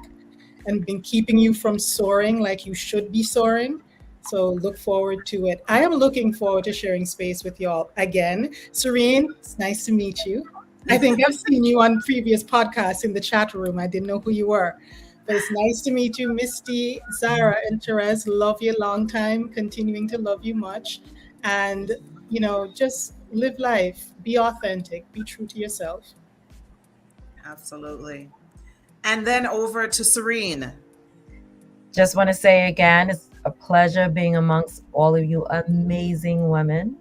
and been keeping you from soaring like you should be soaring. So look forward to it. I am looking forward to sharing space with y'all again. Serene, it's nice to meet you. I think I've seen you on previous podcasts in the chat room. I didn't know who you were. But it's nice to meet you, Misty, Zara, and Therese. Love you a long time, continuing to love you much. And just live life, be authentic, be true to yourself. Absolutely. And then over to Serene. Just want to say again, a pleasure being amongst all of you amazing women.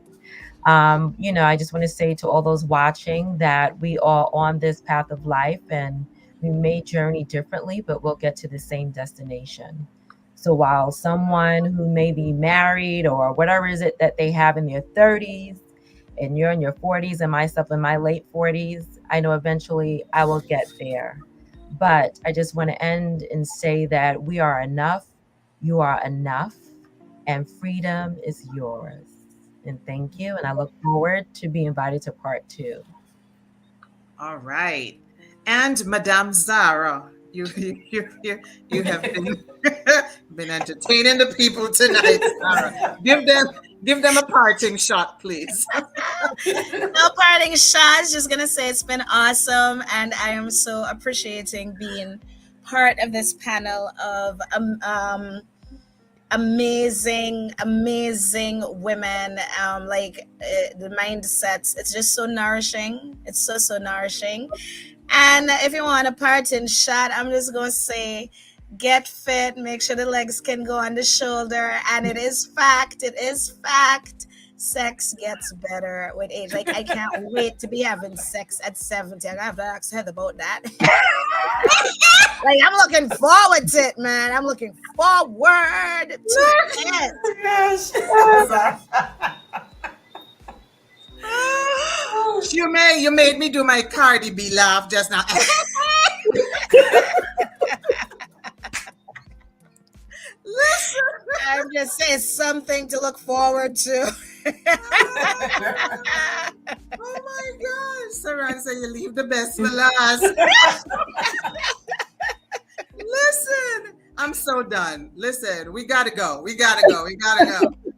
I just want to say to all those watching that we are on this path of life and we may journey differently, but we'll get to the same destination. So while someone who may be married or whatever is it that they have in their 30s and you're in your 40s and myself in my late 40s, I know eventually I will get there. But I just want to end and say that we are enough, you are enough, and freedom is yours. And thank you. And I look forward to be invited to part 2. All right. And Madame Zara, you have been entertaining the people tonight, Zara. Give them a parting shot, please. No parting shots. Just gonna say it's been awesome, and I am so appreciating being part of this panel of amazing women. The mindsets, it's just so nourishing. It's so nourishing. And if you want a parting shot, I'm just gonna say, get fit, make sure the legs can go on the shoulder. And it is fact, sex gets better with age. Like, I can't wait to be having sex at 70. I have to ask Heather about that. Like, I'm looking forward to it, man. I'm looking forward to it. Yes. You made me do my Cardi B laugh just now. Listen. I'm just saying, something to look forward to. Oh my gosh. Saran said you leave the best for last. Listen, I'm so done. Listen, we gotta go.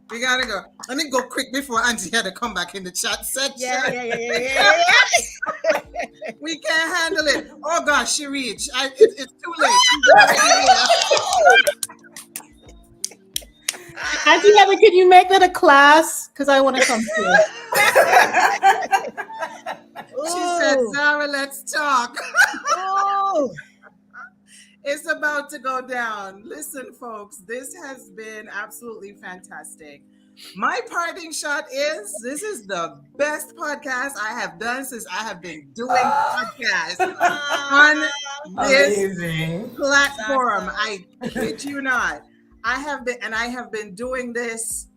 Let me go quick before Auntie had to come back in the chat section. Yeah. We can't handle it. Oh gosh, she reached. It's too late. Auntie Heather, can you make that a class? Because I want to come too. She said, Zara, let's talk. Oh. It's about to go down. Listen, folks, this has been absolutely fantastic. My parting shot is, this is the best podcast I have done since I have been doing podcasts on this platform. I kid you not. I have been doing this.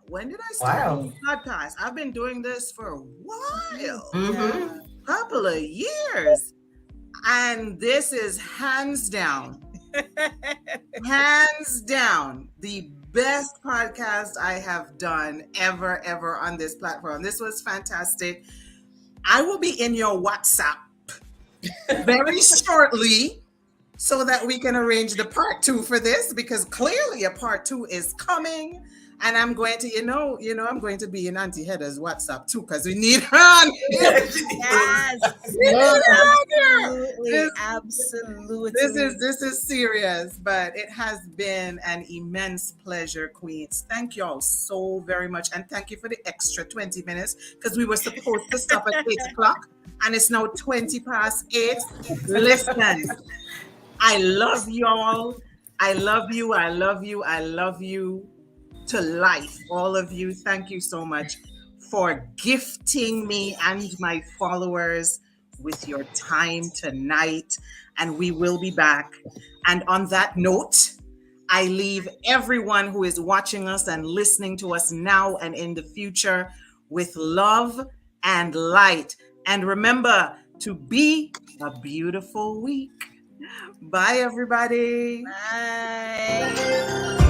When did I start doing podcasts? I've been doing this for a while. Mm-hmm. Couple of years. And this is hands down the best podcast I have done ever on this platform. This was fantastic. I will be in your WhatsApp very shortly so that we can arrange the part 2 for this, because clearly a part 2 is coming. And I'm going to, I'm going to be in Auntie Heather's WhatsApp too, because we need her on here. Yes. Absolutely. This is serious, but it has been an immense pleasure, Queens. Thank you all so very much. And thank you for the extra 20 minutes, because we were supposed to stop at 8 o'clock and it's now 20 past 8. Listen, I love y'all. I love you to life, all of you. Thank you so much for gifting me and my followers with your time tonight, and we will be back. And on that note, I leave everyone who is watching us and listening to us now and in the future with love and light. And remember to be a beautiful week. Bye, everybody. Bye.